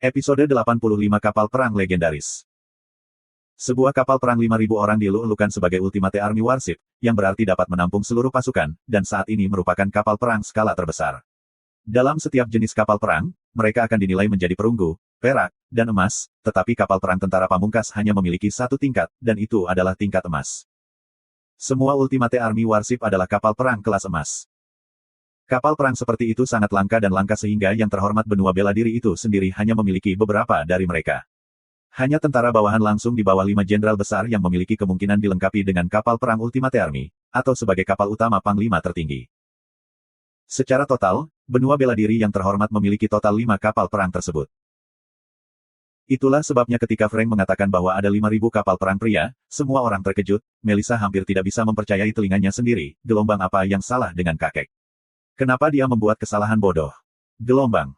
Episode 85 Kapal Perang Legendaris. Sebuah kapal perang 5.000 orang dilulukan sebagai Ultimate Army Warship, yang berarti dapat menampung seluruh pasukan, dan saat ini merupakan kapal perang skala terbesar. Dalam setiap jenis kapal perang, mereka akan dinilai menjadi perunggu, perak, dan emas, tetapi kapal perang tentara pamungkas hanya memiliki satu tingkat, dan itu adalah tingkat emas. Semua Ultimate Army Warship adalah kapal perang kelas emas. Kapal perang seperti itu sangat langka dan langka sehingga yang terhormat benua bela diri itu sendiri hanya memiliki beberapa dari mereka. Hanya tentara bawahan langsung di bawah 5 jenderal besar yang memiliki kemungkinan dilengkapi dengan kapal perang Ultimate Army, atau sebagai kapal utama panglima tertinggi. Secara total, benua bela diri yang terhormat memiliki total 5 kapal perang tersebut. Itulah sebabnya ketika Frank mengatakan bahwa ada 5.000 kapal perang pria, semua orang terkejut. Melissa hampir tidak bisa mempercayai telinganya sendiri. Gelombang apa yang salah dengan kakek? Kenapa dia membuat kesalahan bodoh? Gelombang.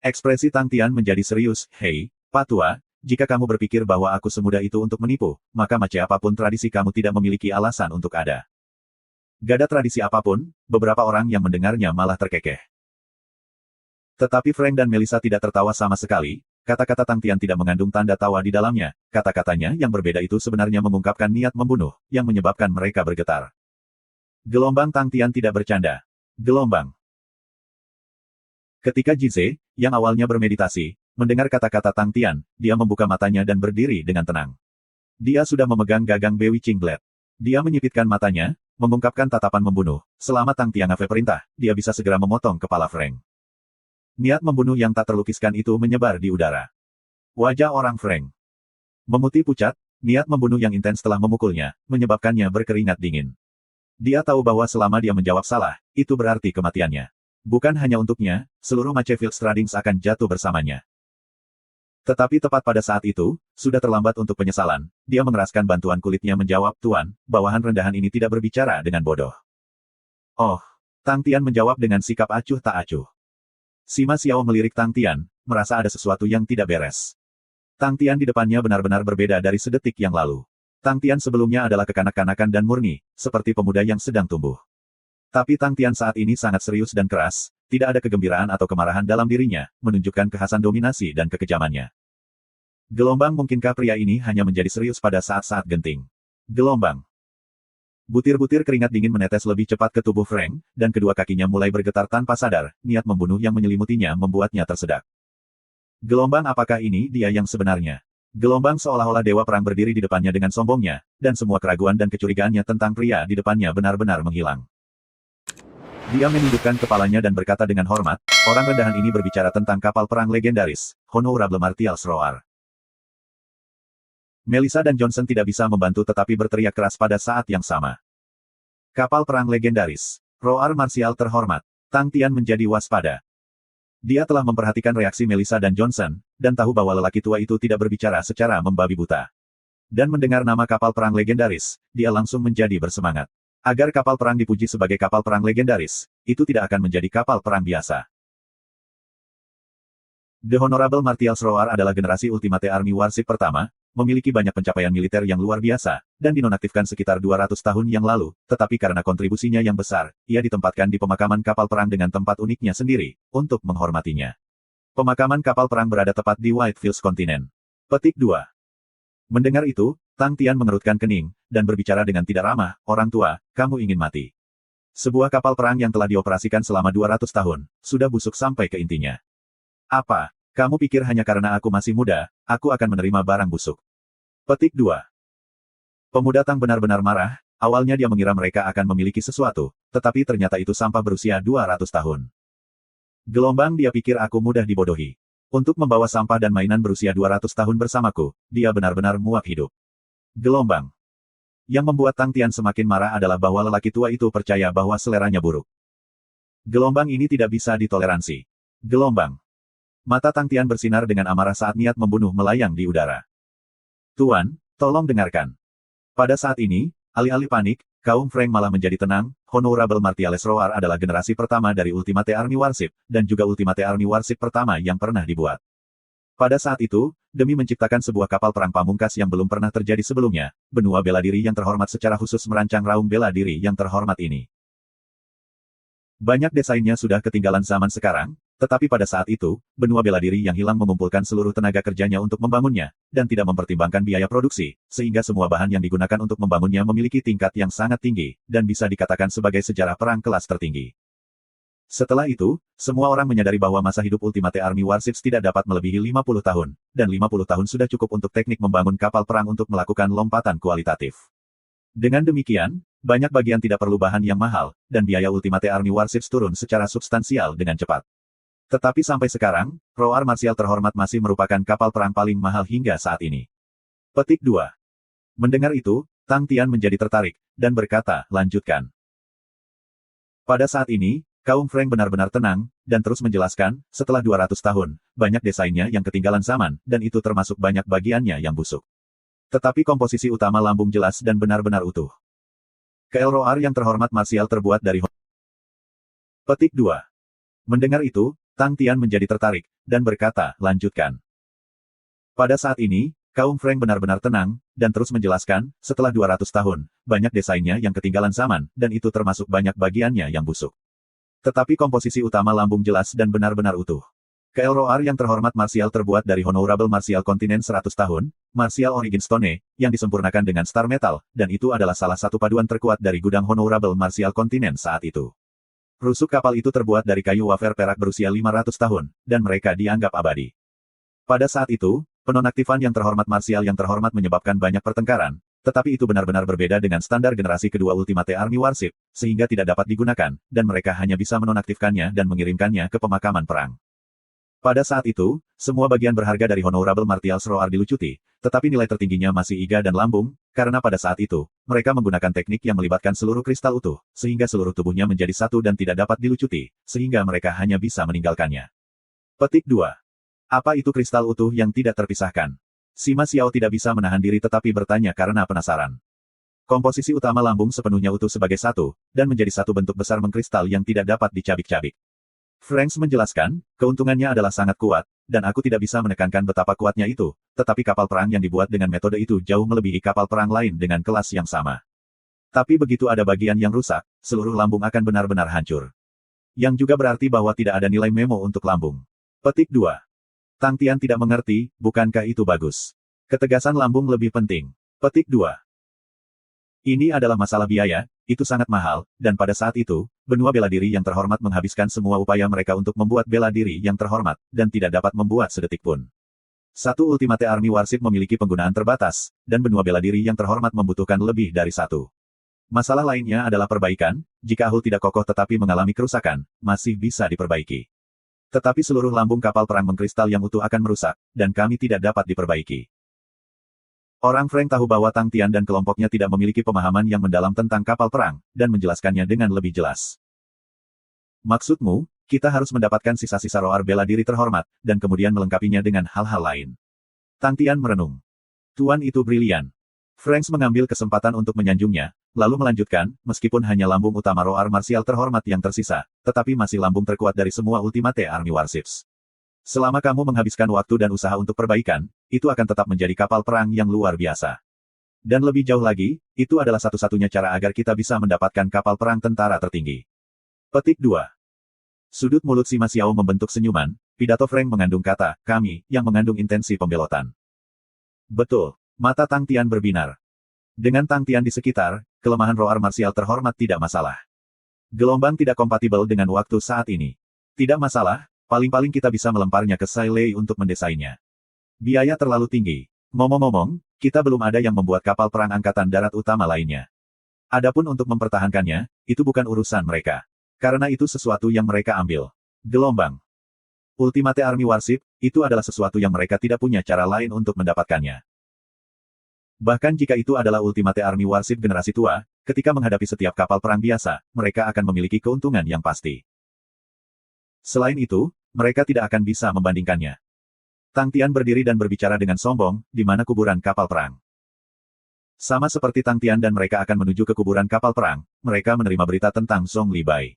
Ekspresi Tang Tian menjadi serius. Hei, Pak Tua, jika kamu berpikir bahwa aku semudah itu untuk menipu, maka macam apapun tradisi kamu tidak memiliki alasan untuk ada. Gak ada tradisi apapun, beberapa orang yang mendengarnya malah terkekeh. Tetapi Frank dan Melissa tidak tertawa sama sekali. Kata-kata Tang Tian tidak mengandung tanda tawa di dalamnya. Kata-katanya yang berbeda itu sebenarnya mengungkapkan niat membunuh, yang menyebabkan mereka bergetar. Gelombang Tang Tian tidak bercanda. Gelombang. Ketika Jize, yang awalnya bermeditasi, mendengar kata-kata Tang Tian, dia membuka matanya dan berdiri dengan tenang. Dia sudah memegang gagang Bewitching Blade. Dia menyipitkan matanya, mengungkapkan tatapan membunuh. Selama Tang Tian Ave perintah, dia bisa segera memotong kepala Frank. Niat membunuh yang tak terlukiskan itu menyebar di udara. Wajah orang Frank memutih pucat, niat membunuh yang intens telah memukulnya, menyebabkannya berkeringat dingin. Dia tahu bahwa selama dia menjawab salah, itu berarti kematiannya. Bukan hanya untuknya, seluruh Machefield Stradings akan jatuh bersamanya. Tetapi tepat pada saat itu, sudah terlambat untuk penyesalan. Dia mengeraskan bantuan kulitnya menjawab, Tuan, bawahan rendahan ini tidak berbicara dengan bodoh. Oh, Tang Tian menjawab dengan sikap acuh tak acuh. Sima Xiao melirik Tang Tian, merasa ada sesuatu yang tidak beres. Tang Tian di depannya benar-benar berbeda dari sedetik yang lalu. Tang Tian sebelumnya adalah kekanak-kanakan dan murni, seperti pemuda yang sedang tumbuh. Tapi Tang Tian saat ini sangat serius dan keras, tidak ada kegembiraan atau kemarahan dalam dirinya, menunjukkan kekhasan dominasi dan kekejamannya. Gelombang mungkinkah pria ini hanya menjadi serius pada saat-saat genting? Gelombang. Butir-butir keringat dingin menetes lebih cepat ke tubuh Frank, dan kedua kakinya mulai bergetar tanpa sadar, niat membunuh yang menyelimutinya membuatnya tersedak. Gelombang apakah ini dia yang sebenarnya? Gelombang seolah-olah dewa perang berdiri di depannya dengan sombongnya, dan semua keraguan dan kecurigaannya tentang pria di depannya benar-benar menghilang. Dia menundukkan kepalanya dan berkata dengan hormat, orang rendahan ini berbicara tentang kapal perang legendaris, Honorable Martial Roar. Melissa dan Johnson tidak bisa membantu tetapi berteriak keras pada saat yang sama. Kapal perang legendaris, Roar Martial terhormat. Tang Tian menjadi waspada. Dia telah memperhatikan reaksi Melissa dan Johnson, dan tahu bahwa lelaki tua itu tidak berbicara secara membabi buta. Dan mendengar nama kapal perang legendaris, dia langsung menjadi bersemangat. Agar kapal perang dipuji sebagai kapal perang legendaris, itu tidak akan menjadi kapal perang biasa. The Honorable Martial Roar adalah generasi Ultimate Army Warship pertama, memiliki banyak pencapaian militer yang luar biasa, dan dinonaktifkan sekitar 200 tahun yang lalu, tetapi karena kontribusinya yang besar, ia ditempatkan di pemakaman kapal perang dengan tempat uniknya sendiri, untuk menghormatinya. Pemakaman kapal perang berada tepat di Whitefields Continent. Petik 2. Mendengar itu, Tang Tian mengerutkan kening, dan berbicara dengan tidak ramah, orang tua, kamu ingin mati. Sebuah kapal perang yang telah dioperasikan selama 200 tahun, sudah busuk sampai ke intinya. Apa? Kamu pikir hanya karena aku masih muda, aku akan menerima barang busuk? Petik 2. Pemuda Tang benar-benar marah, awalnya dia mengira mereka akan memiliki sesuatu, tetapi ternyata itu sampah berusia 200 tahun. Gelombang dia pikir aku mudah dibodohi. Untuk membawa sampah dan mainan berusia 200 tahun bersamaku, dia benar-benar muak hidup. Gelombang. Yang membuat Tang Tian semakin marah adalah bahwa lelaki tua itu percaya bahwa seleranya buruk. Gelombang ini tidak bisa ditoleransi. Gelombang. Mata Tang Tian bersinar dengan amarah saat niat membunuh melayang di udara. Tuan, tolong dengarkan. Pada saat ini, alih-alih panik, kaum Frank malah menjadi tenang. Honorable Martial Roar adalah generasi pertama dari Ultimate Army Warship, dan juga Ultimate Army Warship pertama yang pernah dibuat. Pada saat itu, demi menciptakan sebuah kapal perang pamungkas yang belum pernah terjadi sebelumnya, benua bela diri yang terhormat secara khusus merancang raung bela diri yang terhormat ini. Banyak desainnya sudah ketinggalan zaman sekarang, Tetapi pada saat itu, benua bela diri yang hilang mengumpulkan seluruh tenaga kerjanya untuk membangunnya, dan tidak mempertimbangkan biaya produksi, sehingga semua bahan yang digunakan untuk membangunnya memiliki tingkat yang sangat tinggi, dan bisa dikatakan sebagai sejarah perang kelas tertinggi. Setelah itu, semua orang menyadari bahwa masa hidup Ultimate Army Warships tidak dapat melebihi 50 tahun, dan 50 tahun sudah cukup untuk teknik membangun kapal perang untuk melakukan lompatan kualitatif. Dengan demikian, banyak bagian tidak perlu bahan yang mahal, dan biaya Ultimate Army Warships turun secara substansial dengan cepat. Tetapi sampai sekarang, Roar Marsial terhormat masih merupakan kapal perang paling mahal hingga saat ini. Petik 2. Mendengar itu, Tang Tian menjadi tertarik, dan berkata, lanjutkan. Pada saat ini, kaum Frank benar-benar tenang, dan terus menjelaskan, setelah 200 tahun, banyak desainnya yang ketinggalan zaman, dan itu termasuk banyak bagiannya yang busuk. Tetapi komposisi utama lambung jelas dan benar-benar utuh. KL Roar yang terhormat Marsial terbuat dari Petik 2. Mendengar itu, Tang Tian menjadi tertarik, dan berkata, lanjutkan. Pada saat ini, kaum Frank benar-benar tenang, dan terus menjelaskan, setelah 200 tahun, banyak desainnya yang ketinggalan zaman, dan itu termasuk banyak bagiannya yang busuk. Tetapi komposisi utama lambung jelas dan benar-benar utuh. KL Roar yang terhormat Marsial terbuat dari Honorable Martial Continent 100 tahun, Martial Origin Stone, yang disempurnakan dengan Star Metal, dan itu adalah salah satu paduan terkuat dari gudang Honorable Martial Continent saat itu. Rusuk kapal itu terbuat dari kayu wafer perak berusia 500 tahun, dan mereka dianggap abadi. Pada saat itu, penonaktifan yang terhormat Marsial yang terhormat menyebabkan banyak pertengkaran, tetapi itu benar-benar berbeda dengan standar generasi kedua Ultimate Army Warship, sehingga tidak dapat digunakan, dan mereka hanya bisa menonaktifkannya dan mengirimkannya ke pemakaman perang. Pada saat itu, semua bagian berharga dari Honorable Martial Roar dilucuti, tetapi nilai tertingginya masih iga dan lambung, karena pada saat itu, mereka menggunakan teknik yang melibatkan seluruh kristal utuh, sehingga seluruh tubuhnya menjadi satu dan tidak dapat dilucuti, sehingga mereka hanya bisa meninggalkannya. Petik 2. Apa itu kristal utuh yang tidak terpisahkan? Sima Xiao tidak bisa menahan diri tetapi bertanya karena penasaran. Komposisi utama lambung sepenuhnya utuh sebagai satu, dan menjadi satu bentuk besar mengkristal yang tidak dapat dicabik-cabik. Franks menjelaskan, keuntungannya adalah sangat kuat, dan aku tidak bisa menekankan betapa kuatnya itu, tetapi kapal perang yang dibuat dengan metode itu jauh melebihi kapal perang lain dengan kelas yang sama. Tapi begitu ada bagian yang rusak, seluruh lambung akan benar-benar hancur. Yang juga berarti bahwa tidak ada nilai memo untuk lambung. Petik 2. Tang Tian tidak mengerti, bukankah itu bagus? Ketegasan lambung lebih penting. Petik 2. Ini adalah masalah biaya, itu sangat mahal, dan pada saat itu, benua bela diri yang terhormat menghabiskan semua upaya mereka untuk membuat bela diri yang terhormat, dan tidak dapat membuat sedetik pun. Satu Ultimate Army Warship memiliki penggunaan terbatas, dan benua bela diri yang terhormat membutuhkan lebih dari satu. Masalah lainnya adalah perbaikan, jika hull tidak kokoh tetapi mengalami kerusakan, masih bisa diperbaiki. Tetapi seluruh lambung kapal perang mengkristal yang utuh akan merusak, dan kami tidak dapat diperbaiki. Orang Frank tahu bahwa Tang Tian dan kelompoknya tidak memiliki pemahaman yang mendalam tentang kapal perang, dan menjelaskannya dengan lebih jelas. Maksudmu, kita harus mendapatkan sisa-sisa roar bela diri terhormat, dan kemudian melengkapinya dengan hal-hal lain. Tang Tian merenung. Tuan itu brilian. Franks mengambil kesempatan untuk menyanjungnya, lalu melanjutkan, meskipun hanya lambung utama roar marsial terhormat yang tersisa, tetapi masih lambung terkuat dari semua Ultimate Army Warships. Selama kamu menghabiskan waktu dan usaha untuk perbaikan, itu akan tetap menjadi kapal perang yang luar biasa. Dan lebih jauh lagi, itu adalah satu-satunya cara agar kita bisa mendapatkan kapal perang tentara tertinggi. Petik 2. Sudut mulut Sima Xiao membentuk senyuman, pidato Frank mengandung kata, kami, yang mengandung intensi pembelotan. Betul, mata Tang Tian berbinar. Dengan Tang Tian di sekitar, kelemahan roar marsial terhormat tidak masalah. Gelombang tidak kompatibel dengan waktu saat ini. Tidak masalah. Paling-paling kita bisa melemparnya ke Sai Lei untuk mendesainnya. Biaya terlalu tinggi. Ngomong-ngomong, kita belum ada yang membuat kapal perang angkatan darat utama lainnya. Adapun untuk mempertahankannya, itu bukan urusan mereka. Karena itu sesuatu yang mereka ambil. Gelombang. Ultimate Army Warship, itu adalah sesuatu yang mereka tidak punya cara lain untuk mendapatkannya. Bahkan jika itu adalah Ultimate Army Warship generasi tua, ketika menghadapi setiap kapal perang biasa, mereka akan memiliki keuntungan yang pasti. Selain itu, mereka tidak akan bisa membandingkannya. Tang Tian berdiri dan berbicara dengan sombong, di mana kuburan kapal perang. Sama seperti Tang Tian dan mereka akan menuju ke kuburan kapal perang, mereka menerima berita tentang Song Li Bai.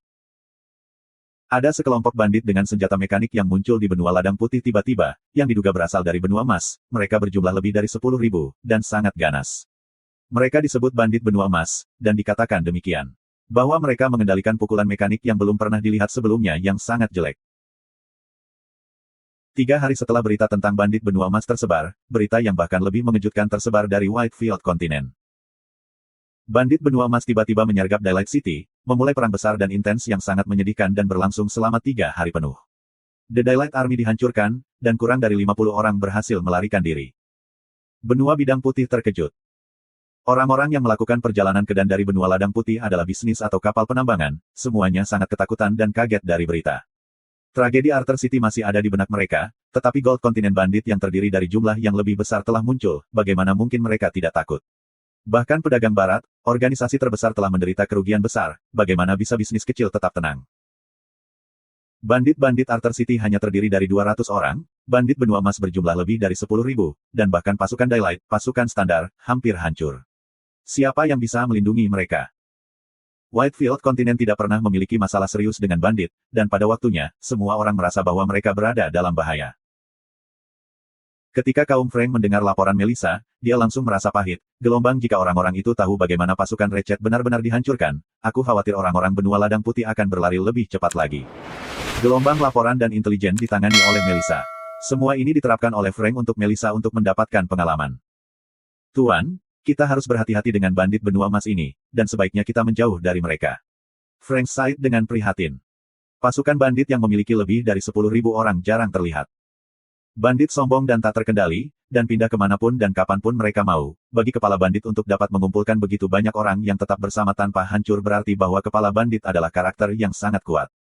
Ada sekelompok bandit dengan senjata mekanik yang muncul di benua ladang putih tiba-tiba, yang diduga berasal dari benua emas, mereka berjumlah lebih dari 10.000, dan sangat ganas. Mereka disebut bandit benua emas, dan dikatakan demikian. Bahwa mereka mengendalikan pukulan mekanik yang belum pernah dilihat sebelumnya yang sangat jelek. 3 hari setelah berita tentang bandit benua emas tersebar, berita yang bahkan lebih mengejutkan tersebar dari Whitefield Continent. Bandit benua emas tiba-tiba menyergap Daylight City, memulai perang besar dan intens yang sangat menyedihkan dan berlangsung selama 3 hari penuh. The Daylight Army dihancurkan, dan kurang dari 50 orang berhasil melarikan diri. Benua Bidang Putih terkejut. Orang-orang yang melakukan perjalanan ke dan dari benua Ladang Putih adalah bisnis atau kapal penambangan, semuanya sangat ketakutan dan kaget dari berita. Tragedi Arthur City masih ada di benak mereka, tetapi Gold Continent Bandit yang terdiri dari jumlah yang lebih besar telah muncul, bagaimana mungkin mereka tidak takut? Bahkan pedagang barat, organisasi terbesar telah menderita kerugian besar, bagaimana bisa bisnis kecil tetap tenang? Bandit-bandit Arthur City hanya terdiri dari 200 orang, bandit benua emas berjumlah lebih dari 10.000, dan bahkan pasukan Daylight, pasukan standar, hampir hancur. Siapa yang bisa melindungi mereka? Whitefield Continent tidak pernah memiliki masalah serius dengan bandit, dan pada waktunya, semua orang merasa bahwa mereka berada dalam bahaya. Ketika kaum Frank mendengar laporan Melissa, dia langsung merasa pahit, gelombang jika orang-orang itu tahu bagaimana pasukan Ratchet benar-benar dihancurkan, aku khawatir orang-orang benua Ladang Putih akan berlari lebih cepat lagi. Gelombang laporan dan intelijen ditangani oleh Melissa. Semua ini diterapkan oleh Frank untuk Melissa untuk mendapatkan pengalaman. Tuan, kita harus berhati-hati dengan bandit benua emas ini, dan sebaiknya kita menjauh dari mereka. Frank sighed dengan prihatin. Pasukan bandit yang memiliki lebih dari 10.000 orang jarang terlihat. Bandit sombong dan tak terkendali, dan pindah kemanapun dan kapanpun mereka mau. Bagi kepala bandit untuk dapat mengumpulkan begitu banyak orang yang tetap bersama tanpa hancur berarti bahwa kepala bandit adalah karakter yang sangat kuat.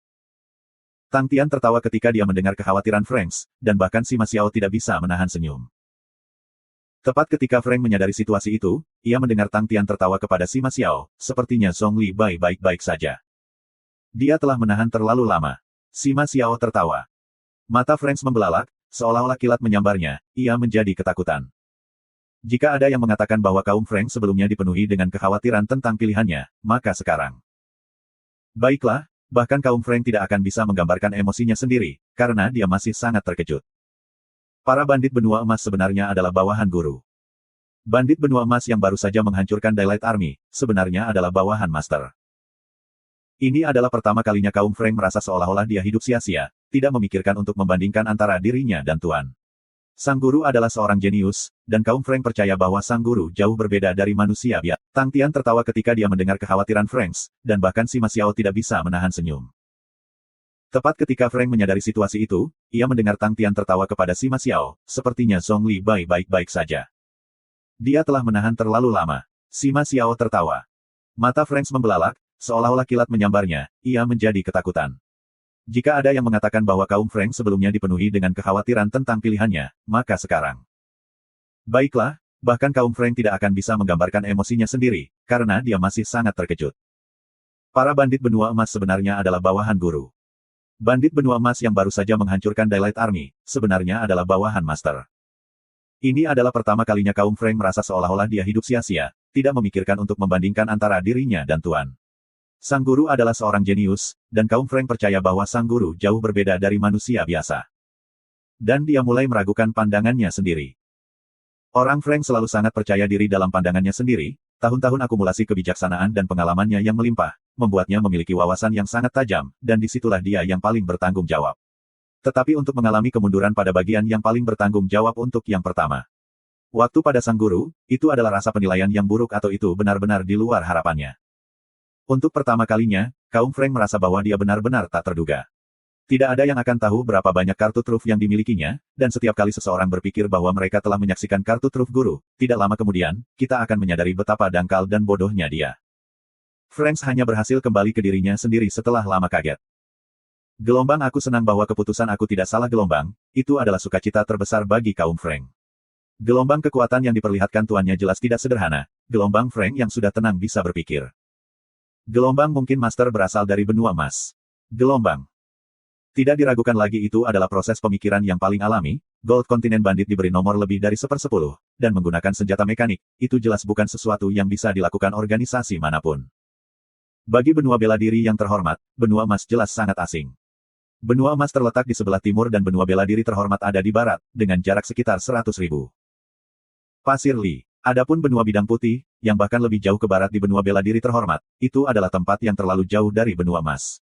Tang Tian tertawa ketika dia mendengar kekhawatiran Frank, dan bahkan si Ma Xiao tidak bisa menahan senyum. Tepat ketika Frank menyadari situasi itu, ia mendengar Tang Tian tertawa kepada si Ma Xiao, sepertinya Song Li Bai baik-baik saja. Dia telah menahan terlalu lama. Si Ma Xiao tertawa. Mata Frank membelalak, seolah-olah kilat menyambarnya, ia menjadi ketakutan. Jika ada yang mengatakan bahwa kaum Frank sebelumnya dipenuhi dengan kekhawatiran tentang pilihannya, maka sekarang. Baiklah, bahkan kaum Frank tidak akan bisa menggambarkan emosinya sendiri, karena dia masih sangat terkejut. Para bandit benua emas sebenarnya adalah bawahan guru. Bandit benua emas yang baru saja menghancurkan Daylight Army, sebenarnya adalah bawahan master. Ini adalah pertama kalinya kaum Frank merasa seolah-olah dia hidup sia-sia, tidak memikirkan untuk membandingkan antara dirinya dan Tuan. Sang guru adalah seorang jenius, dan kaum Frank percaya bahwa sang guru jauh berbeda dari manusia biasa. Tang Tian tertawa ketika dia mendengar kekhawatiran Frank, dan bahkan si Ma Xiao tidak bisa menahan senyum. Tepat ketika Frank menyadari situasi itu, ia mendengar Tang Tian tertawa kepada si Ma Xiao, sepertinya Song Li Bai baik-baik saja. Dia telah menahan terlalu lama. Si Ma Xiao tertawa. Mata Frank membelalak, seolah-olah kilat menyambarnya, ia menjadi ketakutan. Jika ada yang mengatakan bahwa kaum Frank sebelumnya dipenuhi dengan kekhawatiran tentang pilihannya, maka sekarang. Baiklah, bahkan kaum Frank tidak akan bisa menggambarkan emosinya sendiri, karena dia masih sangat terkejut. Para bandit benua emas sebenarnya adalah bawahan guru. Bandit benua emas yang baru saja menghancurkan Daylight Army, sebenarnya adalah bawahan master. Ini adalah pertama kalinya kaum Frank merasa seolah-olah dia hidup sia-sia, tidak memikirkan untuk membandingkan antara dirinya dan Tuan. Sang guru adalah seorang jenius, dan kaum Frank percaya bahwa sang guru jauh berbeda dari manusia biasa. Dan dia mulai meragukan pandangannya sendiri. Orang Frank selalu sangat percaya diri dalam pandangannya sendiri, tahun-tahun akumulasi kebijaksanaan dan pengalamannya yang melimpah, membuatnya memiliki wawasan yang sangat tajam, dan disitulah dia yang paling bertanggung jawab. Tetapi untuk mengalami kemunduran pada bagian yang paling bertanggung jawab untuk yang pertama. Waktu pada sang guru, itu adalah rasa penilaian yang buruk atau itu benar-benar di luar harapannya. Untuk pertama kalinya, kaum Frank merasa bahwa dia benar-benar tak terduga. Tidak ada yang akan tahu berapa banyak kartu truf yang dimilikinya, dan setiap kali seseorang berpikir bahwa mereka telah menyaksikan kartu truf guru, tidak lama kemudian, kita akan menyadari betapa dangkal dan bodohnya dia. Frank hanya berhasil kembali ke dirinya sendiri setelah lama kaget. Gelombang aku senang bahwa keputusan aku tidak salah gelombang, itu adalah sukacita terbesar bagi kaum Frank. Gelombang kekuatan yang diperlihatkan tuannya jelas tidak sederhana, gelombang Frank yang sudah tenang bisa berpikir. Gelombang mungkin master berasal dari benua emas. Gelombang. Tidak diragukan lagi itu adalah proses pemikiran yang paling alami, Gold Continent Bandit diberi nomor lebih dari 1/10, dan menggunakan senjata mekanik, itu jelas bukan sesuatu yang bisa dilakukan organisasi manapun. Bagi benua bela diri yang terhormat, benua emas jelas sangat asing. Benua emas terletak di sebelah timur dan benua bela diri terhormat ada di barat, dengan jarak sekitar 100.000 pasir li. Adapun benua bidang putih, yang bahkan lebih jauh ke barat di benua bela diri terhormat, itu adalah tempat yang terlalu jauh dari benua emas.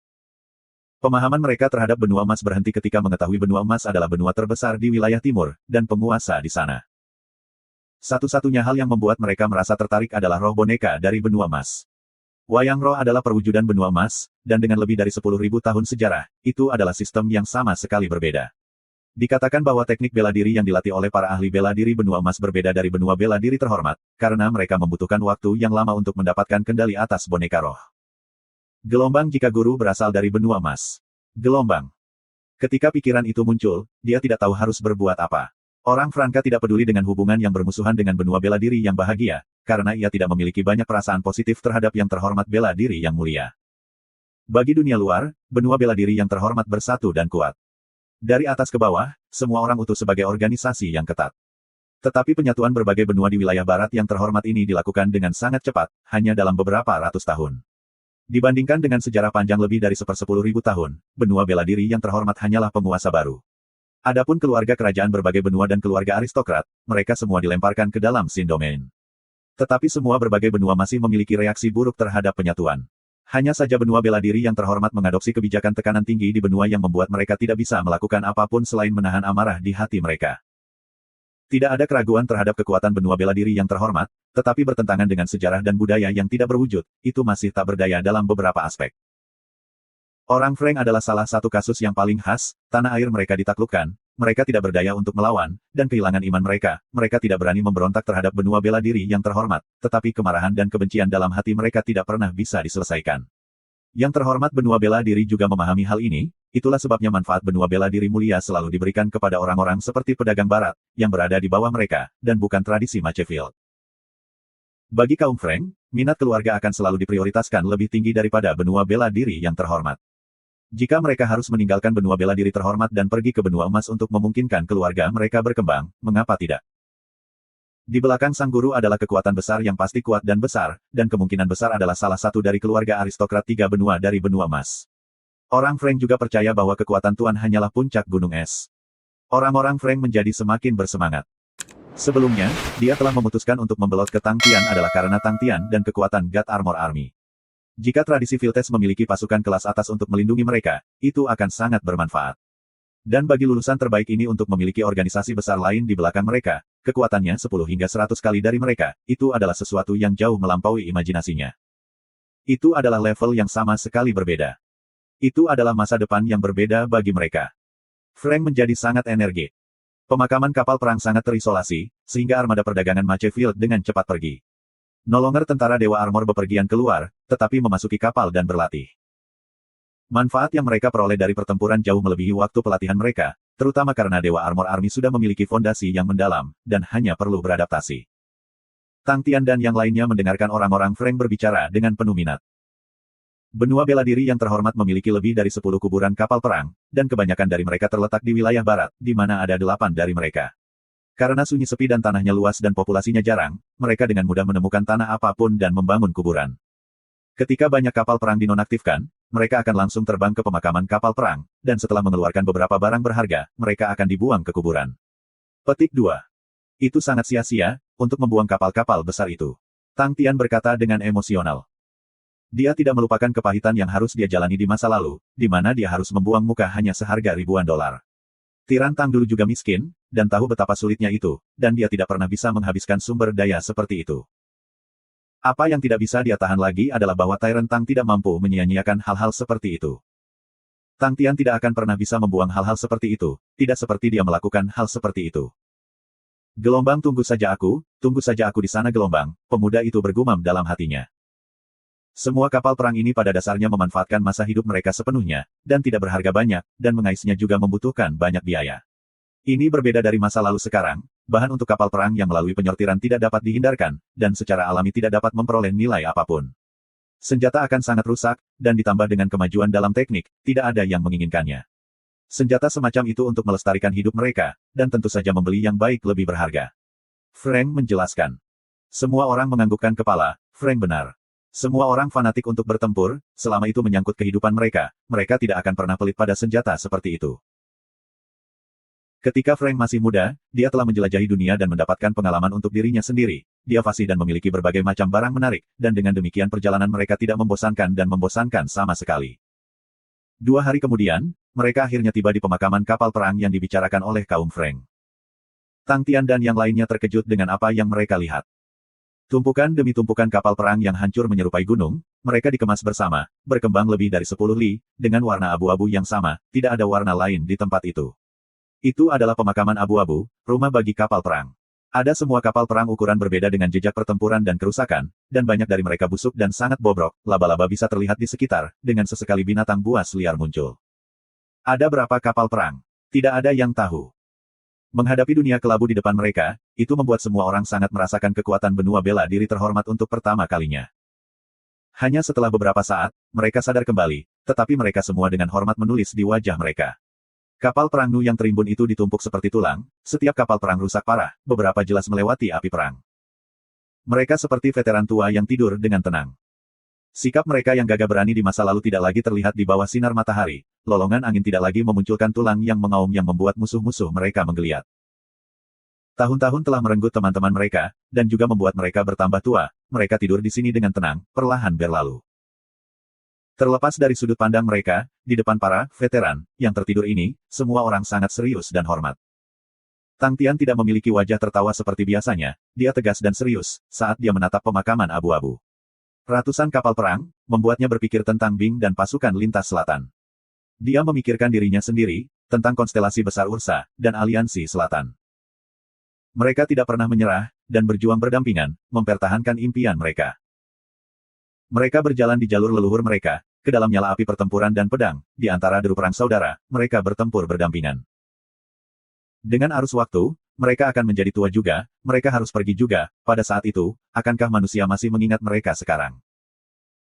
Pemahaman mereka terhadap benua emas berhenti ketika mengetahui benua emas adalah benua terbesar di wilayah timur, dan penguasa di sana. Satu-satunya hal yang membuat mereka merasa tertarik adalah roh boneka dari benua emas. Wayang roh adalah perwujudan benua emas, dan dengan lebih dari 10.000 tahun sejarah, itu adalah sistem yang sama sekali berbeda. Dikatakan bahwa teknik bela diri yang dilatih oleh para ahli bela diri benua emas berbeda dari benua bela diri terhormat, karena mereka membutuhkan waktu yang lama untuk mendapatkan kendali atas boneka roh. Gelombang jika guru berasal dari benua emas. Gelombang. Ketika pikiran itu muncul, dia tidak tahu harus berbuat apa. Orang Franka tidak peduli dengan hubungan yang bermusuhan dengan benua bela diri yang bahagia, karena ia tidak memiliki banyak perasaan positif terhadap yang terhormat bela diri yang mulia. Bagi dunia luar, benua bela diri yang terhormat bersatu dan kuat. Dari atas ke bawah, semua orang utuh sebagai organisasi yang ketat. Tetapi penyatuan berbagai benua di wilayah barat yang terhormat ini dilakukan dengan sangat cepat, hanya dalam beberapa ratus tahun. Dibandingkan dengan sejarah panjang lebih dari 10.000 tahun, benua bela diri yang terhormat hanyalah penguasa baru. Adapun keluarga kerajaan berbagai benua dan keluarga aristokrat, mereka semua dilemparkan ke dalam Sin Domain. Tetapi semua berbagai benua masih memiliki reaksi buruk terhadap penyatuan. Hanya saja benua bela diri yang terhormat mengadopsi kebijakan tekanan tinggi di benua yang membuat mereka tidak bisa melakukan apapun selain menahan amarah di hati mereka. Tidak ada keraguan terhadap kekuatan benua bela diri yang terhormat, tetapi bertentangan dengan sejarah dan budaya yang tidak berwujud, itu masih tak berdaya dalam beberapa aspek. Orang Frank adalah salah satu kasus yang paling khas, tanah air mereka ditaklukkan, mereka tidak berdaya untuk melawan, dan kehilangan iman mereka tidak berani memberontak terhadap benua bela diri yang terhormat, tetapi kemarahan dan kebencian dalam hati mereka tidak pernah bisa diselesaikan. Yang terhormat benua bela diri juga memahami hal ini, itulah sebabnya manfaat benua bela diri mulia selalu diberikan kepada orang-orang seperti pedagang barat, yang berada di bawah mereka, dan bukan tradisi Machefield. Bagi kaum Frank, minat keluarga akan selalu diprioritaskan lebih tinggi daripada benua bela diri yang terhormat. Jika mereka harus meninggalkan benua bela diri terhormat dan pergi ke benua emas untuk memungkinkan keluarga mereka berkembang, mengapa tidak? Di belakang sang guru adalah kekuatan besar yang pasti kuat dan besar, dan kemungkinan besar adalah salah satu dari keluarga aristokrat tiga benua dari benua emas. Orang Frank juga percaya bahwa kekuatan Tuan hanyalah puncak gunung es. Orang-orang Frank menjadi semakin bersemangat. Sebelumnya, dia telah memutuskan untuk membelot ke Tang Tian adalah karena Tang Tian dan kekuatan God Armor Army. Jika tradisi Viltes memiliki pasukan kelas atas untuk melindungi mereka, itu akan sangat bermanfaat. Dan bagi lulusan terbaik ini untuk memiliki organisasi besar lain di belakang mereka, kekuatannya 10 hingga 100 kali dari mereka, itu adalah sesuatu yang jauh melampaui imajinasinya. Itu adalah level yang sama sekali berbeda. Itu adalah masa depan yang berbeda bagi mereka. Frank menjadi sangat energik. Pemakaman kapal perang sangat terisolasi, sehingga armada perdagangan Machefield dengan cepat pergi. Nolonger tentara Dewa Armor bepergian keluar, tetapi memasuki kapal dan berlatih. Manfaat yang mereka peroleh dari pertempuran jauh melebihi waktu pelatihan mereka, terutama karena Dewa Armor Army sudah memiliki fondasi yang mendalam, dan hanya perlu beradaptasi. Tang Tian dan yang lainnya mendengarkan orang-orang Frank berbicara dengan penuh minat. Benua bela diri yang terhormat memiliki lebih dari 10 kuburan kapal perang, dan kebanyakan dari mereka terletak di wilayah barat, di mana ada 8 dari mereka. Karena sunyi sepi dan tanahnya luas dan populasinya jarang, mereka dengan mudah menemukan tanah apapun dan membangun kuburan. Ketika banyak kapal perang dinonaktifkan, mereka akan langsung terbang ke pemakaman kapal perang, dan setelah mengeluarkan beberapa barang berharga, mereka akan dibuang ke kuburan. Petik 2. Itu sangat sia-sia, untuk membuang kapal-kapal besar itu. Tang Tian berkata dengan emosional. Dia tidak melupakan kepahitan yang harus dia jalani di masa lalu, di mana dia harus membuang muka hanya seharga ribuan dolar. Tiran Tang dulu juga miskin, dan tahu betapa sulitnya itu, dan dia tidak pernah bisa menghabiskan sumber daya seperti itu. Apa yang tidak bisa dia tahan lagi adalah bahwa Tyrant Tang tidak mampu menyia-nyiakan hal-hal seperti itu. Tang Tian tidak akan pernah bisa membuang hal-hal seperti itu, tidak seperti dia melakukan hal seperti itu. Gelombang tunggu saja aku di sana gelombang, pemuda itu bergumam dalam hatinya. Semua kapal perang ini pada dasarnya memanfaatkan masa hidup mereka sepenuhnya, dan tidak berharga banyak, dan mengaisnya juga membutuhkan banyak biaya. Ini berbeda dari masa lalu sekarang, bahan untuk kapal perang yang melalui penyortiran tidak dapat dihindarkan, dan secara alami tidak dapat memperoleh nilai apapun. Senjata akan sangat rusak, dan ditambah dengan kemajuan dalam teknik, tidak ada yang menginginkannya. Senjata semacam itu untuk melestarikan hidup mereka, dan tentu saja membeli yang baik lebih berharga. Frank menjelaskan. Semua orang menganggukkan kepala, Frank benar. Semua orang fanatik untuk bertempur, selama itu menyangkut kehidupan mereka, mereka tidak akan pernah pelit pada senjata seperti itu. Ketika Frank masih muda, dia telah menjelajahi dunia dan mendapatkan pengalaman untuk dirinya sendiri. Dia fasih dan memiliki berbagai macam barang menarik, dan dengan demikian perjalanan mereka tidak membosankan dan membosankan sama sekali. 2 hari kemudian, mereka akhirnya tiba di pemakaman kapal perang yang dibicarakan oleh kaum Frank. Tang Tian dan yang lainnya terkejut dengan apa yang mereka lihat. Tumpukan demi tumpukan kapal perang yang hancur menyerupai gunung, mereka dikemas bersama, berkembang lebih dari 10 li, dengan warna abu-abu yang sama, tidak ada warna lain di tempat itu. Itu adalah pemakaman abu-abu, rumah bagi kapal perang. Ada semua kapal perang ukuran berbeda dengan jejak pertempuran dan kerusakan, dan banyak dari mereka busuk dan sangat bobrok, laba-laba bisa terlihat di sekitar, dengan sesekali binatang buas liar muncul. Ada berapa kapal perang? Tidak ada yang tahu. Menghadapi dunia kelabu di depan mereka, itu membuat semua orang sangat merasakan kekuatan benua bela diri terhormat untuk pertama kalinya. Hanya setelah beberapa saat, mereka sadar kembali, tetapi mereka semua dengan hormat menulis di wajah mereka. Kapal perang Nu yang terimbun itu ditumpuk seperti tulang, setiap kapal perang rusak parah, beberapa jelas melewati api perang. Mereka seperti veteran tua yang tidur dengan tenang. Sikap mereka yang gagah berani di masa lalu tidak lagi terlihat di bawah sinar matahari, lolongan angin tidak lagi memunculkan tulang yang mengaum yang membuat musuh-musuh mereka menggeliat. Tahun-tahun telah merenggut teman-teman mereka, dan juga membuat mereka bertambah tua, mereka tidur di sini dengan tenang, perlahan berlalu. Terlepas dari sudut pandang mereka, di depan para veteran yang tertidur ini, semua orang sangat serius dan hormat. Tang Tian tidak memiliki wajah tertawa seperti biasanya, dia tegas dan serius saat dia menatap pemakaman abu-abu. Ratusan kapal perang membuatnya berpikir tentang Bing dan pasukan lintas selatan. Dia memikirkan dirinya sendiri tentang konstelasi besar Ursa dan aliansi selatan. Mereka tidak pernah menyerah dan berjuang berdampingan, mempertahankan impian mereka. Mereka berjalan di jalur leluhur mereka, ke dalam nyala api pertempuran dan pedang, di antara deru perang saudara, mereka bertempur berdampingan. Dengan arus waktu, mereka akan menjadi tua juga, mereka harus pergi juga, pada saat itu, akankah manusia masih mengingat mereka sekarang?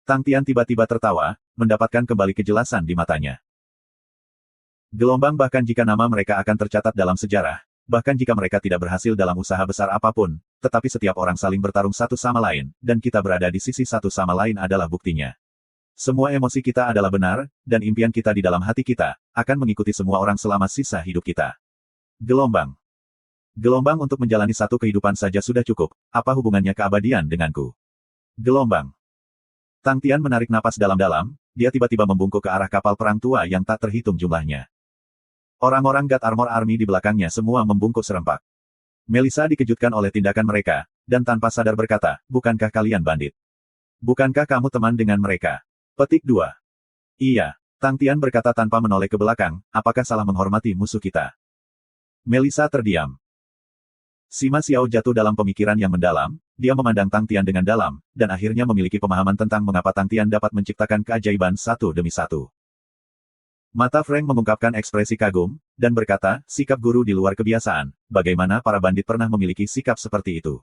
Tang Tian tiba-tiba tertawa, mendapatkan kembali kejelasan di matanya. Gelombang bahkan jika nama mereka akan tercatat dalam sejarah, bahkan jika mereka tidak berhasil dalam usaha besar apapun, tetapi setiap orang saling bertarung satu sama lain, dan kita berada di sisi satu sama lain adalah buktinya. Semua emosi kita adalah benar, dan impian kita di dalam hati kita, akan mengikuti semua orang selama sisa hidup kita. Gelombang. Gelombang untuk menjalani satu kehidupan saja sudah cukup, apa hubungannya keabadian denganku? Gelombang. Tang Tian menarik napas dalam-dalam, dia tiba-tiba membungkuk ke arah kapal perang tua yang tak terhitung jumlahnya. Orang-orang God Armor Army di belakangnya semua membungkuk serempak. Melissa dikejutkan oleh tindakan mereka, dan tanpa sadar berkata, bukankah kalian bandit? Bukankah kamu teman dengan mereka? Petik 2. Iya, Tang Tian berkata tanpa menoleh ke belakang, apakah salah menghormati musuh kita? Melissa terdiam. Sima Xiao jatuh dalam pemikiran yang mendalam, dia memandang Tang Tian dengan dalam, dan akhirnya memiliki pemahaman tentang mengapa Tang Tian dapat menciptakan keajaiban satu demi satu. Mata Frank mengungkapkan ekspresi kagum, dan berkata, sikap guru di luar kebiasaan, bagaimana para bandit pernah memiliki sikap seperti itu?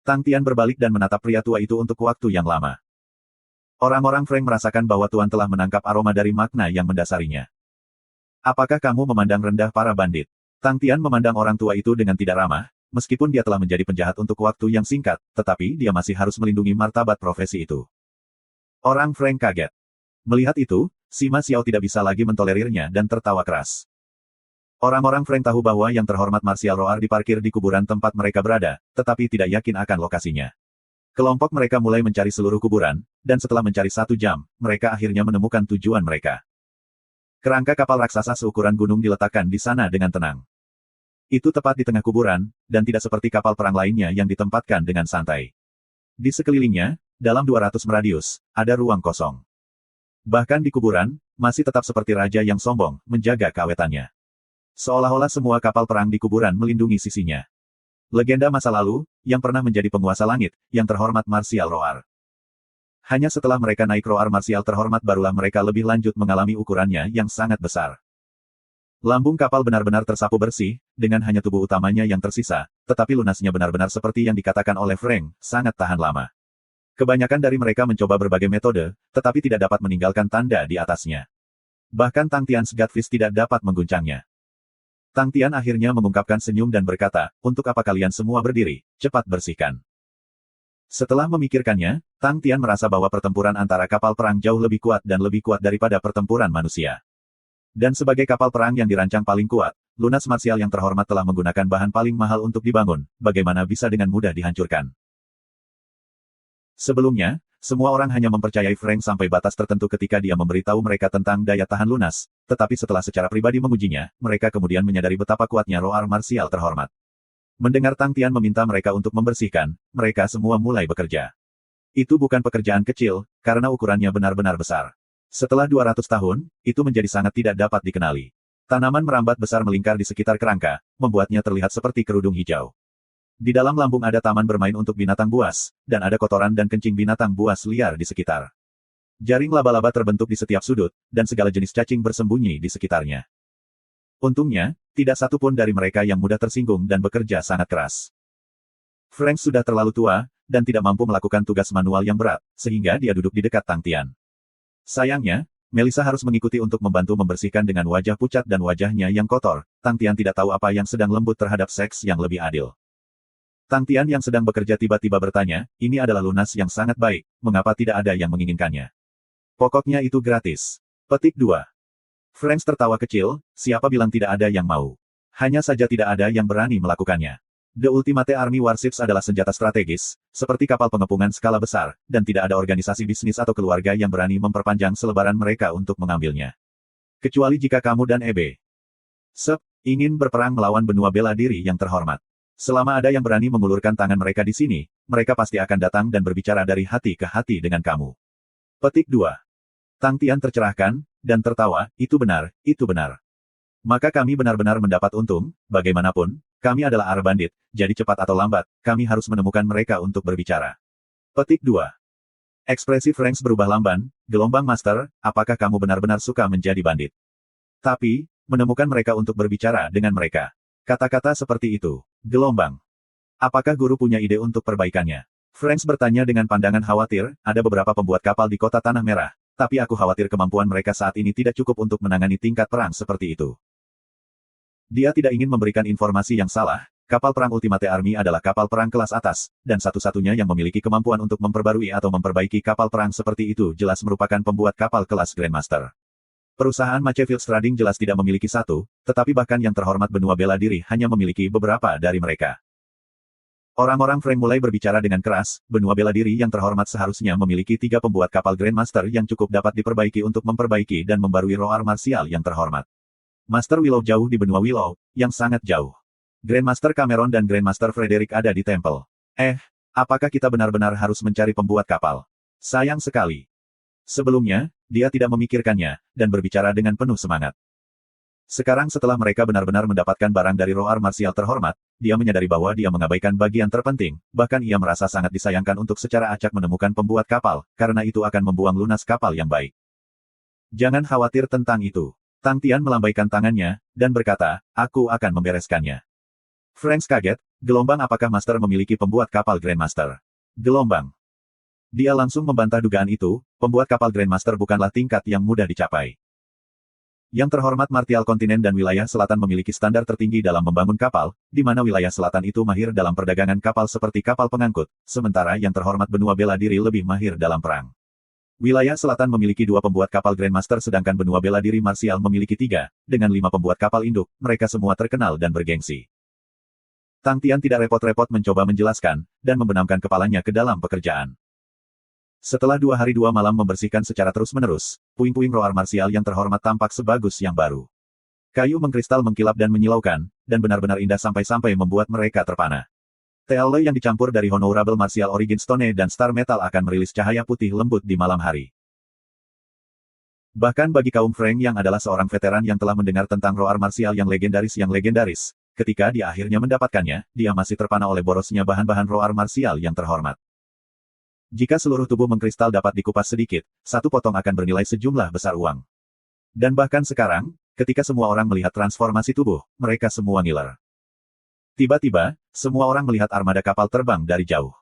Tang Tian berbalik dan menatap pria tua itu untuk waktu yang lama. Orang-orang Frank merasakan bahwa Tuan telah menangkap aroma dari makna yang mendasarinya. Apakah kamu memandang rendah para bandit? Tang Tian memandang orang tua itu dengan tidak ramah, meskipun dia telah menjadi penjahat untuk waktu yang singkat, tetapi dia masih harus melindungi martabat profesi itu. Orang Frank kaget. Melihat itu, Sima Xiao tidak bisa lagi mentolerirnya dan tertawa keras. Orang-orang Frank tahu bahwa yang terhormat Martial Roar diparkir di kuburan tempat mereka berada, tetapi tidak yakin akan lokasinya. Kelompok mereka mulai mencari seluruh kuburan, dan setelah mencari 1 jam, mereka akhirnya menemukan tujuan mereka. Kerangka kapal raksasa seukuran gunung diletakkan di sana dengan tenang. Itu tepat di tengah kuburan, dan tidak seperti kapal perang lainnya yang ditempatkan dengan santai. Di sekelilingnya, dalam 200 radius, ada ruang kosong. Bahkan di kuburan, masih tetap seperti raja yang sombong, menjaga keawetannya. Seolah-olah semua kapal perang di kuburan melindungi sisinya. Legenda masa lalu, yang pernah menjadi penguasa langit, yang terhormat Martial Roar. Hanya setelah mereka naik roar marsial terhormat barulah mereka lebih lanjut mengalami ukurannya yang sangat besar. Lambung kapal benar-benar tersapu bersih, dengan hanya tubuh utamanya yang tersisa, tetapi lunasnya benar-benar seperti yang dikatakan oleh Frank, sangat tahan lama. Kebanyakan dari mereka mencoba berbagai metode, tetapi tidak dapat meninggalkan tanda di atasnya. Bahkan Tang Tian's Godfist tidak dapat mengguncangnya. Tang Tian akhirnya mengungkapkan senyum dan berkata, untuk apa kalian semua berdiri, cepat bersihkan. Setelah memikirkannya, Tang Tian merasa bahwa pertempuran antara kapal perang jauh lebih kuat dan lebih kuat daripada pertempuran manusia. Dan sebagai kapal perang yang dirancang paling kuat, lunas marsial yang terhormat telah menggunakan bahan paling mahal untuk dibangun, bagaimana bisa dengan mudah dihancurkan. Sebelumnya, semua orang hanya mempercayai Frank sampai batas tertentu ketika dia memberitahu mereka tentang daya tahan lunas, tetapi setelah secara pribadi mengujinya, mereka kemudian menyadari betapa kuatnya roh marsial terhormat. Mendengar Tang Tian meminta mereka untuk membersihkan, mereka semua mulai bekerja. Itu bukan pekerjaan kecil, karena ukurannya benar-benar besar. Setelah 200 tahun, itu menjadi sangat tidak dapat dikenali. Tanaman merambat besar melingkar di sekitar kerangka, membuatnya terlihat seperti kerudung hijau. Di dalam lambung ada taman bermain untuk binatang buas, dan ada kotoran dan kencing binatang buas liar di sekitar. Jaring laba-laba terbentuk di setiap sudut, dan segala jenis cacing bersembunyi di sekitarnya. Untungnya, tidak satu pun dari mereka yang mudah tersinggung dan bekerja sangat keras. Frank sudah terlalu tua, dan tidak mampu melakukan tugas manual yang berat, sehingga dia duduk di dekat Tang Tian. Sayangnya, Melissa harus mengikuti untuk membantu membersihkan dengan wajah pucat dan wajahnya yang kotor. Tang Tian tidak tahu apa yang sedang lembut terhadap seks yang lebih adil. Tang Tian yang sedang bekerja tiba-tiba bertanya, ini adalah lunas yang sangat baik, mengapa tidak ada yang menginginkannya? Pokoknya itu gratis. Petik 2. Frank tertawa kecil, siapa bilang tidak ada yang mau? Hanya saja tidak ada yang berani melakukannya. The Ultimate Army Warships adalah senjata strategis, seperti kapal pengepungan skala besar, dan tidak ada organisasi bisnis atau keluarga yang berani memperpanjang selebaran mereka untuk mengambilnya. Kecuali jika kamu dan EB Sep ingin berperang melawan benua bela diri yang terhormat. Selama ada yang berani mengulurkan tangan mereka di sini, mereka pasti akan datang dan berbicara dari hati ke hati dengan kamu. Petik 2. Tang Tian tercerahkan, dan tertawa, itu benar, itu benar. Maka kami benar-benar mendapat untung, bagaimanapun, kami adalah Ar Bandit, jadi cepat atau lambat, kami harus menemukan mereka untuk berbicara. Petik 2. Ekspresi Frank berubah lamban, gelombang master, apakah kamu benar-benar suka menjadi bandit? Tapi, menemukan mereka untuk berbicara dengan mereka. Kata-kata seperti itu. Gelombang. Apakah guru punya ide untuk perbaikannya? Frank bertanya dengan pandangan khawatir, ada beberapa pembuat kapal di kota Tanah Merah, tapi aku khawatir kemampuan mereka saat ini tidak cukup untuk menangani tingkat perang seperti itu. Dia tidak ingin memberikan informasi yang salah, kapal perang Ultimate Army adalah kapal perang kelas atas, dan satu-satunya yang memiliki kemampuan untuk memperbarui atau memperbaiki kapal perang seperti itu jelas merupakan pembuat kapal kelas Grandmaster. Perusahaan Machefield Trading jelas tidak memiliki satu, tetapi bahkan yang terhormat benua bela diri hanya memiliki beberapa dari mereka. Orang-orang Frank mulai berbicara dengan keras, benua bela diri yang terhormat seharusnya memiliki 3 pembuat kapal Grandmaster yang cukup dapat diperbaiki untuk memperbaiki dan membarui roh marsial yang terhormat. Master Willow jauh di benua Willow, yang sangat jauh. Grandmaster Cameron dan Grandmaster Frederick ada di tempel. Apakah kita benar-benar harus mencari pembuat kapal? Sayang sekali. Sebelumnya, dia tidak memikirkannya, dan berbicara dengan penuh semangat. Sekarang setelah mereka benar-benar mendapatkan barang dari roh marsial terhormat, dia menyadari bahwa dia mengabaikan bagian terpenting, bahkan ia merasa sangat disayangkan untuk secara acak menemukan pembuat kapal, karena itu akan membuang lunas kapal yang baik. Jangan khawatir tentang itu. Tang Tian melambaikan tangannya, dan berkata, aku akan membereskannya. Frank kaget, gelombang apakah Master memiliki pembuat kapal Grandmaster? Gelombang. Dia langsung membantah dugaan itu, pembuat kapal Grandmaster bukanlah tingkat yang mudah dicapai. Yang terhormat Martial Kontinen dan wilayah selatan memiliki standar tertinggi dalam membangun kapal, di mana wilayah selatan itu mahir dalam perdagangan kapal seperti kapal pengangkut, sementara yang terhormat benua bela diri lebih mahir dalam perang. Wilayah selatan memiliki 2 pembuat kapal Grandmaster sedangkan benua bela diri marsial memiliki 3, dengan 5 pembuat kapal induk, mereka semua terkenal dan bergengsi. Tang Tian tidak repot-repot mencoba menjelaskan, dan membenamkan kepalanya ke dalam pekerjaan. Setelah 2 hari 2 malam membersihkan secara terus-menerus, puing-puing roh marsial yang terhormat tampak sebagus yang baru. Kayu mengkristal mengkilap dan menyilaukan, dan benar-benar indah sampai-sampai membuat mereka terpana. Tealloy yang dicampur dari Honorable Martial Origin Stone dan Star Metal akan merilis cahaya putih lembut di malam hari. Bahkan bagi kaum Frank yang adalah seorang veteran yang telah mendengar tentang roh marsial yang legendaris, ketika dia akhirnya mendapatkannya, dia masih terpana oleh borosnya bahan-bahan roh marsial yang terhormat. Jika seluruh tubuh mengkristal dapat dikupas sedikit, 1 potong akan bernilai sejumlah besar uang. Dan bahkan sekarang, ketika semua orang melihat transformasi tubuh, mereka semua ngiler. Tiba-tiba, semua orang melihat armada kapal terbang dari jauh.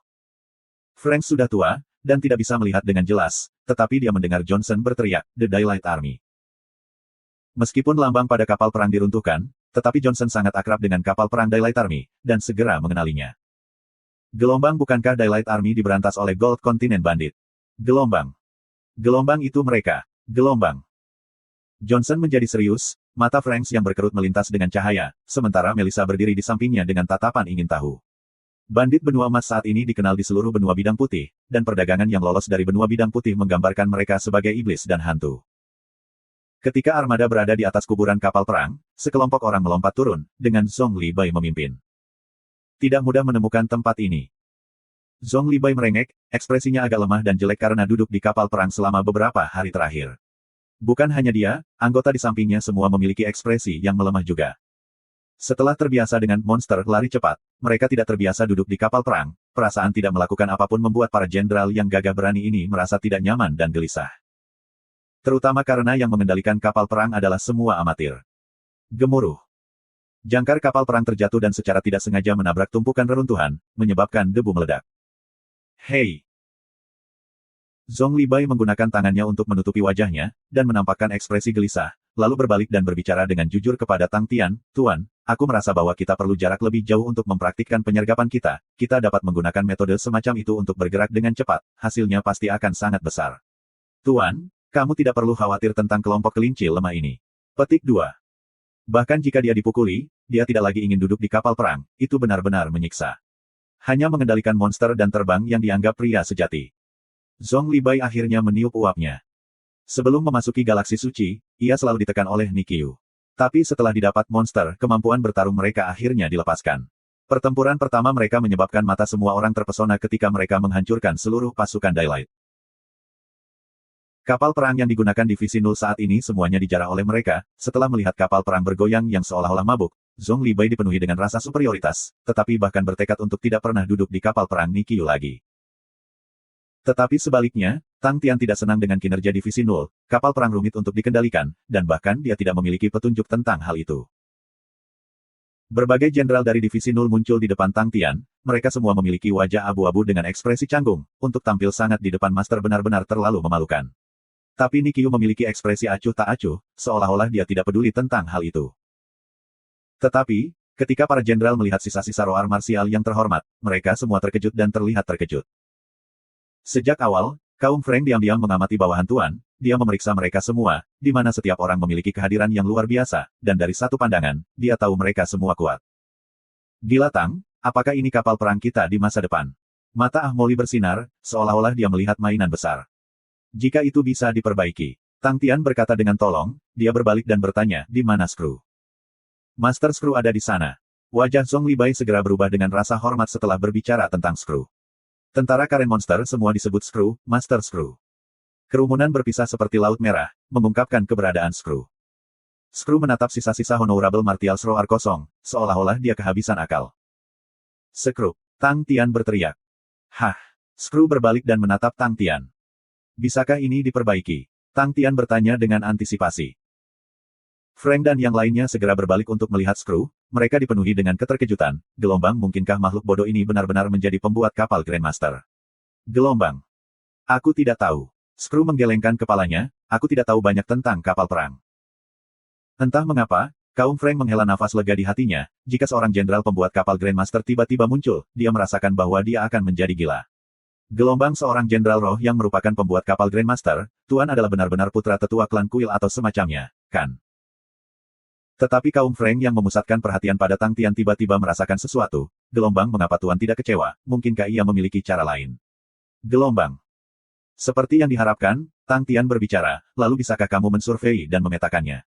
Frank sudah tua, dan tidak bisa melihat dengan jelas, tetapi dia mendengar Johnson berteriak, The Daylight Army. Meskipun lambang pada kapal perang diruntuhkan, tetapi Johnson sangat akrab dengan kapal perang Daylight Army, dan segera mengenalinya. Gelombang bukankah Daylight Army diberantas oleh Gold Continent Bandit? Gelombang. Gelombang itu mereka. Gelombang. Johnson menjadi serius, mata Frank yang berkerut melintas dengan cahaya, sementara Melissa berdiri di sampingnya dengan tatapan ingin tahu. Bandit benua emas saat ini dikenal di seluruh benua bidang putih, dan perdagangan yang lolos dari benua bidang putih menggambarkan mereka sebagai iblis dan hantu. Ketika armada berada di atas kuburan kapal perang, sekelompok orang melompat turun, dengan Zhong Li Bai memimpin. Tidak mudah menemukan tempat ini. Zhong Li Bai merengek, ekspresinya agak lemah dan jelek karena duduk di kapal perang selama beberapa hari terakhir. Bukan hanya dia, anggota di sampingnya semua memiliki ekspresi yang melemah juga. Setelah terbiasa dengan monster lari cepat, mereka tidak terbiasa duduk di kapal perang, perasaan tidak melakukan apapun membuat para jenderal yang gagah berani ini merasa tidak nyaman dan gelisah. Terutama karena yang mengendalikan kapal perang adalah semua amatir. Gemuruh. Jangkar kapal perang terjatuh dan secara tidak sengaja menabrak tumpukan reruntuhan, menyebabkan debu meledak. Hei! Zhong Li Bai menggunakan tangannya untuk menutupi wajahnya, dan menampakkan ekspresi gelisah, lalu berbalik dan berbicara dengan jujur kepada Tang Tian, "Tuan, aku merasa bahwa kita perlu jarak lebih jauh untuk mempraktikkan penyergapan kita. Kita dapat menggunakan metode semacam itu untuk bergerak dengan cepat, hasilnya pasti akan sangat besar. Tuan, kamu tidak perlu khawatir tentang kelompok kelinci lemah ini." Petik 2. Bahkan jika dia dipukuli, dia tidak lagi ingin duduk di kapal perang, itu benar-benar menyiksa. Hanya mengendalikan monster dan terbang yang dianggap pria sejati. Zhong Li Bai akhirnya meniup uapnya. Sebelum memasuki galaksi suci, ia selalu ditekan oleh Nikyu. Tapi setelah didapat monster, kemampuan bertarung mereka akhirnya dilepaskan. Pertempuran pertama mereka menyebabkan mata semua orang terpesona ketika mereka menghancurkan seluruh pasukan Daylight. Kapal perang yang digunakan divisi 0 saat ini semuanya dijarah oleh mereka. Setelah melihat kapal perang bergoyang yang seolah-olah mabuk, Zhong Li Bai dipenuhi dengan rasa superioritas, tetapi bahkan bertekad untuk tidak pernah duduk di kapal perang Nikyu lagi. Tetapi sebaliknya, Tang Tian tidak senang dengan kinerja divisi 0, kapal perang rumit untuk dikendalikan, dan bahkan dia tidak memiliki petunjuk tentang hal itu. Berbagai jenderal dari divisi 0 muncul di depan Tang Tian, mereka semua memiliki wajah abu-abu dengan ekspresi canggung, untuk tampil sangat di depan master benar-benar terlalu memalukan. Tapi Nikyu memiliki ekspresi acuh tak acuh, seolah-olah dia tidak peduli tentang hal itu. Tetapi, ketika para jenderal melihat sisa-sisa roar marsial yang terhormat, mereka semua terkejut dan terlihat terkejut. Sejak awal, kaum Frank diam-diam mengamati bawahan Tuan, dia memeriksa mereka semua, di mana setiap orang memiliki kehadiran yang luar biasa, dan dari satu pandangan, dia tahu mereka semua kuat. Gila Tang, apakah ini kapal perang kita di masa depan? Mata Ah Moli bersinar, seolah-olah dia melihat mainan besar. Jika itu bisa diperbaiki. Tang Tian berkata dengan tolong, dia berbalik dan bertanya, di mana Skru? Master Skru ada di sana. Wajah Zhong Li Bai segera berubah dengan rasa hormat setelah berbicara tentang Skru. Tentara Karen Monster semua disebut Skru, Master Skru. Kerumunan berpisah seperti laut merah, mengungkapkan keberadaan Skru. Skru menatap sisa-sisa Honorable Martial Roar kosong, seolah-olah dia kehabisan akal. Skru, Tang Tian berteriak. Hah! Skru berbalik dan menatap Tang Tian. Bisakah ini diperbaiki? Tang Tian bertanya dengan antisipasi. Frank dan yang lainnya segera berbalik untuk melihat Skru, mereka dipenuhi dengan keterkejutan. Gelombang, mungkinkah makhluk bodoh ini benar-benar menjadi pembuat kapal Grandmaster? Gelombang. Aku tidak tahu. Skru menggelengkan kepalanya, aku tidak tahu banyak tentang kapal perang. Entah mengapa, kaum Frank menghela nafas lega di hatinya, jika seorang jenderal pembuat kapal Grandmaster tiba-tiba muncul, dia merasakan bahwa dia akan menjadi gila. Gelombang seorang jenderal roh yang merupakan pembuat kapal Grandmaster, Tuan adalah benar-benar putra tetua klan kuil atau semacamnya, kan? Tetapi kaum Frank yang memusatkan perhatian pada Tang Tian tiba-tiba merasakan sesuatu. Gelombang, mengapa Tuan tidak kecewa? Mungkinkah ia memiliki cara lain? Gelombang. Seperti yang diharapkan, Tang Tian berbicara, lalu bisakah kamu mensurvei dan memetakannya?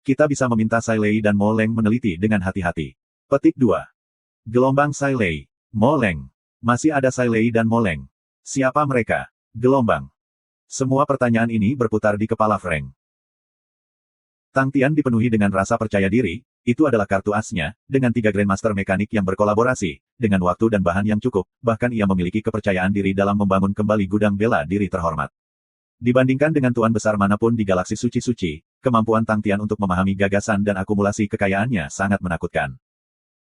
Kita bisa meminta Sai Lei dan Mo Leng meneliti dengan hati-hati. Petik 2. Gelombang Sai Lei, Mo Leng. Masih ada Sai Lei dan Mo Leng. Siapa mereka? Gelombang. Semua pertanyaan ini berputar di kepala Frank. Tang Tian dipenuhi dengan rasa percaya diri, itu adalah kartu asnya, dengan 3 Grandmaster mekanik yang berkolaborasi, dengan waktu dan bahan yang cukup, bahkan ia memiliki kepercayaan diri dalam membangun kembali gudang bela diri terhormat. Dibandingkan dengan tuan besar manapun di galaksi suci-suci, kemampuan Tang Tian untuk memahami gagasan dan akumulasi kekayaannya sangat menakutkan.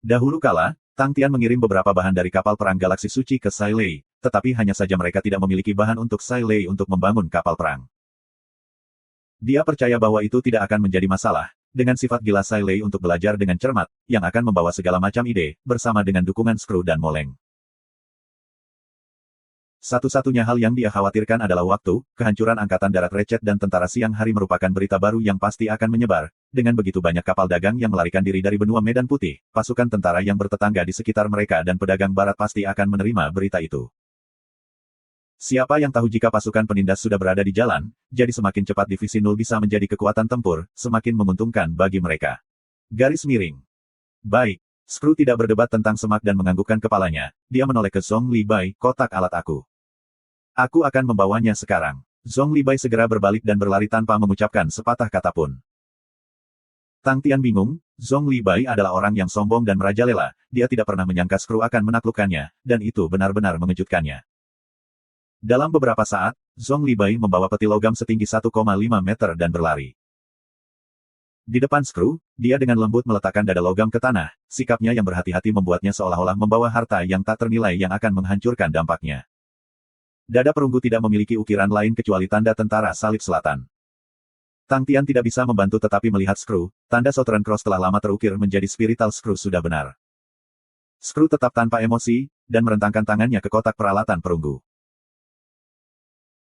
Dahulu kala, Tang Tian mengirim beberapa bahan dari kapal perang galaksi suci ke Sai Lei, tetapi hanya saja mereka tidak memiliki bahan untuk Sai Lei untuk membangun kapal perang. Dia percaya bahwa itu tidak akan menjadi masalah, dengan sifat gila Sai Lei untuk belajar dengan cermat, yang akan membawa segala macam ide, bersama dengan dukungan Skru dan Mo Leng. Satu-satunya hal yang dia khawatirkan adalah waktu, kehancuran Angkatan Darat Ratchet dan Tentara Siang Hari merupakan berita baru yang pasti akan menyebar. Dengan begitu banyak kapal dagang yang melarikan diri dari benua Medan Putih, pasukan tentara yang bertetangga di sekitar mereka dan pedagang barat pasti akan menerima berita itu. Siapa yang tahu jika pasukan penindas sudah berada di jalan, jadi semakin cepat Divisi Nul bisa menjadi kekuatan tempur, semakin menguntungkan bagi mereka. Garis miring. Baik. Screw tidak berdebat tentang semak dan menganggukkan kepalanya, dia menoleh ke Zhong Li Bai, kotak alat aku. Aku akan membawanya sekarang. Zhong Li Bai segera berbalik dan berlari tanpa mengucapkan sepatah kata pun. Tang Tian bingung, Zhong Li Bai adalah orang yang sombong dan merajalela, dia tidak pernah menyangka Screw akan menaklukkannya, dan itu benar-benar mengejutkannya. Dalam beberapa saat, Zhong Li Bai membawa peti logam setinggi 1,5 meter dan berlari. Di depan Screw, dia dengan lembut meletakkan dada logam ke tanah, sikapnya yang berhati-hati membuatnya seolah-olah membawa harta yang tak ternilai yang akan menghancurkan dampaknya. Dada perunggu tidak memiliki ukiran lain kecuali tanda tentara salib selatan. Tang Tian tidak bisa membantu tetapi melihat Screw, tanda Southern Cross telah lama terukir menjadi spiritual Screw sudah benar. Screw tetap tanpa emosi, dan merentangkan tangannya ke kotak peralatan perunggu.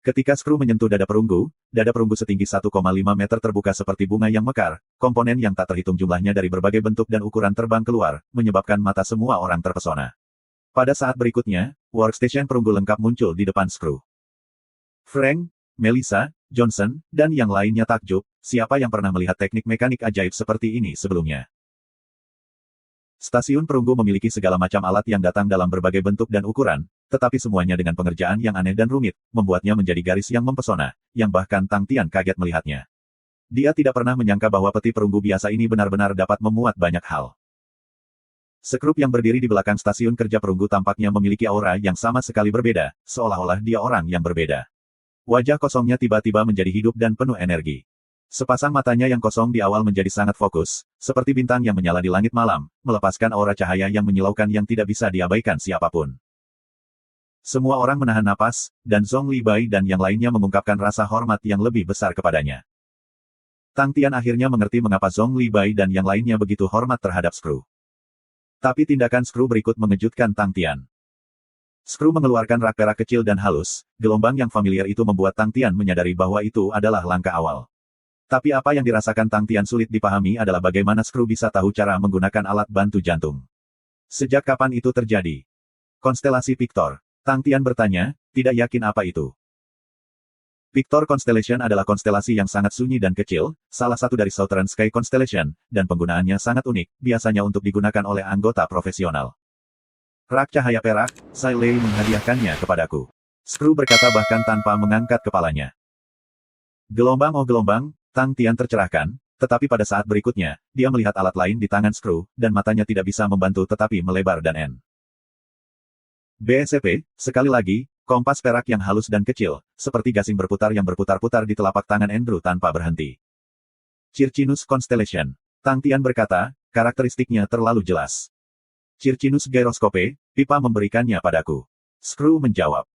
Ketika Screw menyentuh dada perunggu setinggi 1,5 meter terbuka seperti bunga yang mekar, komponen yang tak terhitung jumlahnya dari berbagai bentuk dan ukuran terbang keluar, menyebabkan mata semua orang terpesona. Pada saat berikutnya, workstation perunggu lengkap muncul di depan Screw. Frank, Melissa, Johnson, dan yang lainnya takjub, siapa yang pernah melihat teknik mekanik ajaib seperti ini sebelumnya. Stasiun perunggu memiliki segala macam alat yang datang dalam berbagai bentuk dan ukuran, tetapi semuanya dengan pengerjaan yang aneh dan rumit, membuatnya menjadi garis yang mempesona, yang bahkan Tang Tian kaget melihatnya. Dia tidak pernah menyangka bahwa peti perunggu biasa ini benar-benar dapat memuat banyak hal. Sekrup yang berdiri di belakang stasiun kerja perunggu tampaknya memiliki aura yang sama sekali berbeda, seolah-olah dia orang yang berbeda. Wajah kosongnya tiba-tiba menjadi hidup dan penuh energi. Sepasang matanya yang kosong di awal menjadi sangat fokus, seperti bintang yang menyala di langit malam, melepaskan aura cahaya yang menyilaukan yang tidak bisa diabaikan siapapun. Semua orang menahan napas, dan Zhong Li Bai dan yang lainnya mengungkapkan rasa hormat yang lebih besar kepadanya. Tang Tian akhirnya mengerti mengapa Zhong Li Bai dan yang lainnya begitu hormat terhadap Screw. Tapi tindakan Screw berikut mengejutkan Tang Tian. Screw mengeluarkan rak perak kecil dan halus, gelombang yang familiar itu membuat Tang Tian menyadari bahwa itu adalah langkah awal. Tapi apa yang dirasakan Tang Tian sulit dipahami adalah bagaimana Screw bisa tahu cara menggunakan alat bantu jantung. Sejak kapan itu terjadi? Konstelasi Pictor. Tang Tian bertanya, tidak yakin apa itu. Pictor Constellation adalah konstelasi yang sangat sunyi dan kecil, salah satu dari Southern Sky Constellation, dan penggunaannya sangat unik, biasanya untuk digunakan oleh anggota profesional. Rak cahaya perak, Sai Lei menghadiahkannya kepadaku. Screw berkata bahkan tanpa mengangkat kepalanya. Gelombang oh gelombang, Tang Tian tercerahkan, tetapi pada saat berikutnya, dia melihat alat lain di tangan Screw, dan matanya tidak bisa membantu tetapi melebar dan N. BSCP, sekali lagi, kompas perak yang halus dan kecil, seperti gasing berputar yang berputar-putar di telapak tangan Andrew tanpa berhenti. Circinus Constellation. Tang Tian berkata, karakteristiknya terlalu jelas. Circinus Gyroscope, pipa memberikannya padaku. Screw menjawab.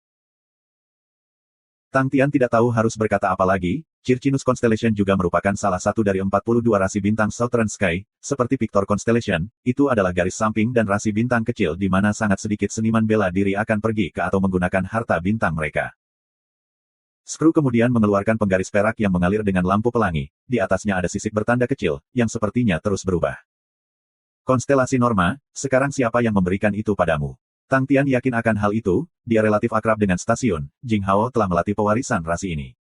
Tang Tian tidak tahu harus berkata apa lagi, Circinus Constellation juga merupakan salah satu dari 42 rasi bintang Southern Sky, seperti Pictor Constellation, itu adalah garis samping dan rasi bintang kecil di mana sangat sedikit seniman bela diri akan pergi ke atau menggunakan harta bintang mereka. Screw kemudian mengeluarkan penggaris perak yang mengalir dengan lampu pelangi, di atasnya ada sisik bertanda kecil, yang sepertinya terus berubah. Konstelasi Norma, sekarang siapa yang memberikan itu padamu? Tang Tian yakin akan hal itu, dia relatif akrab dengan stasiun, Jing Hao telah melatih pewarisan rasi ini.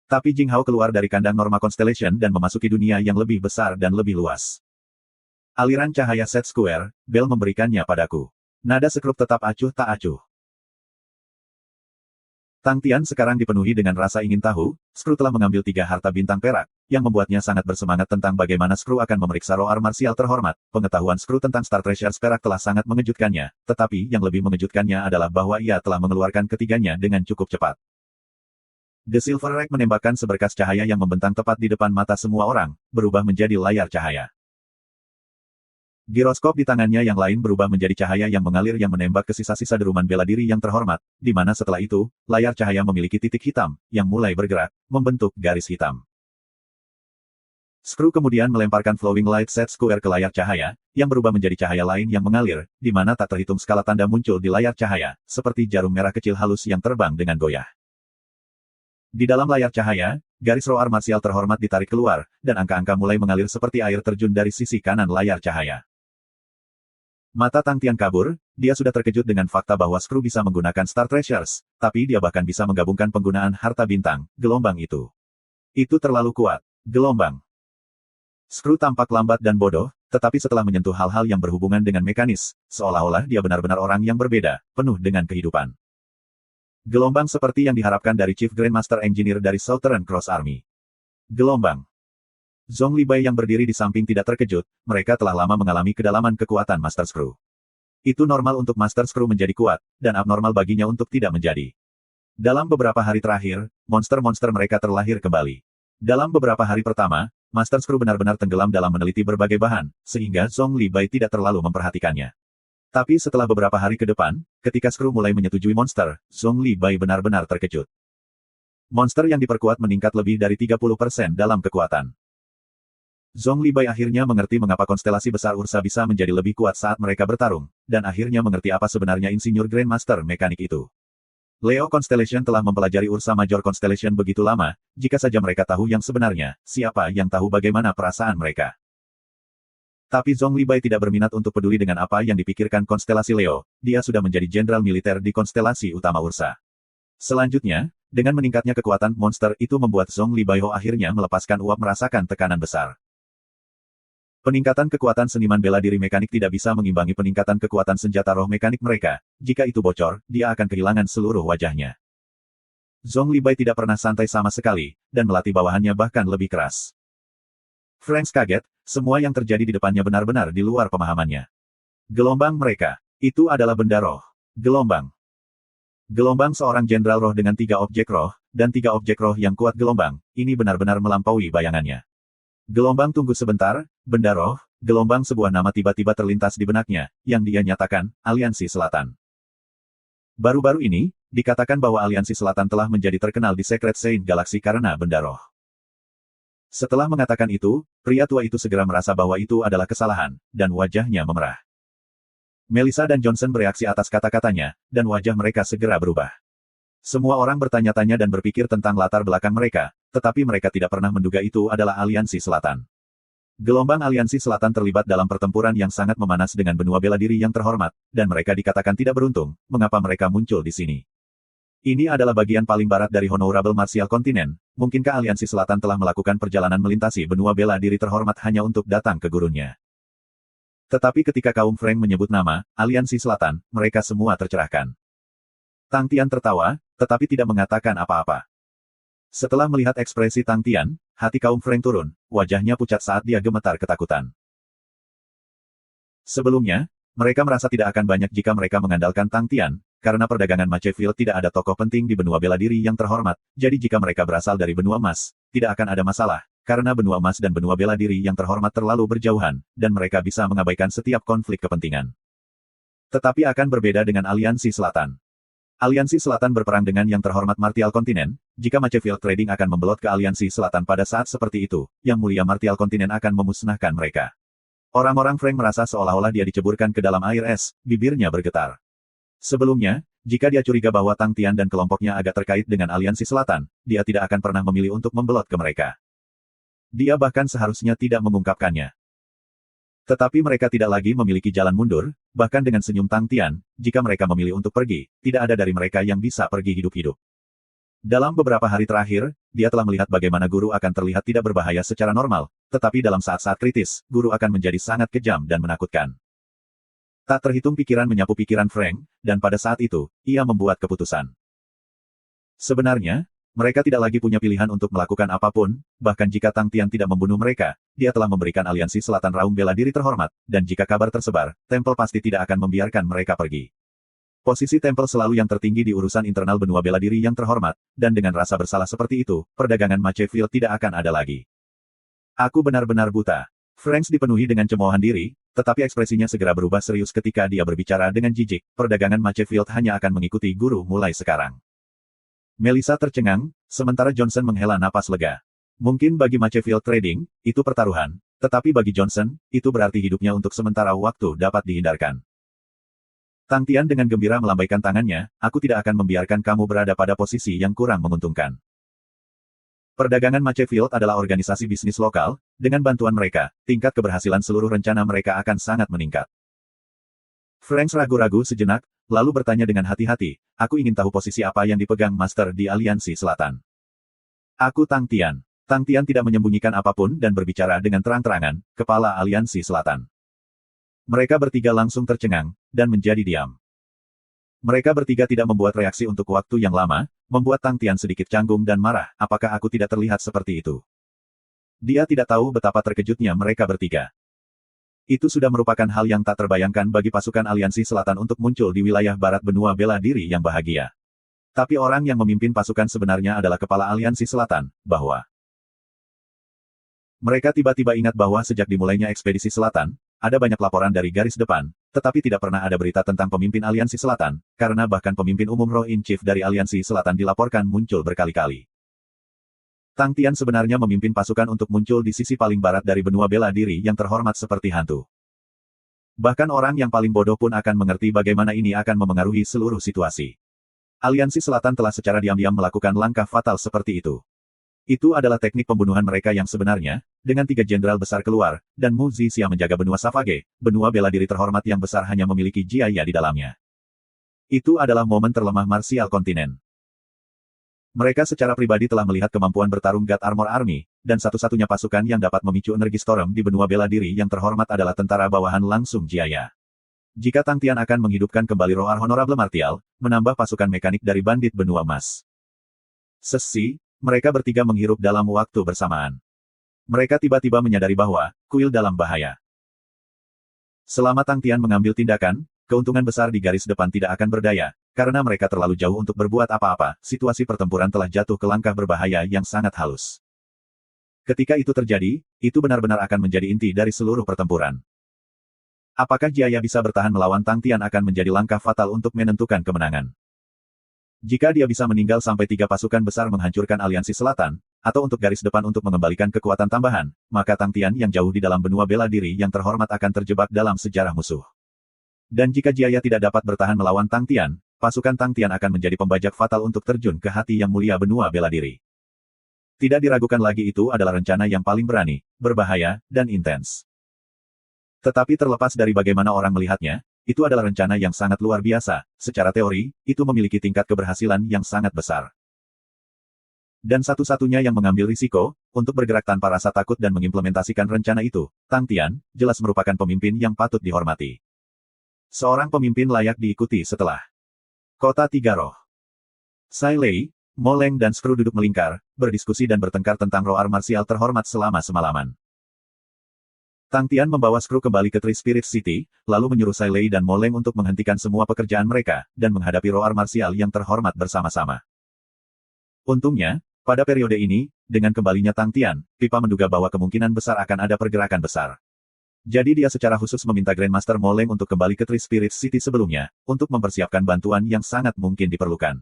Tapi Jing Hao keluar dari kandang Norma Constellation dan memasuki dunia yang lebih besar dan lebih luas. Aliran cahaya Set Square, Bell memberikannya padaku. Nada Sekrup tetap acuh tak acuh. Tang Tian sekarang dipenuhi dengan rasa ingin tahu, Screw telah mengambil 3 harta bintang perak, yang membuatnya sangat bersemangat tentang bagaimana Screw akan memeriksa roar marsial terhormat. Pengetahuan Screw tentang Star Treasures perak telah sangat mengejutkannya, tetapi yang lebih mengejutkannya adalah bahwa ia telah mengeluarkan ketiganya dengan cukup cepat. The Silver Rack menembakkan seberkas cahaya yang membentang tepat di depan mata semua orang, berubah menjadi layar cahaya. Giroskop di tangannya yang lain berubah menjadi cahaya yang mengalir yang menembak ke sisa-sisa deruman bela diri yang terhormat, di mana setelah itu, layar cahaya memiliki titik hitam, yang mulai bergerak, membentuk garis hitam. Screw kemudian melemparkan Flowing Light Set Square ke layar cahaya, yang berubah menjadi cahaya lain yang mengalir, di mana tak terhitung skala tanda muncul di layar cahaya, seperti jarum merah kecil halus yang terbang dengan goyah. Di dalam layar cahaya, garis roar marsial terhormat ditarik keluar, dan angka-angka mulai mengalir seperti air terjun dari sisi kanan layar cahaya. Mata Tang Tian kabur, dia sudah terkejut dengan fakta bahwa Screw bisa menggunakan Star Treasures, tapi dia bahkan bisa menggabungkan penggunaan harta bintang, gelombang itu. Itu terlalu kuat. Gelombang. Screw tampak lambat dan bodoh, tetapi setelah menyentuh hal-hal yang berhubungan dengan mekanis, seolah-olah dia benar-benar orang yang berbeda, penuh dengan kehidupan. Gelombang seperti yang diharapkan dari Chief Grandmaster Engineer dari Southern Cross Army. Gelombang. Zhong Libai yang berdiri di samping tidak terkejut, mereka telah lama mengalami kedalaman kekuatan Master Screw. Itu normal untuk Master Screw menjadi kuat, dan abnormal baginya untuk tidak menjadi. Dalam beberapa hari terakhir, monster-monster mereka terlahir kembali. Dalam beberapa hari pertama, Master Screw benar-benar tenggelam dalam meneliti berbagai bahan, sehingga Zhong Libai tidak terlalu memperhatikannya. Tapi setelah beberapa hari ke depan, ketika Screw mulai menyetujui monster, Zhong Libai benar-benar terkejut. Monster yang diperkuat meningkat lebih dari 30% dalam kekuatan. Zhong Libai akhirnya mengerti mengapa konstelasi besar Ursa bisa menjadi lebih kuat saat mereka bertarung, dan akhirnya mengerti apa sebenarnya Insinyur Grandmaster Mekanik itu. Leo Constellation telah mempelajari Ursa Major Constellation begitu lama, jika saja mereka tahu yang sebenarnya, siapa yang tahu bagaimana perasaan mereka. Tapi Zhong Libai tidak berminat untuk peduli dengan apa yang dipikirkan konstelasi Leo, dia sudah menjadi jenderal militer di konstelasi utama Ursa. Selanjutnya, dengan meningkatnya kekuatan monster itu membuat Zhong Libai akhirnya melepaskan uap merasakan tekanan besar. Peningkatan kekuatan seniman bela diri mekanik tidak bisa mengimbangi peningkatan kekuatan senjata roh mekanik mereka. Jika itu bocor, dia akan kehilangan seluruh wajahnya. Zhong Libai tidak pernah santai sama sekali, dan melatih bawahannya bahkan lebih keras. Franks kaget, semua yang terjadi di depannya benar-benar di luar pemahamannya. Gelombang mereka, itu adalah benda roh. Gelombang. Gelombang seorang jenderal roh dengan 3 objek roh, dan 3 objek roh yang kuat gelombang, ini benar-benar melampaui bayangannya. Gelombang tunggu sebentar, benda roh, gelombang sebuah nama tiba-tiba terlintas di benaknya, yang dia nyatakan, Aliansi Selatan. Baru-baru ini, dikatakan bahwa Aliansi Selatan telah menjadi terkenal di Secret Saint Galaxy karena benda roh. Setelah mengatakan itu, pria tua itu segera merasa bahwa itu adalah kesalahan, dan wajahnya memerah. Melissa dan Johnson bereaksi atas kata-katanya, dan wajah mereka segera berubah. Semua orang bertanya-tanya dan berpikir tentang latar belakang mereka, tetapi mereka tidak pernah menduga itu adalah Aliansi Selatan. Gelombang Aliansi Selatan terlibat dalam pertempuran yang sangat memanas dengan benua bela diri yang terhormat, dan mereka dikatakan tidak beruntung, mengapa mereka muncul di sini. Ini adalah bagian paling barat dari Honorable Martial Continent, mungkinkah Aliansi Selatan telah melakukan perjalanan melintasi benua bela diri terhormat hanya untuk datang ke gurunya. Tetapi ketika kaum Frank menyebut nama, Aliansi Selatan, mereka semua tercerahkan. Tang Tian tertawa, tetapi tidak mengatakan apa-apa. Setelah melihat ekspresi Tang Tian, hati kaum Frank turun, wajahnya pucat saat dia gemetar ketakutan. Sebelumnya, mereka merasa tidak akan banyak jika mereka mengandalkan Tang Tian, karena perdagangan Machiavelli tidak ada tokoh penting di benua bela diri yang terhormat, jadi jika mereka berasal dari benua emas, tidak akan ada masalah, karena benua emas dan benua bela diri yang terhormat terlalu berjauhan, dan mereka bisa mengabaikan setiap konflik kepentingan. Tetapi akan berbeda dengan Aliansi Selatan. Aliansi Selatan berperang dengan yang terhormat Martial Continent, jika Machiavelli Trading akan membelot ke Aliansi Selatan pada saat seperti itu, yang mulia Martial Continent akan memusnahkan mereka. Orang-orang Frank merasa seolah-olah dia diceburkan ke dalam air es, bibirnya bergetar. Sebelumnya, jika dia curiga bahwa Tang Tian dan kelompoknya agak terkait dengan Aliansi Selatan, dia tidak akan pernah memilih untuk membelot ke mereka. Dia bahkan seharusnya tidak mengungkapkannya. Tetapi mereka tidak lagi memiliki jalan mundur, bahkan dengan senyum Tang Tian, jika mereka memilih untuk pergi, tidak ada dari mereka yang bisa pergi hidup-hidup. Dalam beberapa hari terakhir, dia telah melihat bagaimana guru akan terlihat tidak berbahaya secara normal, tetapi dalam saat-saat kritis, guru akan menjadi sangat kejam dan menakutkan. Tak terhitung pikiran menyapu pikiran Frank, dan pada saat itu, ia membuat keputusan. Sebenarnya, mereka tidak lagi punya pilihan untuk melakukan apapun, bahkan jika Tang Tian tidak membunuh mereka, dia telah memberikan Aliansi Selatan raung bela diri terhormat, dan jika kabar tersebar, Tempel pasti tidak akan membiarkan mereka pergi. Posisi Tempel selalu yang tertinggi di urusan internal benua bela diri yang terhormat, dan dengan rasa bersalah seperti itu, perdagangan Machiavelli tidak akan ada lagi. Aku benar-benar buta. Franks dipenuhi dengan cemoohan diri, tetapi ekspresinya segera berubah serius ketika dia berbicara dengan jijik, perdagangan Machiavelli hanya akan mengikuti guru mulai sekarang. Melissa tercengang, sementara Johnson menghela napas lega. Mungkin bagi Machefield Trading, itu pertaruhan, tetapi bagi Johnson, itu berarti hidupnya untuk sementara waktu dapat dihindarkan. Tang Tian dengan gembira melambaikan tangannya, aku tidak akan membiarkan kamu berada pada posisi yang kurang menguntungkan. Perdagangan Machefield adalah organisasi bisnis lokal, dengan bantuan mereka, tingkat keberhasilan seluruh rencana mereka akan sangat meningkat. Franks ragu-ragu sejenak, lalu bertanya dengan hati-hati, aku ingin tahu posisi apa yang dipegang Master di Aliansi Selatan. Aku Tang Tian. Tang Tian tidak menyembunyikan apapun dan berbicara dengan terang-terangan, kepala Aliansi Selatan. Mereka bertiga langsung tercengang, dan menjadi diam. Mereka bertiga tidak membuat reaksi untuk waktu yang lama, membuat Tang Tian sedikit canggung dan marah, apakah aku tidak terlihat seperti itu? Dia tidak tahu betapa terkejutnya mereka bertiga. Itu sudah merupakan hal yang tak terbayangkan bagi pasukan Aliansi Selatan untuk muncul di wilayah barat benua bela diri yang bahagia. Tapi orang yang memimpin pasukan sebenarnya adalah kepala Aliansi Selatan, bahwa mereka tiba-tiba ingat bahwa sejak dimulainya ekspedisi selatan, ada banyak laporan dari garis depan, tetapi tidak pernah ada berita tentang pemimpin Aliansi Selatan, karena bahkan pemimpin umum Roh-in-Chief dari Aliansi Selatan dilaporkan muncul berkali-kali. Tang Tian sebenarnya memimpin pasukan untuk muncul di sisi paling barat dari benua bela diri yang terhormat seperti hantu. Bahkan orang yang paling bodoh pun akan mengerti bagaimana ini akan memengaruhi seluruh situasi. Aliansi Selatan telah secara diam-diam melakukan langkah fatal seperti itu. Itu adalah teknik pembunuhan mereka yang sebenarnya, dengan 3 jenderal besar keluar, dan Mu Zixia menjaga benua Savage, benua bela diri terhormat yang besar hanya memiliki Jiaya di dalamnya. Itu adalah momen terlemah marsial kontinen. Mereka secara pribadi telah melihat kemampuan bertarung God Armor Army, dan satu-satunya pasukan yang dapat memicu energi storm di benua bela diri yang terhormat adalah tentara bawahan langsung Jiaya. Jika Tang Tian akan menghidupkan kembali Roar Honorable Martial, menambah pasukan mekanik dari bandit benua emas. Sesi, mereka bertiga menghirup dalam waktu bersamaan. Mereka tiba-tiba menyadari bahwa, kuil dalam bahaya. Selama Tang Tian mengambil tindakan, keuntungan besar di garis depan tidak akan berdaya, karena mereka terlalu jauh untuk berbuat apa-apa, situasi pertempuran telah jatuh ke langkah berbahaya yang sangat halus. Ketika itu terjadi, itu benar-benar akan menjadi inti dari seluruh pertempuran. Apakah Jiaya bisa bertahan melawan Tang Tian akan menjadi langkah fatal untuk menentukan kemenangan. Jika dia bisa meninggal sampai 3 pasukan besar menghancurkan Aliansi Selatan, atau untuk garis depan untuk mengembalikan kekuatan tambahan, maka Tang Tian yang jauh di dalam benua bela diri yang terhormat akan terjebak dalam sejarah musuh. Dan jika Jiaya tidak dapat bertahan melawan Tang Tian, pasukan Tang Tian akan menjadi pembajak fatal untuk terjun ke hati yang mulia benua bela diri. Tidak diragukan lagi itu adalah rencana yang paling berani, berbahaya, dan intens. Tetapi terlepas dari bagaimana orang melihatnya, itu adalah rencana yang sangat luar biasa, secara teori, itu memiliki tingkat keberhasilan yang sangat besar. Dan satu-satunya yang mengambil risiko, untuk bergerak tanpa rasa takut dan mengimplementasikan rencana itu, Tang Tian, jelas merupakan pemimpin yang patut dihormati. Seorang pemimpin layak diikuti setelah Kota Tiga Roh. Sai Lei, Mo Leng dan Skru duduk melingkar, berdiskusi dan bertengkar tentang roar marsial terhormat selama semalaman. Tang Tian membawa Skru kembali ke Tree Spirit City, lalu menyuruh Sai Lei dan Mo Leng untuk menghentikan semua pekerjaan mereka, dan menghadapi roar marsial yang terhormat bersama-sama. Untungnya, pada periode ini, dengan kembalinya Tang Tian, Pipa menduga bahwa kemungkinan besar akan ada pergerakan besar. Jadi dia secara khusus meminta Grandmaster Mo Leng untuk kembali ke Tree Spirit City sebelumnya, untuk mempersiapkan bantuan yang sangat mungkin diperlukan.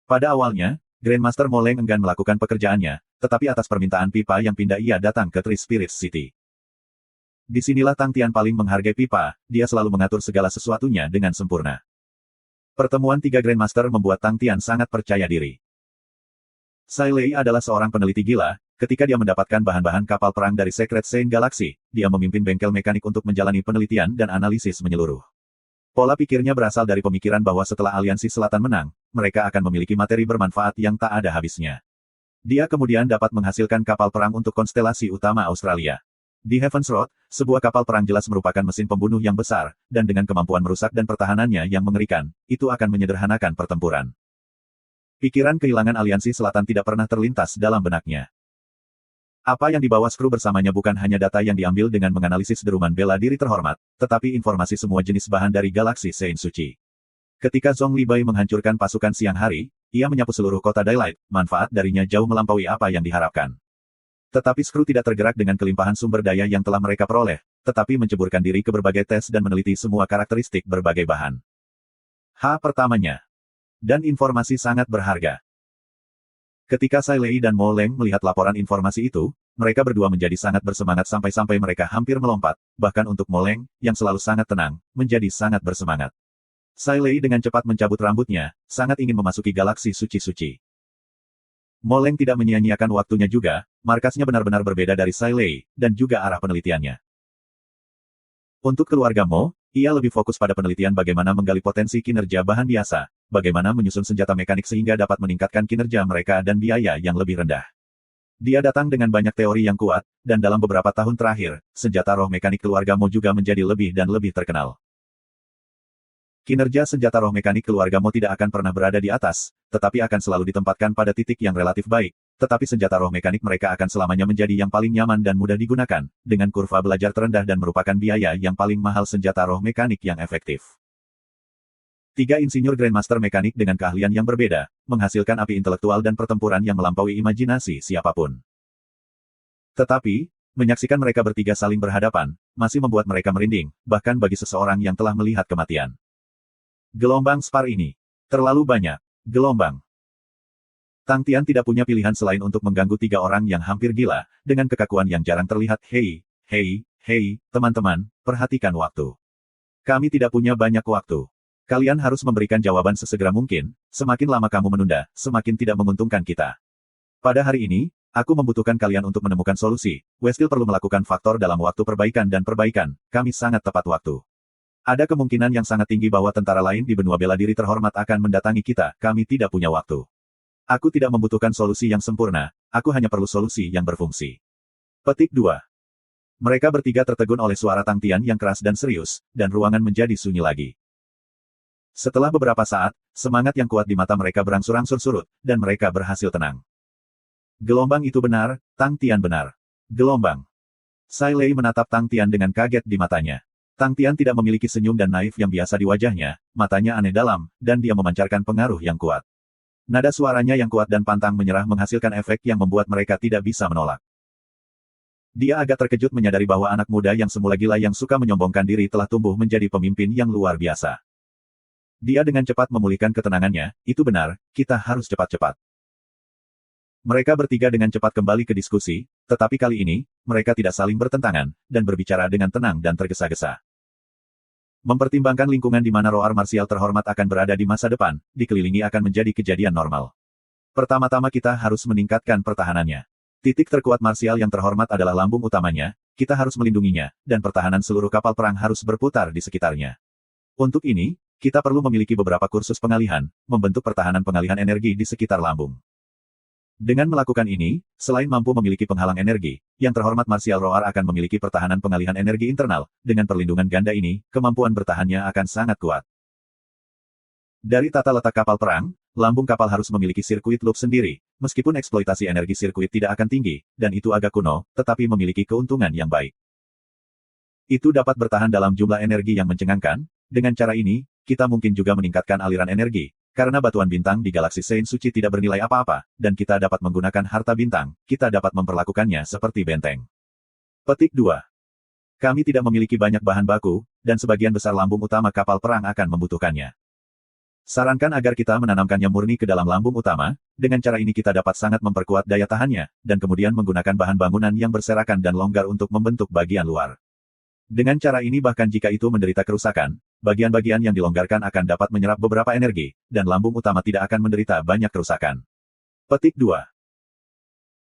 Pada awalnya, Grandmaster Mo Leng enggan melakukan pekerjaannya, tetapi atas permintaan Pipa yang pindah ia datang ke Tree Spirit City. Disinilah Tang Tian paling menghargai Pipa, dia selalu mengatur segala sesuatunya dengan sempurna. Pertemuan 3 Grandmaster membuat Tang Tian sangat percaya diri. Sai Lei adalah seorang peneliti gila, ketika dia mendapatkan bahan-bahan kapal perang dari Secret Saint Galaxy, dia memimpin bengkel mekanik untuk menjalani penelitian dan analisis menyeluruh. Pola pikirnya berasal dari pemikiran bahwa setelah Aliansi Selatan menang, mereka akan memiliki materi bermanfaat yang tak ada habisnya. Dia kemudian dapat menghasilkan kapal perang untuk konstelasi utama Australia. Di Heaven's Road, sebuah kapal perang jelas merupakan mesin pembunuh yang besar, dan dengan kemampuan merusak dan pertahanannya yang mengerikan, itu akan menyederhanakan pertempuran. Pikiran kehilangan Aliansi Selatan tidak pernah terlintas dalam benaknya. Apa yang dibawa Skru bersamanya bukan hanya data yang diambil dengan menganalisis deruman bela diri terhormat, tetapi informasi semua jenis bahan dari galaksi Saint Suci. Ketika Zhong Libai menghancurkan pasukan siang hari, ia menyapu seluruh kota Daylight, manfaat darinya jauh melampaui apa yang diharapkan. Tetapi Skru tidak tergerak dengan kelimpahan sumber daya yang telah mereka peroleh, tetapi menceburkan diri ke berbagai tes dan meneliti semua karakteristik berbagai bahan. Pertamanya. Dan informasi sangat berharga. Ketika Sai Lei dan Mo Leng melihat laporan informasi itu, mereka berdua menjadi sangat bersemangat sampai-sampai mereka hampir melompat, bahkan untuk Mo Leng, yang selalu sangat tenang, menjadi sangat bersemangat. Sai Lei dengan cepat mencabut rambutnya, sangat ingin memasuki galaksi suci-suci. Mo Leng tidak menyia-nyiakan waktunya juga, markasnya benar-benar berbeda dari Sai Lei, dan juga arah penelitiannya. Untuk keluarga Mo, ia lebih fokus pada penelitian bagaimana menggali potensi kinerja bahan biasa, bagaimana menyusun senjata mekanik sehingga dapat meningkatkan kinerja mereka dan biaya yang lebih rendah. Dia datang dengan banyak teori yang kuat, dan dalam beberapa tahun terakhir, senjata roh mekanik keluarga Mo juga menjadi lebih dan lebih terkenal. Kinerja senjata roh mekanik keluarga Mo tidak akan pernah berada di atas, tetapi akan selalu ditempatkan pada titik yang relatif baik. Tetapi senjata roh mekanik mereka akan selamanya menjadi yang paling nyaman dan mudah digunakan, dengan kurva belajar terendah dan merupakan biaya yang paling mahal senjata roh mekanik yang efektif. 3 insinyur Grandmaster mekanik dengan keahlian yang berbeda, menghasilkan api intelektual dan pertempuran yang melampaui imajinasi siapapun. Tetapi, menyaksikan mereka bertiga saling berhadapan, masih membuat mereka merinding, bahkan bagi seseorang yang telah melihat kematian. Gelombang spar ini terlalu banyak. Gelombang. Tang Tian tidak punya pilihan selain untuk mengganggu 3 orang yang hampir gila, dengan kekakuan yang jarang terlihat. Hei, teman-teman, perhatikan waktu. Kami tidak punya banyak waktu. Kalian harus memberikan jawaban sesegera mungkin, semakin lama kamu menunda, semakin tidak menguntungkan kita. Pada hari ini, aku membutuhkan kalian untuk menemukan solusi. Westil perlu melakukan faktor dalam waktu perbaikan dan perbaikan, kami sangat tepat waktu. Ada kemungkinan yang sangat tinggi bahwa tentara lain di benua bela diri terhormat akan mendatangi kita, kami tidak punya waktu. Aku tidak membutuhkan solusi yang sempurna, aku hanya perlu solusi yang berfungsi. Petik 2. Mereka bertiga tertegun oleh suara Tang Tian yang keras dan serius, dan ruangan menjadi sunyi lagi. Setelah beberapa saat, semangat yang kuat di mata mereka berangsur-angsur surut, dan mereka berhasil tenang. Gelombang itu benar, Tang Tian benar. Gelombang. Sai Lei menatap Tang Tian dengan kaget di matanya. Tang Tian tidak memiliki senyum dan naif yang biasa di wajahnya, matanya aneh dalam, dan dia memancarkan pengaruh yang kuat. Nada suaranya yang kuat dan pantang menyerah menghasilkan efek yang membuat mereka tidak bisa menolak. Dia agak terkejut menyadari bahwa anak muda yang semula gila yang suka menyombongkan diri telah tumbuh menjadi pemimpin yang luar biasa. Dia dengan cepat memulihkan ketenangannya, itu benar, kita harus cepat-cepat. Mereka bertiga dengan cepat kembali ke diskusi, tetapi kali ini, mereka tidak saling bertentangan, dan berbicara dengan tenang dan tergesa-gesa. Mempertimbangkan lingkungan di mana roar marsial terhormat akan berada di masa depan, dikelilingi akan menjadi kejadian normal. Pertama-tama kita harus meningkatkan pertahanannya. Titik terkuat marsial yang terhormat adalah lambung utamanya, kita harus melindunginya, dan pertahanan seluruh kapal perang harus berputar di sekitarnya. Untuk ini, kita perlu memiliki beberapa kursus pengalihan, membentuk pertahanan pengalihan energi di sekitar lambung. Dengan melakukan ini, selain mampu memiliki penghalang energi, yang terhormat marsial roar akan memiliki pertahanan pengalihan energi internal. Dengan perlindungan ganda ini, kemampuan bertahannya akan sangat kuat. Dari tata letak kapal perang, lambung kapal harus memiliki sirkuit loop sendiri, meskipun eksploitasi energi sirkuit tidak akan tinggi, dan itu agak kuno, tetapi memiliki keuntungan yang baik. Itu dapat bertahan dalam jumlah energi yang mencengangkan. Dengan cara ini, kita mungkin juga meningkatkan aliran energi. Karena batuan bintang di galaksi Sein Suci tidak bernilai apa-apa, dan kita dapat menggunakan harta bintang, kita dapat memperlakukannya seperti benteng. Petik 2. Kami tidak memiliki banyak bahan baku, dan sebagian besar lambung utama kapal perang akan membutuhkannya. Sarankan agar kita menanamkannya murni ke dalam lambung utama, dengan cara ini kita dapat sangat memperkuat daya tahannya, dan kemudian menggunakan bahan bangunan yang berserakan dan longgar untuk membentuk bagian luar. Dengan cara ini bahkan jika itu menderita kerusakan, bagian-bagian yang dilonggarkan akan dapat menyerap beberapa energi, dan lambung utama tidak akan menderita banyak kerusakan. Petik 2.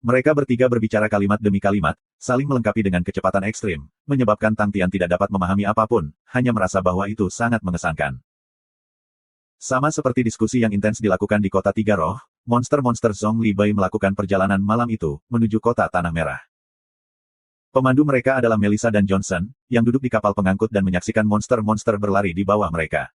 Mereka bertiga berbicara kalimat demi kalimat, saling melengkapi dengan kecepatan ekstrim, menyebabkan Tang Tian tidak dapat memahami apapun, hanya merasa bahwa itu sangat mengesankan. Sama seperti diskusi yang intens dilakukan di Kota Tiga Roh, monster-monster Zhong Li Bai melakukan perjalanan malam itu, menuju Kota Tanah Merah. Pemandu mereka adalah Melissa dan Johnson, yang duduk di kapal pengangkut dan menyaksikan monster-monster berlari di bawah mereka.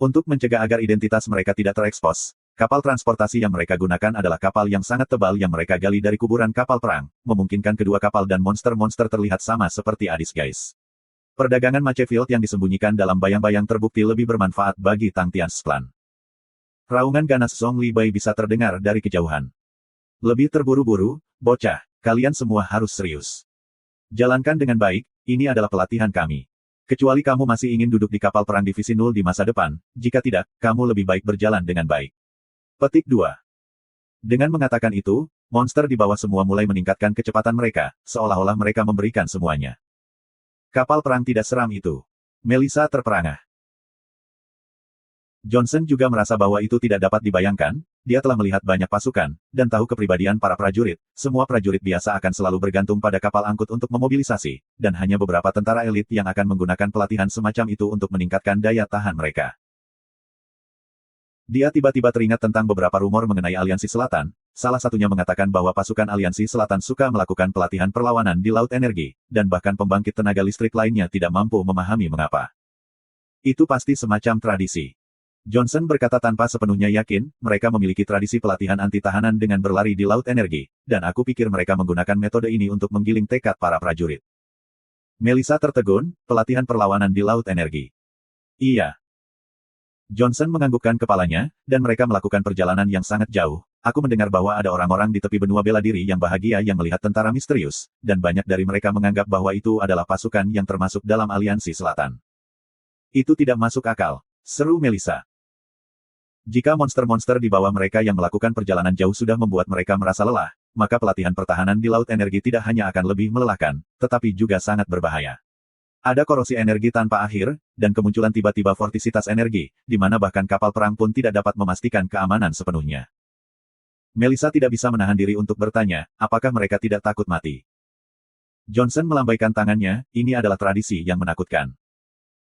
Untuk mencegah agar identitas mereka tidak terekspos, kapal transportasi yang mereka gunakan adalah kapal yang sangat tebal yang mereka gali dari kuburan kapal perang, memungkinkan kedua kapal dan monster-monster terlihat sama seperti Addis Guys. Perdagangan Machefield yang disembunyikan dalam bayang-bayang terbukti lebih bermanfaat bagi Tang Tian's Clan. Raungan ganas Zhong Li Bai bisa terdengar dari kejauhan. Lebih terburu-buru, bocah. Kalian semua harus serius. Jalankan dengan baik, ini adalah pelatihan kami. Kecuali kamu masih ingin duduk di kapal perang divisi 0 di masa depan, jika tidak, kamu lebih baik berjalan dengan baik. Petik 2. Dengan mengatakan itu, monster di bawah semua mulai meningkatkan kecepatan mereka, seolah-olah mereka memberikan semuanya. Kapal perang tidak seram itu. Melissa terperangah. Johnson juga merasa bahwa itu tidak dapat dibayangkan, dia telah melihat banyak pasukan, dan tahu kepribadian para prajurit. Semua prajurit biasa akan selalu bergantung pada kapal angkut untuk memobilisasi, dan hanya beberapa tentara elit yang akan menggunakan pelatihan semacam itu untuk meningkatkan daya tahan mereka. Dia tiba-tiba teringat tentang beberapa rumor mengenai Aliansi Selatan, salah satunya mengatakan bahwa pasukan Aliansi Selatan suka melakukan pelatihan perlawanan di Laut Energi, dan bahkan pembangkit tenaga listrik lainnya tidak mampu memahami mengapa. Itu pasti semacam tradisi. Johnson berkata tanpa sepenuhnya yakin, mereka memiliki tradisi pelatihan anti-tahanan dengan berlari di Laut Energi, dan aku pikir mereka menggunakan metode ini untuk menggiling tekad para prajurit. Melissa tertegun, pelatihan perlawanan di Laut Energi. Iya. Johnson menganggukkan kepalanya, dan mereka melakukan perjalanan yang sangat jauh. Aku mendengar bahwa ada orang-orang di tepi benua bela diri yang bahagia yang melihat tentara misterius, dan banyak dari mereka menganggap bahwa itu adalah pasukan yang termasuk dalam Aliansi Selatan. Itu tidak masuk akal, seru Melissa. Jika monster-monster di bawah mereka yang melakukan perjalanan jauh sudah membuat mereka merasa lelah, maka pelatihan pertahanan di Laut Energi tidak hanya akan lebih melelahkan, tetapi juga sangat berbahaya. Ada korosi energi tanpa akhir, dan kemunculan tiba-tiba vortisitas energi, di mana bahkan kapal perang pun tidak dapat memastikan keamanan sepenuhnya. Melissa tidak bisa menahan diri untuk bertanya, apakah mereka tidak takut mati? Johnson melambaikan tangannya, ini adalah tradisi yang menakutkan.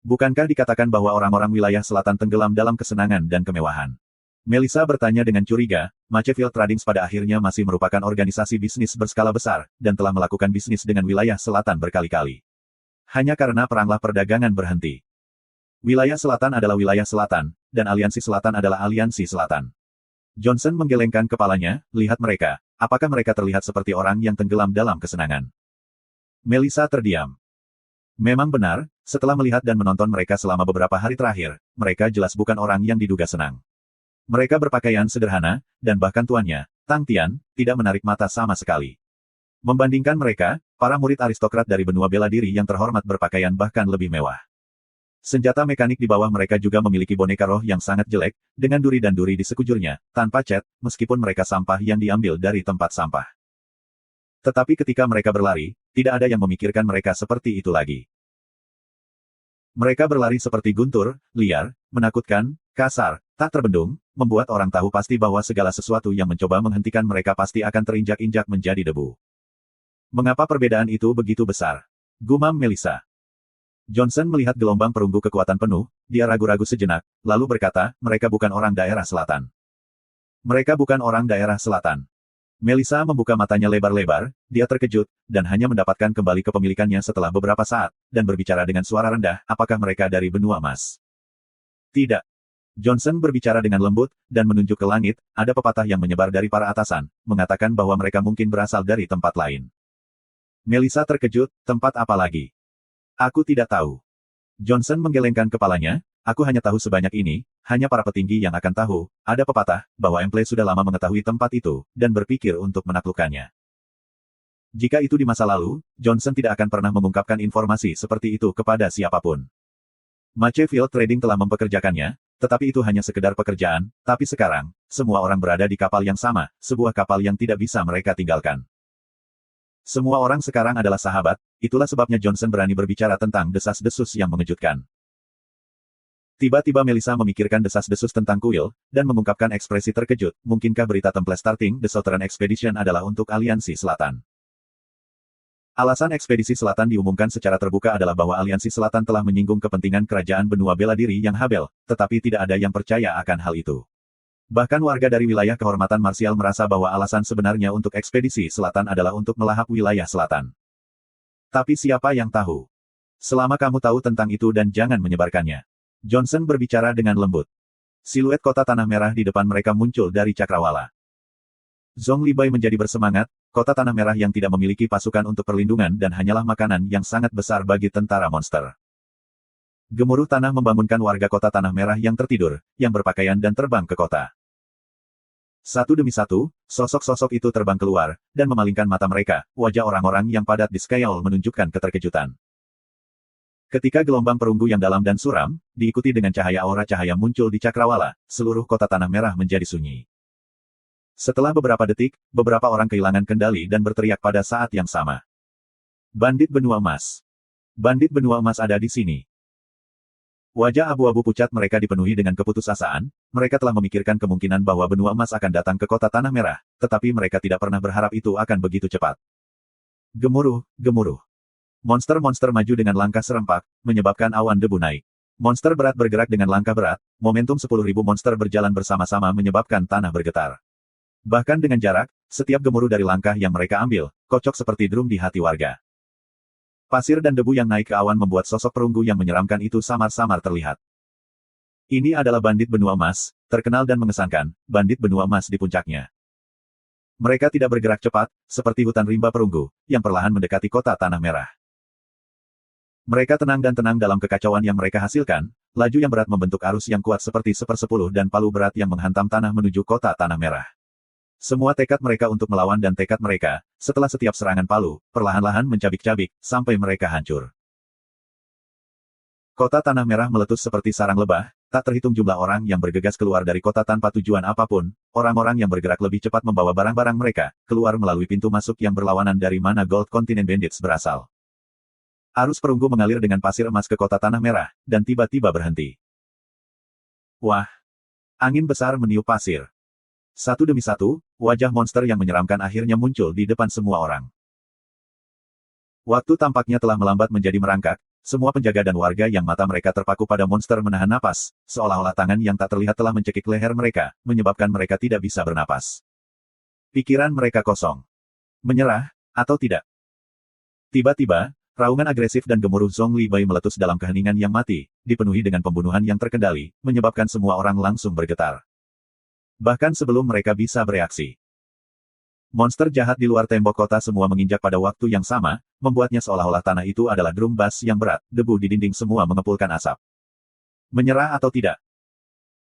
Bukankah dikatakan bahwa orang-orang wilayah selatan tenggelam dalam kesenangan dan kemewahan? Melissa bertanya dengan curiga, Machefield Tradings pada akhirnya masih merupakan organisasi bisnis berskala besar, dan telah melakukan bisnis dengan wilayah selatan berkali-kali. Hanya karena peranglah perdagangan berhenti. Wilayah selatan adalah wilayah selatan, dan aliansi selatan adalah aliansi selatan. Johnson menggelengkan kepalanya, lihat mereka, apakah mereka terlihat seperti orang yang tenggelam dalam kesenangan? Melissa terdiam. Memang benar, setelah melihat dan menonton mereka selama beberapa hari terakhir, mereka jelas bukan orang yang diduga senang. Mereka berpakaian sederhana, dan bahkan tuannya, Tang Tian, tidak menarik mata sama sekali. Membandingkan mereka, para murid aristokrat dari benua bela diri yang terhormat berpakaian bahkan lebih mewah. Senjata mekanik di bawah mereka juga memiliki boneka roh yang sangat jelek, dengan duri dan duri di sekujurnya, tanpa cat, meskipun mereka sampah yang diambil dari tempat sampah. Tetapi ketika mereka berlari, tidak ada yang memikirkan mereka seperti itu lagi. Mereka berlari seperti guntur, liar, menakutkan, kasar, tak terbendung, membuat orang tahu pasti bahwa segala sesuatu yang mencoba menghentikan mereka pasti akan terinjak-injak menjadi debu. Mengapa perbedaan itu begitu besar? Gumam Melissa. Johnson melihat gelombang perunggu kekuatan penuh, dia ragu-ragu sejenak, lalu berkata, mereka bukan orang daerah selatan. Mereka bukan orang daerah selatan. Melissa membuka matanya lebar-lebar, dia terkejut, dan hanya mendapatkan kembali kepemilikannya setelah beberapa saat, dan berbicara dengan suara rendah, apakah mereka dari benua emas? Tidak. Johnson berbicara dengan lembut, dan menunjuk ke langit, ada pepatah yang menyebar dari para atasan, mengatakan bahwa mereka mungkin berasal dari tempat lain. Melissa terkejut, tempat apa lagi? Aku tidak tahu. Johnson menggelengkan kepalanya, aku hanya tahu sebanyak ini, hanya para petinggi yang akan tahu, ada pepatah, bahwa Emple sudah lama mengetahui tempat itu, dan berpikir untuk menaklukkannya. Jika itu di masa lalu, Johnson tidak akan pernah mengungkapkan informasi seperti itu kepada siapapun. Machefield Trading telah mempekerjakannya, tetapi itu hanya sekedar pekerjaan, tapi sekarang, semua orang berada di kapal yang sama, sebuah kapal yang tidak bisa mereka tinggalkan. Semua orang sekarang adalah sahabat, itulah sebabnya Johnson berani berbicara tentang desas-desus yang mengejutkan. Tiba-tiba Melissa memikirkan desas-desus tentang kuil, dan mengungkapkan ekspresi terkejut, mungkinkah berita Temple Starting the Southern Expedition adalah untuk Aliansi Selatan? Alasan ekspedisi selatan diumumkan secara terbuka adalah bahwa Aliansi Selatan telah menyinggung kepentingan kerajaan benua bela diri yang Habel, tetapi tidak ada yang percaya akan hal itu. Bahkan warga dari wilayah kehormatan marsial merasa bahwa alasan sebenarnya untuk ekspedisi selatan adalah untuk melahap wilayah selatan. Tapi siapa yang tahu? Selama kamu tahu tentang itu dan jangan menyebarkannya. Johnson berbicara dengan lembut. Siluet kota tanah merah di depan mereka muncul dari cakrawala. Zhong Libai menjadi bersemangat, kota tanah merah yang tidak memiliki pasukan untuk perlindungan dan hanyalah makanan yang sangat besar bagi tentara monster. Gemuruh tanah membangunkan warga kota tanah merah yang tertidur, yang berpakaian dan terbang ke kota. Satu demi satu, sosok-sosok itu terbang keluar, dan memalingkan mata mereka, wajah orang-orang yang padat di Skyall menunjukkan keterkejutan. Ketika gelombang perunggu yang dalam dan suram, diikuti dengan cahaya aura cahaya muncul di cakrawala, seluruh kota tanah merah menjadi sunyi. Setelah beberapa detik, beberapa orang kehilangan kendali dan berteriak pada saat yang sama. Bandit benua emas. Bandit benua emas ada di sini. Wajah abu-abu pucat mereka dipenuhi dengan keputusasaan, mereka telah memikirkan kemungkinan bahwa benua emas akan datang ke kota Tanah Merah, tetapi mereka tidak pernah berharap itu akan begitu cepat. Gemuruh, gemuruh. Monster-monster maju dengan langkah serempak, menyebabkan awan debu naik. Monster berat bergerak dengan langkah berat, momentum 10.000 monster berjalan bersama-sama menyebabkan tanah bergetar. Bahkan dengan jarak, setiap gemuruh dari langkah yang mereka ambil, kocok seperti drum di hati warga. Pasir dan debu yang naik ke awan membuat sosok perunggu yang menyeramkan itu samar-samar terlihat. Ini adalah bandit benua emas, terkenal dan mengesankan, bandit benua emas di puncaknya. Mereka tidak bergerak cepat, seperti hutan rimba perunggu, yang perlahan mendekati kota Tanah Merah. Mereka tenang dan tenang dalam kekacauan yang mereka hasilkan, laju yang berat membentuk arus yang kuat seperti 1/10 dan palu berat yang menghantam tanah menuju kota Tanah Merah. Semua tekad mereka untuk melawan dan tekad mereka, setelah setiap serangan palu, perlahan-lahan mencabik-cabik, sampai mereka hancur. Kota Tanah Merah meletus seperti sarang lebah, tak terhitung jumlah orang yang bergegas keluar dari kota tanpa tujuan apapun, orang-orang yang bergerak lebih cepat membawa barang-barang mereka, keluar melalui pintu masuk yang berlawanan dari mana Gold Continent Bandits berasal. Arus perunggu mengalir dengan pasir emas ke kota Tanah Merah, dan tiba-tiba berhenti. Wah! Angin besar meniup pasir. Satu demi satu, wajah monster yang menyeramkan akhirnya muncul di depan semua orang. Waktu tampaknya telah melambat menjadi merangkak, semua penjaga dan warga yang mata mereka terpaku pada monster menahan napas, seolah-olah tangan yang tak terlihat telah mencekik leher mereka, menyebabkan mereka tidak bisa bernapas. Pikiran mereka kosong. Menyerah, atau tidak? Tiba-tiba, raungan agresif dan gemuruh Zhong Li Bai meletus dalam keheningan yang mati, dipenuhi dengan pembunuhan yang terkendali, menyebabkan semua orang langsung bergetar. Bahkan sebelum mereka bisa bereaksi. Monster jahat di luar tembok kota semua menginjak pada waktu yang sama, membuatnya seolah-olah tanah itu adalah drum bass yang berat, debu di dinding semua mengepulkan asap. Menyerah atau tidak?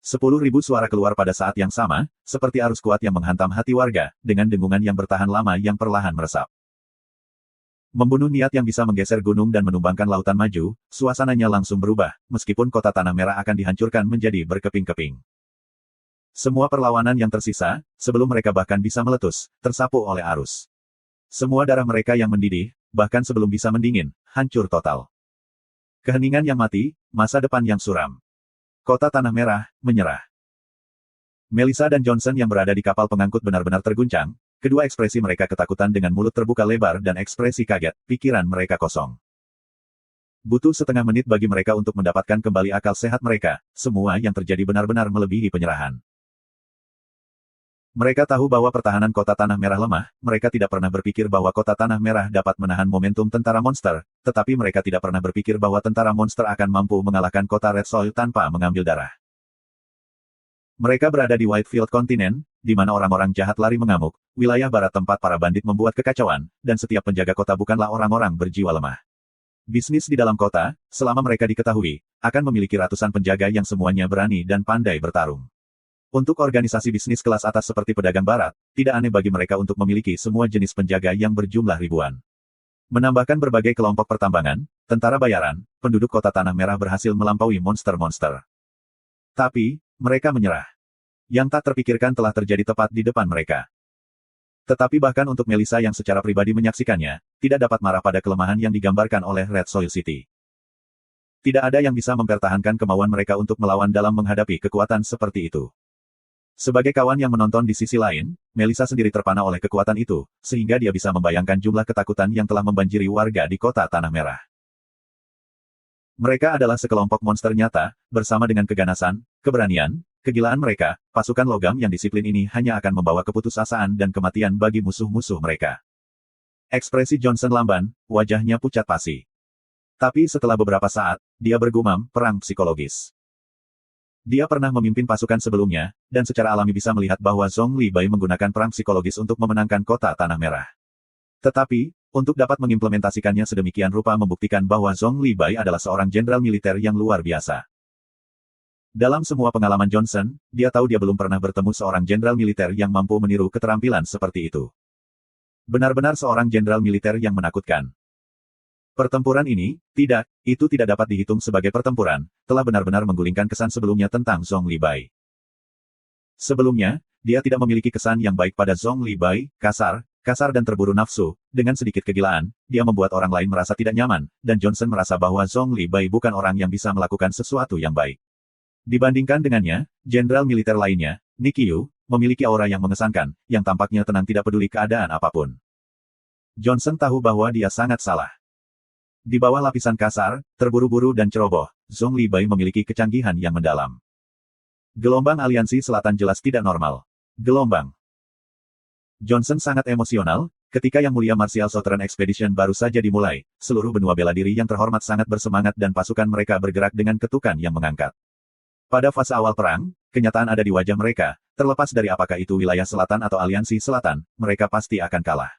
10.000 suara keluar pada saat yang sama, seperti arus kuat yang menghantam hati warga, dengan dengungan yang bertahan lama yang perlahan meresap. Membunuh niat yang bisa menggeser gunung dan menumbangkan lautan maju, suasananya langsung berubah, meskipun kota Tanah Merah akan dihancurkan menjadi berkeping-keping. Semua perlawanan yang tersisa, sebelum mereka bahkan bisa meletus, tersapu oleh arus. Semua darah mereka yang mendidih, bahkan sebelum bisa mendingin, hancur total. Keheningan yang mati, masa depan yang suram. Kota Tanah Merah, menyerah. Melissa dan Johnson yang berada di kapal pengangkut benar-benar terguncang, kedua ekspresi mereka ketakutan dengan mulut terbuka lebar dan ekspresi kaget, pikiran mereka kosong. Butuh setengah menit bagi mereka untuk mendapatkan kembali akal sehat mereka, semua yang terjadi benar-benar melebihi penyerahan. Mereka tahu bahwa pertahanan kota Tanah Merah lemah, mereka tidak pernah berpikir bahwa kota Tanah Merah dapat menahan momentum tentara monster, tetapi mereka tidak pernah berpikir bahwa tentara monster akan mampu mengalahkan kota Red Soil tanpa mengambil darah. Mereka berada di Whitefield Continent, di mana orang-orang jahat lari mengamuk, wilayah barat tempat para bandit membuat kekacauan, dan setiap penjaga kota bukanlah orang-orang berjiwa lemah. Bisnis di dalam kota, selama mereka diketahui, akan memiliki ratusan penjaga yang semuanya berani dan pandai bertarung. Untuk organisasi bisnis kelas atas seperti pedagang barat, tidak aneh bagi mereka untuk memiliki semua jenis penjaga yang berjumlah ribuan. Menambahkan berbagai kelompok pertambangan, tentara bayaran, penduduk kota Tanah Merah berhasil melampaui monster-monster. Tapi, mereka menyerah. Yang tak terpikirkan telah terjadi tepat di depan mereka. Tetapi bahkan untuk Melissa yang secara pribadi menyaksikannya, tidak dapat marah pada kelemahan yang digambarkan oleh Red Soil City. Tidak ada yang bisa mempertahankan kemauan mereka untuk melawan dalam menghadapi kekuatan seperti itu. Sebagai kawan yang menonton di sisi lain, Melissa sendiri terpana oleh kekuatan itu, sehingga dia bisa membayangkan jumlah ketakutan yang telah membanjiri warga di kota Tanah Merah. Mereka adalah sekelompok monster nyata, bersama dengan keganasan, keberanian, kegilaan mereka, pasukan logam yang disiplin ini hanya akan membawa keputusasaan dan kematian bagi musuh-musuh mereka. Ekspresi Johnson lamban, wajahnya pucat pasi. Tapi setelah beberapa saat, dia bergumam, perang psikologis. Dia pernah memimpin pasukan sebelumnya, dan secara alami bisa melihat bahwa Zhong Li Bai menggunakan perang psikologis untuk memenangkan kota Tanah Merah. Tetapi, untuk dapat mengimplementasikannya sedemikian rupa membuktikan bahwa Zhong Li Bai adalah seorang jenderal militer yang luar biasa. Dalam semua pengalaman Johnson, dia tahu dia belum pernah bertemu seorang jenderal militer yang mampu meniru keterampilan seperti itu. Benar-benar seorang jenderal militer yang menakutkan. Pertempuran ini, itu tidak dapat dihitung sebagai pertempuran, telah benar-benar menggulingkan kesan sebelumnya tentang Zhong Li Bai. Sebelumnya, dia tidak memiliki kesan yang baik pada Zhong Li Bai, kasar dan terburu nafsu. Dengan sedikit kegilaan, dia membuat orang lain merasa tidak nyaman, dan Johnson merasa bahwa Zhong Li Bai bukan orang yang bisa melakukan sesuatu yang baik. Dibandingkan dengannya, jenderal militer lainnya, Nick Yu, memiliki aura yang mengesankan, yang tampaknya tenang tidak peduli keadaan apapun. Johnson tahu bahwa dia sangat salah. Di bawah lapisan kasar, terburu-buru dan ceroboh, Zhong Li Bai memiliki kecanggihan yang mendalam. Gelombang aliansi selatan jelas tidak normal. Gelombang. Johnson sangat emosional, ketika Yang Mulia Martial Southern Expedition baru saja dimulai, seluruh benua bela diri yang terhormat sangat bersemangat dan pasukan mereka bergerak dengan ketukan yang mengangkat. Pada fase awal perang, kenyataan ada di wajah mereka, terlepas dari apakah itu wilayah selatan atau aliansi selatan, mereka pasti akan kalah.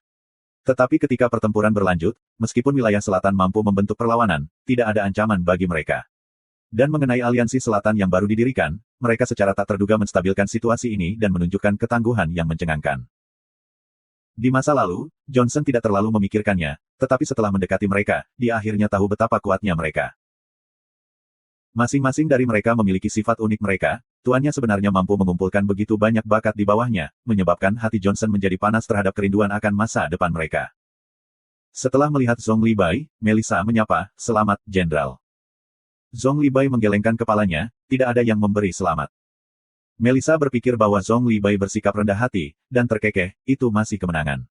Tetapi ketika pertempuran berlanjut, meskipun wilayah selatan mampu membentuk perlawanan, tidak ada ancaman bagi mereka. Dan mengenai aliansi selatan yang baru didirikan, mereka secara tak terduga menstabilkan situasi ini dan menunjukkan ketangguhan yang mencengangkan. Di masa lalu, Johnson tidak terlalu memikirkannya, tetapi setelah mendekati mereka, dia akhirnya tahu betapa kuatnya mereka. Masing-masing dari mereka memiliki sifat unik mereka, tuannya sebenarnya mampu mengumpulkan begitu banyak bakat di bawahnya, menyebabkan hati Johnson menjadi panas terhadap kerinduan akan masa depan mereka. Setelah melihat Zhong Li Bai, Melissa menyapa, "Selamat, Jenderal." Zhong Li Bai menggelengkan kepalanya, tidak ada yang memberi selamat. Melissa berpikir bahwa Zhong Li Bai bersikap rendah hati, dan terkekeh, itu masih kemenangan.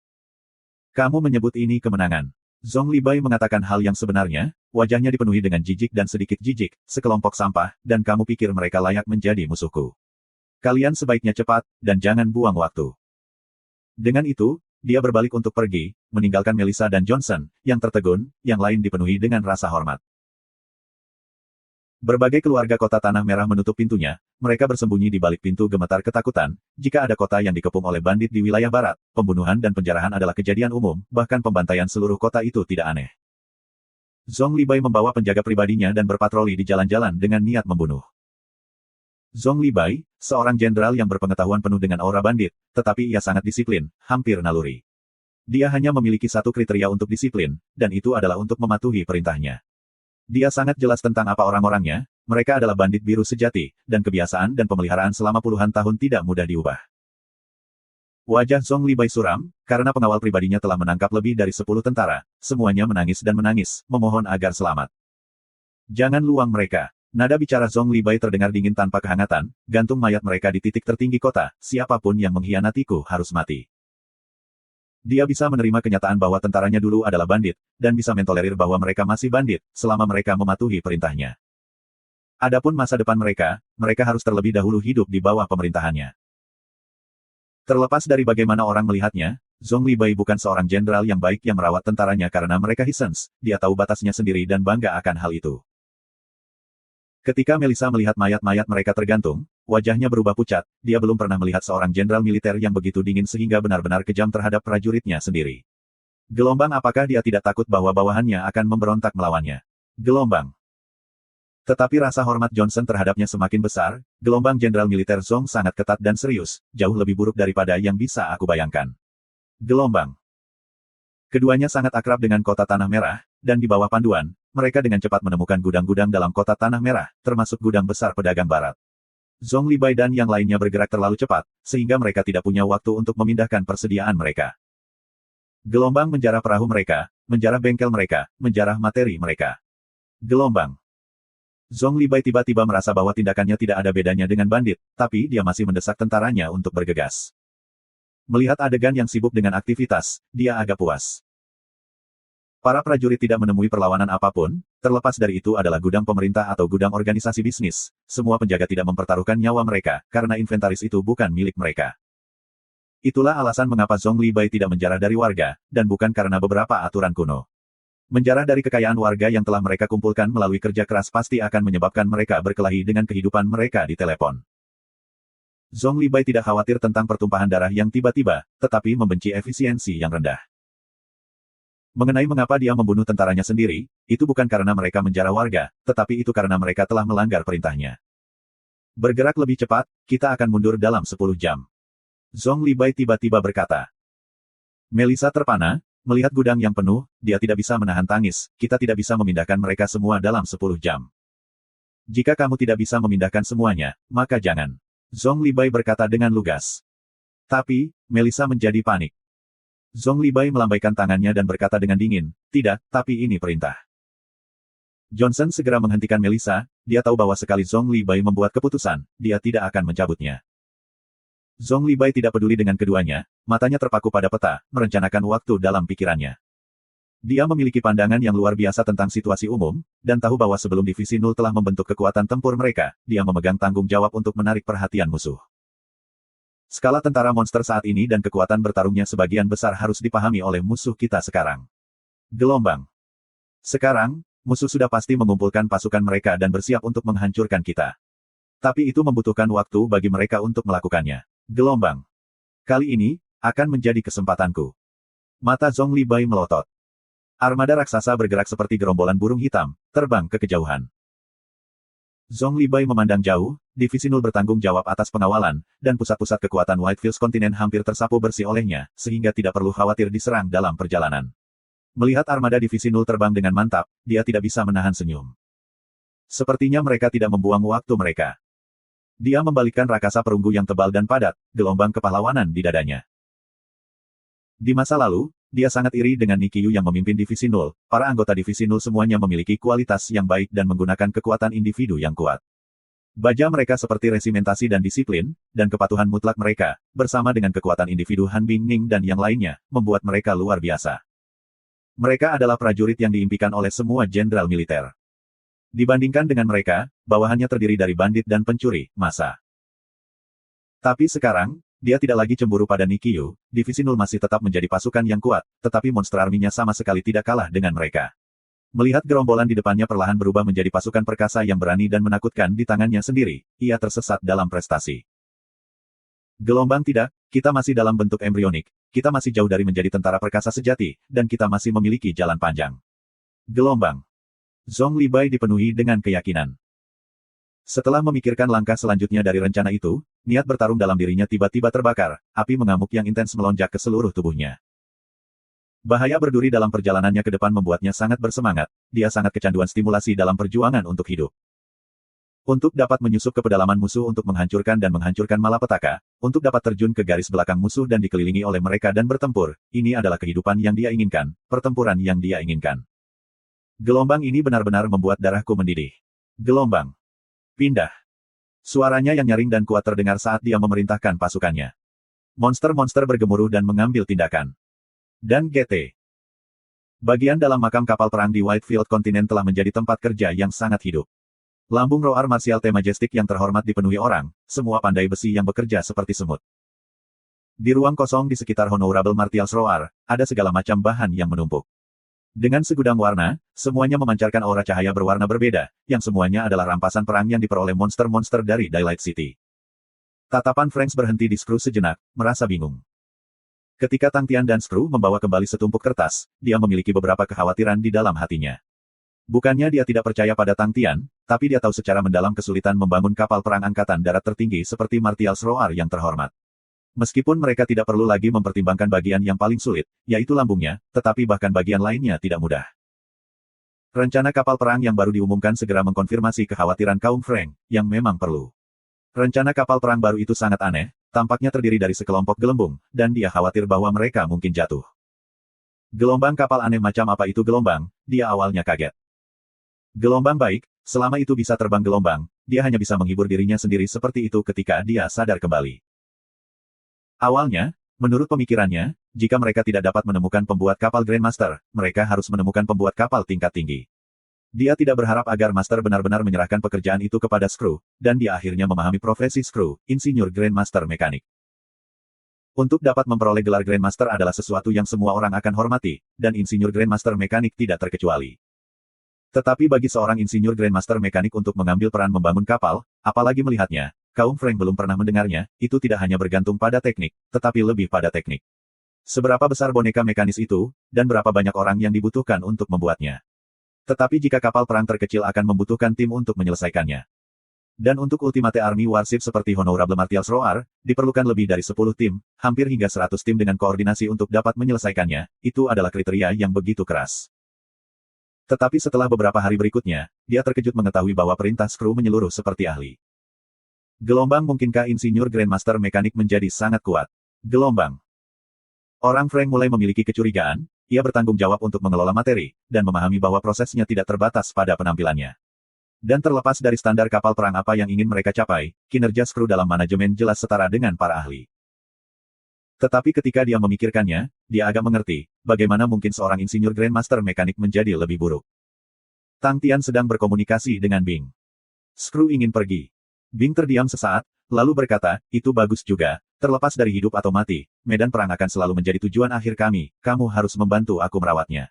"Kamu menyebut ini kemenangan?" Zhong Li Bai mengatakan hal yang sebenarnya, wajahnya dipenuhi dengan jijik dan sedikit jijik, sekelompok sampah, dan kamu pikir mereka layak menjadi musuhku. Kalian sebaiknya cepat, dan jangan buang waktu. Dengan itu, dia berbalik untuk pergi, meninggalkan Melissa dan Johnson, yang tertegun, yang lain dipenuhi dengan rasa hormat. Berbagai keluarga kota Tanah Merah menutup pintunya, mereka bersembunyi di balik pintu gemetar ketakutan. Jika ada kota yang dikepung oleh bandit di wilayah barat, pembunuhan dan penjarahan adalah kejadian umum, bahkan pembantaian seluruh kota itu tidak aneh. Zhong Li Bai membawa penjaga pribadinya dan berpatroli di jalan-jalan dengan niat membunuh. Zhong Li Bai, seorang jenderal yang berpengetahuan penuh dengan aura bandit, tetapi ia sangat disiplin, hampir naluri. Dia hanya memiliki satu kriteria untuk disiplin, dan itu adalah untuk mematuhi perintahnya. Dia sangat jelas tentang apa orang-orangnya, mereka adalah bandit biru sejati, dan kebiasaan dan pemeliharaan selama puluhan tahun tidak mudah diubah. Wajah Zhong Li Bai suram, karena pengawal pribadinya telah menangkap lebih dari 10 tentara, semuanya menangis dan menangis, memohon agar selamat. Jangan luang mereka. Nada bicara Zhong Li Bai terdengar dingin tanpa kehangatan, gantung mayat mereka di titik tertinggi kota, siapapun yang mengkhianatiku harus mati. Dia bisa menerima kenyataan bahwa tentaranya dulu adalah bandit, dan bisa mentolerir bahwa mereka masih bandit, selama mereka mematuhi perintahnya. Adapun masa depan mereka, mereka harus terlebih dahulu hidup di bawah pemerintahannya. Terlepas dari bagaimana orang melihatnya, Zhong Li Bai bukan seorang jenderal yang baik yang merawat tentaranya karena mereka hisens, dia tahu batasnya sendiri dan bangga akan hal itu. Ketika Melissa melihat mayat-mayat mereka tergantung, wajahnya berubah pucat, dia belum pernah melihat seorang jenderal militer yang begitu dingin sehingga benar-benar kejam terhadap prajuritnya sendiri. Gelombang, apakah dia tidak takut bahwa bawahannya akan memberontak melawannya? Gelombang. Tetapi rasa hormat Johnson terhadapnya semakin besar, gelombang jenderal militer Zhong sangat ketat dan serius, jauh lebih buruk daripada yang bisa aku bayangkan. Gelombang. Keduanya sangat akrab dengan kota Tanah Merah, dan di bawah panduan, mereka dengan cepat menemukan gudang-gudang dalam kota Tanah Merah, termasuk gudang besar pedagang barat. Zhong Li Bai dan yang lainnya bergerak terlalu cepat, sehingga mereka tidak punya waktu untuk memindahkan persediaan mereka. Gelombang menjarah perahu mereka, menjarah bengkel mereka, menjarah materi mereka. Gelombang. Zhong Li Bai tiba-tiba merasa bahwa tindakannya tidak ada bedanya dengan bandit, tapi dia masih mendesak tentaranya untuk bergegas. Melihat adegan yang sibuk dengan aktivitas, dia agak puas. Para prajurit tidak menemui perlawanan apapun, terlepas dari itu adalah gudang pemerintah atau gudang organisasi bisnis, semua penjaga tidak mempertaruhkan nyawa mereka, karena inventaris itu bukan milik mereka. Itulah alasan mengapa Zhong Li Bai tidak menjarah dari warga, dan bukan karena beberapa aturan kuno. Menjarah dari kekayaan warga yang telah mereka kumpulkan melalui kerja keras pasti akan menyebabkan mereka berkelahi dengan kehidupan mereka di telepon. Zhong Li Bai tidak khawatir tentang pertumpahan darah yang tiba-tiba, tetapi membenci efisiensi yang rendah. Mengenai mengapa dia membunuh tentaranya sendiri, itu bukan karena mereka menjarah warga, tetapi itu karena mereka telah melanggar perintahnya. Bergerak lebih cepat, kita akan mundur dalam 10 jam. Zhong Li Bai tiba-tiba berkata. Melissa terpana, melihat gudang yang penuh, dia tidak bisa menahan tangis, kita tidak bisa memindahkan mereka semua dalam 10 jam. Jika kamu tidak bisa memindahkan semuanya, maka jangan. Zhong Li Bai berkata dengan lugas. Tapi, Melissa menjadi panik. Zhong Libai melambaikan tangannya dan berkata dengan dingin, tidak, tapi ini perintah. Johnson segera menghentikan Melissa, dia tahu bahwa sekali Zhong Libai membuat keputusan, dia tidak akan mencabutnya. Zhong Libai tidak peduli dengan keduanya, matanya terpaku pada peta, merencanakan waktu dalam pikirannya. Dia memiliki pandangan yang luar biasa tentang situasi umum, dan tahu bahwa sebelum Divisi Nul telah membentuk kekuatan tempur mereka, dia memegang tanggung jawab untuk menarik perhatian musuh. Skala tentara monster saat ini dan kekuatan bertarungnya sebagian besar harus dipahami oleh musuh kita sekarang. Gelombang. Sekarang, musuh sudah pasti mengumpulkan pasukan mereka dan bersiap untuk menghancurkan kita. Tapi itu membutuhkan waktu bagi mereka untuk melakukannya. Gelombang. Kali ini, akan menjadi kesempatanku. Mata Zhong Libai melotot. Armada raksasa bergerak seperti gerombolan burung hitam, terbang ke kejauhan. Zhong Libai memandang jauh, Divisi Nul bertanggung jawab atas pengawalan, dan pusat-pusat kekuatan Whitefields kontinen hampir tersapu bersih olehnya, sehingga tidak perlu khawatir diserang dalam perjalanan. Melihat armada Divisi Nul terbang dengan mantap, dia tidak bisa menahan senyum. Sepertinya mereka tidak membuang waktu mereka. Dia membalikkan rakasa perunggu yang tebal dan padat, gelombang kepahlawanan di dadanya. Di masa lalu, dia sangat iri dengan Nikiyu yang memimpin Divisi Nul. Para anggota Divisi Nul semuanya memiliki kualitas yang baik dan menggunakan kekuatan individu yang kuat. Baja mereka seperti resimentasi dan disiplin, dan kepatuhan mutlak mereka, bersama dengan kekuatan individu Han Bingning dan yang lainnya, membuat mereka luar biasa. Mereka adalah prajurit yang diimpikan oleh semua jenderal militer. Dibandingkan dengan mereka, bawahannya terdiri dari bandit dan pencuri, massa. Tapi sekarang, dia tidak lagi cemburu pada Nikiyu, Divisi Nul masih tetap menjadi pasukan yang kuat, tetapi monster arminya sama sekali tidak kalah dengan mereka. Melihat gerombolan di depannya perlahan berubah menjadi pasukan perkasa yang berani dan menakutkan di tangannya sendiri, ia tersesat dalam prestasi. Gelombang tidak, kita masih dalam bentuk embrionik, kita masih jauh dari menjadi tentara perkasa sejati, dan kita masih memiliki jalan panjang. Gelombang. Zhong Libai dipenuhi dengan keyakinan. Setelah memikirkan langkah selanjutnya dari rencana itu, niat bertarung dalam dirinya tiba-tiba terbakar, api mengamuk yang intens melonjak ke seluruh tubuhnya. Bahaya berduri dalam perjalanannya ke depan membuatnya sangat bersemangat, dia sangat kecanduan stimulasi dalam perjuangan untuk hidup. Untuk dapat menyusup ke pedalaman musuh untuk menghancurkan dan menghancurkan malapetaka, untuk dapat terjun ke garis belakang musuh dan dikelilingi oleh mereka dan bertempur, ini adalah kehidupan yang dia inginkan, pertempuran yang dia inginkan. Gelombang ini benar-benar membuat darahku mendidih. Gelombang. Pindah. Suaranya yang nyaring dan kuat terdengar saat dia memerintahkan pasukannya. Monster-monster bergemuruh dan mengambil tindakan. Dan GT. Bagian dalam makam kapal perang di Whitefield Continent telah menjadi tempat kerja yang sangat hidup. Lambung Roar Martial T Majestic yang terhormat dipenuhi orang, semua pandai besi yang bekerja seperti semut. Di ruang kosong di sekitar Honorable Martials Roar, ada segala macam bahan yang menumpuk. Dengan segudang warna, semuanya memancarkan aura cahaya berwarna berbeda, yang semuanya adalah rampasan perang yang diperoleh monster-monster dari Daylight City. Tatapan Franks berhenti di Screw sejenak, merasa bingung. Ketika Tang Tian dan Screw membawa kembali setumpuk kertas, dia memiliki beberapa kekhawatiran di dalam hatinya. Bukannya dia tidak percaya pada Tang Tian, tapi dia tahu secara mendalam kesulitan membangun kapal perang angkatan darat tertinggi seperti Martials Roar yang terhormat. Meskipun mereka tidak perlu lagi mempertimbangkan bagian yang paling sulit, yaitu lambungnya, tetapi bahkan bagian lainnya tidak mudah. Rencana kapal perang yang baru diumumkan segera mengkonfirmasi kekhawatiran kaum Frank, yang memang perlu. Rencana kapal perang baru itu sangat aneh, tampaknya terdiri dari sekelompok gelembung, dan dia khawatir bahwa mereka mungkin jatuh. Gelombang kapal aneh macam apa itu gelombang, dia awalnya kaget. Gelombang baik, selama itu bisa terbang gelombang, dia hanya bisa menghibur dirinya sendiri seperti itu ketika dia sadar kembali. Awalnya, menurut pemikirannya, jika mereka tidak dapat menemukan pembuat kapal Grandmaster, mereka harus menemukan pembuat kapal tingkat tinggi. Dia tidak berharap agar Master benar-benar menyerahkan pekerjaan itu kepada Screw, dan dia akhirnya memahami profesi Screw, Insinyur Grandmaster Mekanik. Untuk dapat memperoleh gelar Grandmaster adalah sesuatu yang semua orang akan hormati, dan Insinyur Grandmaster Mekanik tidak terkecuali. Tetapi bagi seorang Insinyur Grandmaster Mekanik untuk mengambil peran membangun kapal, apalagi melihatnya, kaum Frank belum pernah mendengarnya, itu tidak hanya bergantung pada teknik, tetapi lebih pada teknik. Seberapa besar boneka mekanis itu, dan berapa banyak orang yang dibutuhkan untuk membuatnya. Tetapi jika kapal perang terkecil akan membutuhkan tim untuk menyelesaikannya. Dan untuk Ultimate Army Warship seperti Honorable Martials Roar, diperlukan lebih dari 10 tim, hampir hingga 100 tim dengan koordinasi untuk dapat menyelesaikannya, itu adalah kriteria yang begitu keras. Tetapi setelah beberapa hari berikutnya, dia terkejut mengetahui bahwa perintah Screw menyeluruh seperti ahli. Gelombang mungkinkah Insinyur Grandmaster Mekanik menjadi sangat kuat? Gelombang. Orang Frank mulai memiliki kecurigaan, ia bertanggung jawab untuk mengelola materi, dan memahami bahwa prosesnya tidak terbatas pada penampilannya. Dan terlepas dari standar kapal perang apa yang ingin mereka capai, kinerja Skru dalam manajemen jelas setara dengan para ahli. Tetapi ketika dia memikirkannya, dia agak mengerti, bagaimana mungkin seorang insinyur Grandmaster mekanik menjadi lebih buruk. Tang Tian sedang berkomunikasi dengan Bing. Skru ingin pergi. Bing terdiam sesaat, lalu berkata, itu bagus juga, terlepas dari hidup atau mati, medan perang akan selalu menjadi tujuan akhir kami, kamu harus membantu aku merawatnya.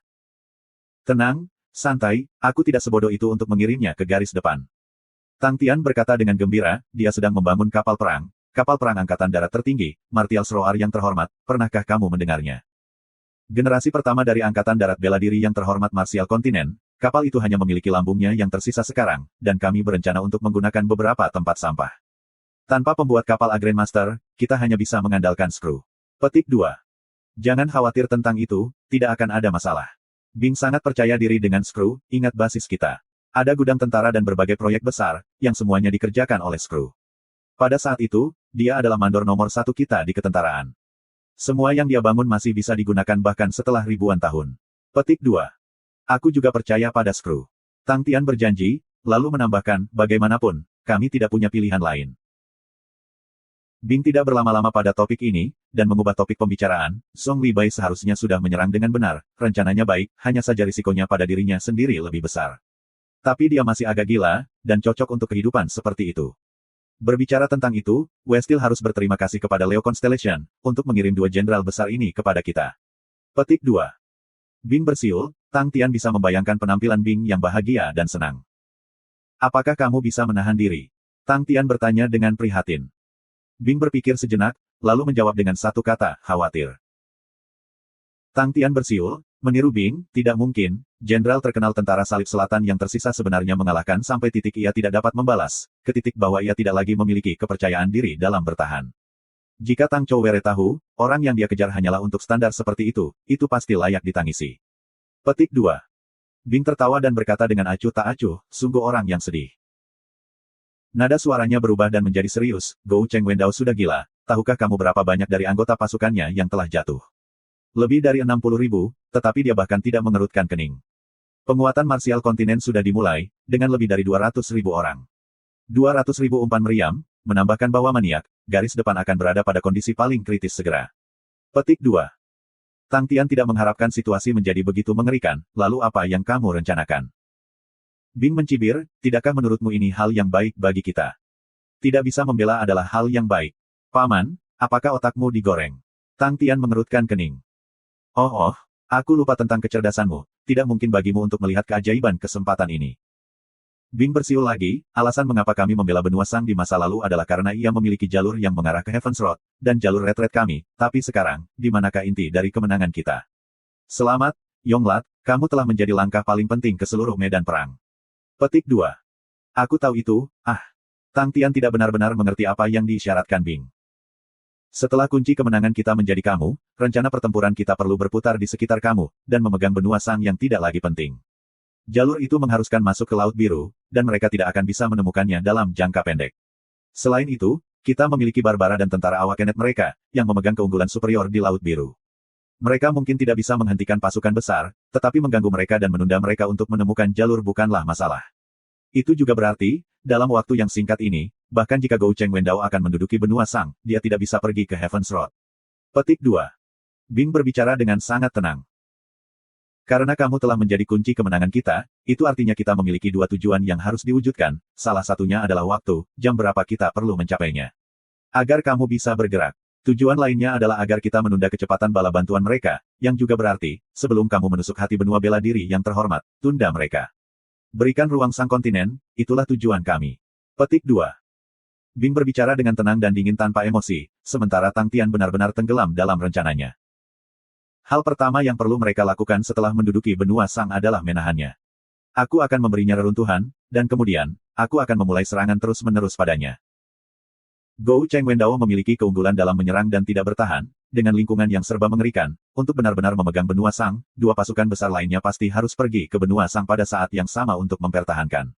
Tenang, santai, aku tidak sebodoh itu untuk mengirimnya ke garis depan. Tang Tian berkata dengan gembira, dia sedang membangun kapal perang Angkatan Darat tertinggi, Martial Roar yang terhormat, pernahkah kamu mendengarnya? Generasi pertama dari Angkatan Darat bela diri yang terhormat Martial Kontinen, kapal itu hanya memiliki lambungnya yang tersisa sekarang, dan kami berencana untuk menggunakan beberapa tempat sampah. Tanpa pembuat kapal Grandmaster, kita hanya bisa mengandalkan Skru. Petik 2. Jangan khawatir tentang itu, tidak akan ada masalah. Bing sangat percaya diri dengan Skru, ingat basis kita. Ada gudang tentara dan berbagai proyek besar, yang semuanya dikerjakan oleh Skru. Pada saat itu, dia adalah mandor nomor 1 kita di ketentaraan. Semua yang dia bangun masih bisa digunakan bahkan setelah ribuan tahun. Petik 2. Aku juga percaya pada Skru. Tang Tian berjanji, lalu menambahkan, bagaimanapun, kami tidak punya pilihan lain. Bing tidak berlama-lama pada topik ini, dan mengubah topik pembicaraan, Song Li Bai seharusnya sudah menyerang dengan benar, rencananya baik, hanya saja risikonya pada dirinya sendiri lebih besar. Tapi dia masih agak gila, dan cocok untuk kehidupan seperti itu. Berbicara tentang itu, Westil harus berterima kasih kepada Leo Constellation, untuk mengirim 2 jenderal besar ini kepada kita. Petik 2. Bing bersiul, Tang Tian bisa membayangkan penampilan Bing yang bahagia dan senang. Apakah kamu bisa menahan diri? Tang Tian bertanya dengan prihatin. Bing berpikir sejenak, lalu menjawab dengan satu kata, khawatir. Tang Tian bersiul, meniru Bing, tidak mungkin, jenderal terkenal tentara salib selatan yang tersisa sebenarnya mengalahkan sampai titik ia tidak dapat membalas, ke titik bahwa ia tidak lagi memiliki kepercayaan diri dalam bertahan. Jika Tang Chou Were tahu, orang yang dia kejar hanyalah untuk standar seperti itu pasti layak ditangisi. Petik 2. Bing tertawa dan berkata dengan acuh tak acuh, sungguh orang yang sedih. Nada suaranya berubah dan menjadi serius, Gou Cheng Wendao sudah gila, tahukah kamu berapa banyak dari anggota pasukannya yang telah jatuh? Lebih dari 60.000, tetapi dia bahkan tidak mengerutkan kening. Penguatan marsial kontinen sudah dimulai, dengan lebih dari 200.000 orang. 200.000 umpan meriam, menambahkan bahwa maniak, garis depan akan berada pada kondisi paling kritis segera. Petik 2. Tang Tian tidak mengharapkan situasi menjadi begitu mengerikan, lalu apa yang kamu rencanakan? Bing mencibir, tidakkah menurutmu ini hal yang baik bagi kita? Tidak bisa membela adalah hal yang baik. Paman, apakah otakmu digoreng? Tang Tian mengerutkan kening. Oh, aku lupa tentang kecerdasanmu, tidak mungkin bagimu untuk melihat keajaiban kesempatan ini. Bing bersiul lagi, alasan mengapa kami membela benua Sang di masa lalu adalah karena ia memiliki jalur yang mengarah ke Heaven's Road, dan jalur retret kami, tapi sekarang, di manakah inti dari kemenangan kita? Selamat, Yonglat, kamu telah menjadi langkah paling penting ke seluruh medan perang. Petik 2. Aku tahu itu, Tang Tian tidak benar-benar mengerti apa yang diisyaratkan Bing. Setelah kunci kemenangan kita menjadi kamu, rencana pertempuran kita perlu berputar di sekitar kamu, dan memegang benua Sang yang tidak lagi penting. Jalur itu mengharuskan masuk ke Laut Biru, dan mereka tidak akan bisa menemukannya dalam jangka pendek. Selain itu, kita memiliki Barbara dan tentara awak Kenet mereka, yang memegang keunggulan superior di Laut Biru. Mereka mungkin tidak bisa menghentikan pasukan besar, tetapi mengganggu mereka dan menunda mereka untuk menemukan jalur bukanlah masalah. Itu juga berarti, dalam waktu yang singkat ini, bahkan jika Gou Cheng Wendao akan menduduki benua Sang, dia tidak bisa pergi ke Heaven's Road. Petik 2. Bing berbicara dengan sangat tenang. Karena kamu telah menjadi kunci kemenangan kita, itu artinya kita memiliki 2 tujuan yang harus diwujudkan, salah satunya adalah waktu, jam berapa kita perlu mencapainya. Agar kamu bisa bergerak. Tujuan lainnya adalah agar kita menunda kecepatan bala bantuan mereka, yang juga berarti, sebelum kamu menusuk hati benua bela diri yang terhormat, tunda mereka. Berikan ruang Sang kontinen, itulah tujuan kami. Petik 2. Bing berbicara dengan tenang dan dingin tanpa emosi, sementara Tang Tian benar-benar tenggelam dalam rencananya. Hal pertama yang perlu mereka lakukan setelah menduduki benua Sang adalah menahannya. Aku akan memberinya reruntuhan, dan kemudian, aku akan memulai serangan terus-menerus padanya. Gou Cheng Wendao memiliki keunggulan dalam menyerang dan tidak bertahan, dengan lingkungan yang serba mengerikan, untuk benar-benar memegang benua Sang, 2 pasukan besar lainnya pasti harus pergi ke benua Sang pada saat yang sama untuk mempertahankan.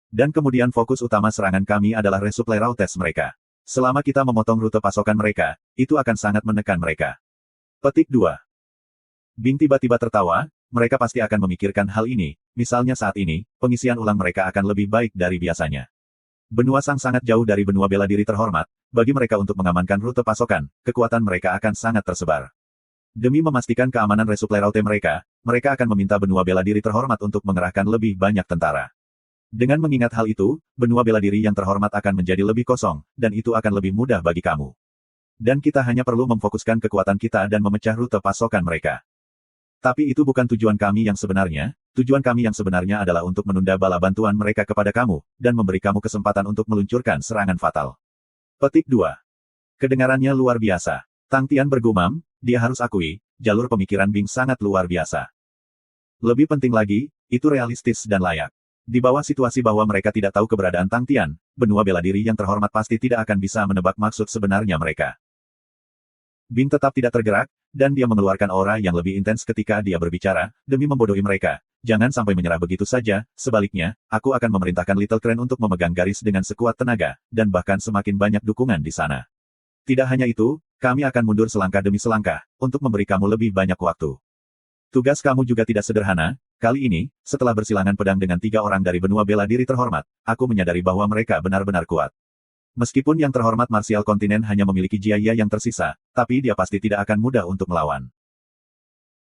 Dan kemudian fokus utama serangan kami adalah resupply routes mereka. Selama kita memotong rute pasokan mereka, itu akan sangat menekan mereka. Petik 2. Bing tiba-tiba tertawa, mereka pasti akan memikirkan hal ini, misalnya saat ini, pengisian ulang mereka akan lebih baik dari biasanya. Benua Sang sangat jauh dari benua bela diri terhormat, bagi mereka untuk mengamankan rute pasokan, kekuatan mereka akan sangat tersebar. Demi memastikan keamanan resupply route mereka akan meminta benua bela diri terhormat untuk mengerahkan lebih banyak tentara. Dengan mengingat hal itu, benua bela diri yang terhormat akan menjadi lebih kosong, dan itu akan lebih mudah bagi kamu. Dan kita hanya perlu memfokuskan kekuatan kita dan memecah rute pasokan mereka. Tapi itu bukan tujuan kami yang sebenarnya. Tujuan kami yang sebenarnya adalah untuk menunda bala bantuan mereka kepada kamu, dan memberi kamu kesempatan untuk meluncurkan serangan fatal. Petik 2. Kedengarannya luar biasa. Tang Tian bergumam, dia harus akui, jalur pemikiran Bing sangat luar biasa. Lebih penting lagi, itu realistis dan layak. Di bawah situasi bahwa mereka tidak tahu keberadaan Tang Tian, benua bela diri yang terhormat pasti tidak akan bisa menebak maksud sebenarnya mereka. Bing tetap tidak tergerak, dan dia mengeluarkan aura yang lebih intens ketika dia berbicara, demi membodohi mereka. Jangan sampai menyerah begitu saja, sebaliknya, aku akan memerintahkan Little Crane untuk memegang garis dengan sekuat tenaga, dan bahkan semakin banyak dukungan di sana. Tidak hanya itu, kami akan mundur selangkah demi selangkah, untuk memberi kamu lebih banyak waktu. Tugas kamu juga tidak sederhana, kali ini, setelah bersilangan pedang dengan 3 orang dari benua bela diri terhormat, aku menyadari bahwa mereka benar-benar kuat. Meskipun yang terhormat marsial kontinen hanya memiliki Jia yang tersisa, tapi dia pasti tidak akan mudah untuk melawan.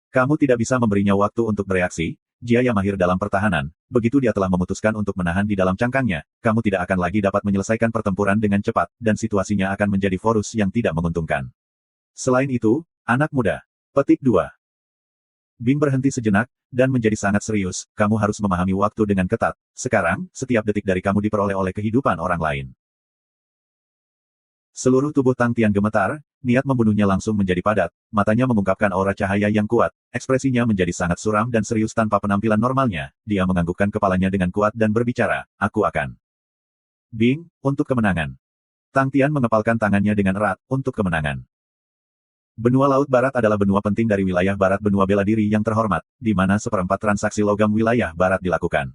Kamu tidak bisa memberinya waktu untuk bereaksi. Jia mahir dalam pertahanan, begitu dia telah memutuskan untuk menahan di dalam cangkangnya, kamu tidak akan lagi dapat menyelesaikan pertempuran dengan cepat, dan situasinya akan menjadi forus yang tidak menguntungkan. Selain itu, anak muda. Petik 2. Bing berhenti sejenak, dan menjadi sangat serius, kamu harus memahami waktu dengan ketat. Sekarang, setiap detik dari kamu diperoleh oleh kehidupan orang lain. Seluruh tubuh Tang Tian gemetar, niat membunuhnya langsung menjadi padat, matanya mengungkapkan aura cahaya yang kuat, ekspresinya menjadi sangat suram dan serius tanpa penampilan normalnya, dia menganggukkan kepalanya dengan kuat dan berbicara, aku akan. Bing, untuk kemenangan. Tang Tian mengepalkan tangannya dengan erat, untuk kemenangan. Benua Laut Barat adalah benua penting dari wilayah barat benua bela diri yang terhormat, di mana seperempat transaksi logam wilayah barat dilakukan.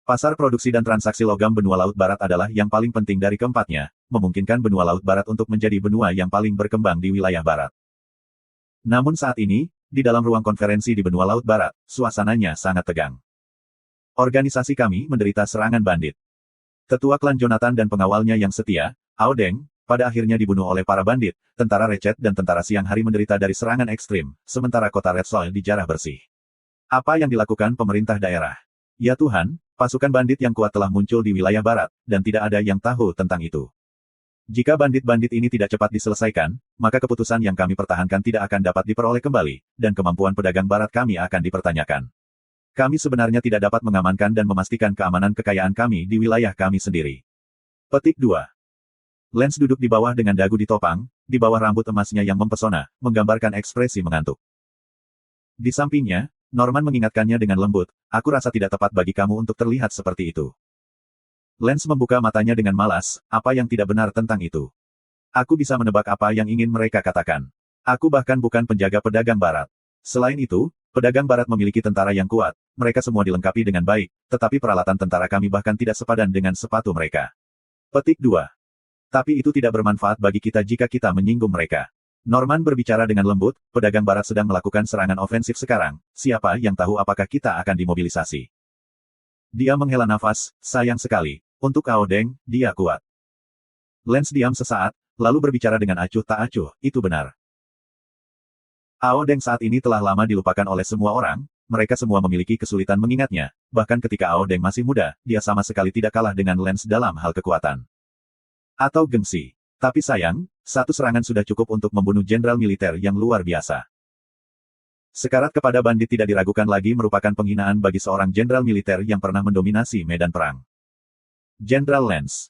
Pasar produksi dan transaksi logam benua Laut Barat adalah yang paling penting dari keempatnya, memungkinkan benua Laut Barat untuk menjadi benua yang paling berkembang di wilayah barat. Namun saat ini, di dalam ruang konferensi di benua Laut Barat, suasananya sangat tegang. Organisasi kami menderita serangan bandit. Tetua klan Jonathan dan pengawalnya yang setia, Ao Deng, pada akhirnya dibunuh oleh para bandit, tentara Recet dan tentara Siang Hari menderita dari serangan ekstrim, sementara kota Red Soil dijarah bersih. Apa yang dilakukan pemerintah daerah? Ya Tuhan, pasukan bandit yang kuat telah muncul di wilayah barat, dan tidak ada yang tahu tentang itu. Jika bandit-bandit ini tidak cepat diselesaikan, maka keputusan yang kami pertahankan tidak akan dapat diperoleh kembali, dan kemampuan pedagang barat kami akan dipertanyakan. Kami sebenarnya tidak dapat mengamankan dan memastikan keamanan kekayaan kami di wilayah kami sendiri. Petik 2. Lens duduk di bawah dengan dagu ditopang, di bawah rambut emasnya yang mempesona, menggambarkan ekspresi mengantuk. Di sampingnya, Norman mengingatkannya dengan lembut, aku rasa tidak tepat bagi kamu untuk terlihat seperti itu. Lens membuka matanya dengan malas, apa yang tidak benar tentang itu? Aku bisa menebak apa yang ingin mereka katakan. Aku bahkan bukan penjaga pedagang barat. Selain itu, pedagang barat memiliki tentara yang kuat, mereka semua dilengkapi dengan baik, tetapi peralatan tentara kami bahkan tidak sepadan dengan sepatu mereka. Petik 2. Tapi itu tidak bermanfaat bagi kita jika kita menyinggung mereka. Norman berbicara dengan lembut, pedagang barat sedang melakukan serangan ofensif sekarang, siapa yang tahu apakah kita akan dimobilisasi. Dia menghela nafas, sayang sekali, untuk Ao Deng, dia kuat. Lens diam sesaat, lalu berbicara dengan acuh tak acuh, itu benar. Ao Deng saat ini telah lama dilupakan oleh semua orang, mereka semua memiliki kesulitan mengingatnya, bahkan ketika Ao Deng masih muda, dia sama sekali tidak kalah dengan Lens dalam hal kekuatan. Atau gengsi. Tapi sayang, satu serangan sudah cukup untuk membunuh jenderal militer yang luar biasa. Sekarat kepada bandit tidak diragukan lagi merupakan penghinaan bagi seorang jenderal militer yang pernah mendominasi medan perang. Jenderal Lens.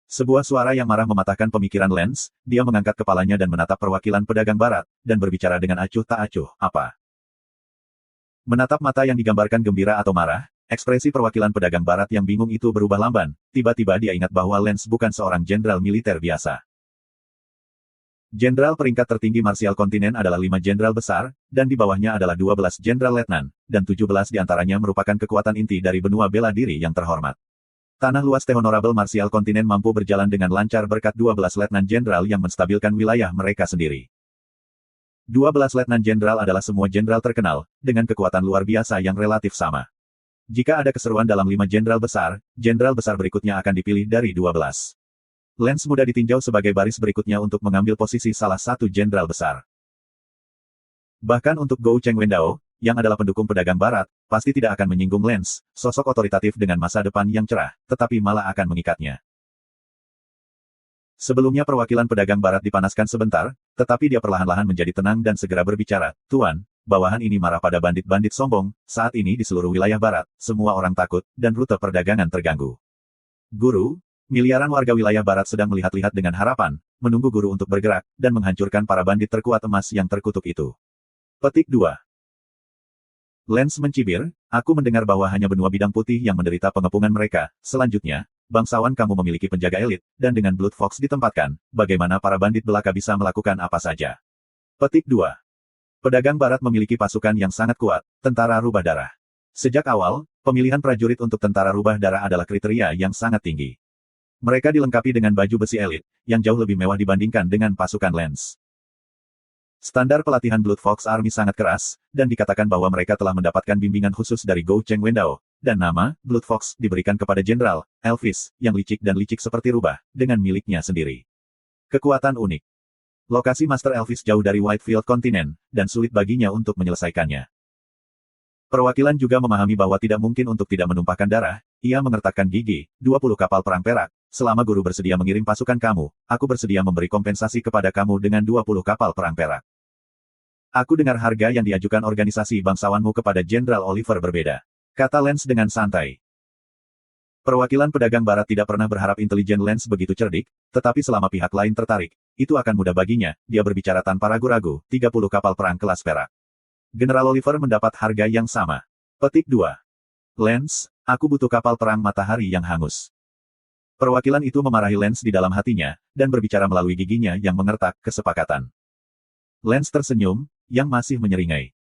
Sebuah suara yang marah mematahkan pemikiran Lens, dia mengangkat kepalanya dan menatap perwakilan pedagang barat, dan berbicara dengan acuh tak acuh, apa? Menatap mata yang digambarkan gembira atau marah, ekspresi perwakilan pedagang barat yang bingung itu berubah lamban, tiba-tiba dia ingat bahwa Lens bukan seorang jenderal militer biasa. Jenderal peringkat tertinggi marsial kontinen adalah 5 jenderal besar, dan di bawahnya adalah 12 jenderal letnan, dan 17 diantaranya merupakan kekuatan inti dari benua bela diri yang terhormat. Tanah luas The Honorable Martial Continent mampu berjalan dengan lancar berkat 12 letnan jenderal yang menstabilkan wilayah mereka sendiri. 12 letnan jenderal adalah semua jenderal terkenal, dengan kekuatan luar biasa yang relatif sama. Jika ada keseruan dalam 5 jenderal besar berikutnya akan dipilih dari 12. Lance mudah ditinjau sebagai baris berikutnya untuk mengambil posisi salah satu jenderal besar. Bahkan untuk Gou Cheng Wendao, yang adalah pendukung pedagang barat, pasti tidak akan menyinggung Lance, sosok otoritatif dengan masa depan yang cerah, tetapi malah akan mengikatnya. Sebelumnya perwakilan pedagang barat dipanaskan sebentar, tetapi dia perlahan-lahan menjadi tenang dan segera berbicara, "Tuan, bawahan ini marah pada bandit-bandit sombong, saat ini di seluruh wilayah barat, semua orang takut, dan rute perdagangan terganggu. Guru, miliaran warga wilayah barat sedang melihat-lihat dengan harapan, menunggu guru untuk bergerak, dan menghancurkan para bandit terkuat emas yang terkutuk itu." Petik 2. Lance mencibir, "Aku mendengar bahwa hanya benua bidang putih yang menderita pengepungan mereka. Selanjutnya, bangsawan kamu memiliki penjaga elit, dan dengan Blood Fox ditempatkan, bagaimana para bandit belaka bisa melakukan apa saja?" Petik 2. Pedagang barat memiliki pasukan yang sangat kuat, tentara rubah darah. Sejak awal, pemilihan prajurit untuk tentara rubah darah adalah kriteria yang sangat tinggi. Mereka dilengkapi dengan baju besi elit, yang jauh lebih mewah dibandingkan dengan pasukan Lance. Standar pelatihan Blood Fox Army sangat keras, dan dikatakan bahwa mereka telah mendapatkan bimbingan khusus dari Gou Cheng Wendao, dan nama, Blood Fox, diberikan kepada Jenderal Elvis, yang licik dan licik seperti rubah, dengan miliknya sendiri. Kekuatan unik. Lokasi Master Elvis jauh dari Whitefield Continent, dan sulit baginya untuk menyelesaikannya. Perwakilan juga memahami bahwa tidak mungkin untuk tidak menumpahkan darah, ia mengertakkan gigi, 20 kapal perang perak, selama guru bersedia mengirim pasukan kamu, aku bersedia memberi kompensasi kepada kamu dengan 20 kapal perang perak. Aku dengar harga yang diajukan organisasi bangsawanmu kepada Jenderal Oliver berbeda, kata Lance dengan santai. Perwakilan pedagang barat tidak pernah berharap intelijen Lance begitu cerdik, tetapi selama pihak lain tertarik, itu akan mudah baginya, dia berbicara tanpa ragu-ragu, 30 kapal perang kelas perak. General Oliver mendapat harga yang sama. Petik 2. Lance, aku butuh kapal perang matahari yang hangus. Perwakilan itu memarahi Lance di dalam hatinya, dan berbicara melalui giginya yang mengertak, kesepakatan. Lance tersenyum, yang masih menyeringai.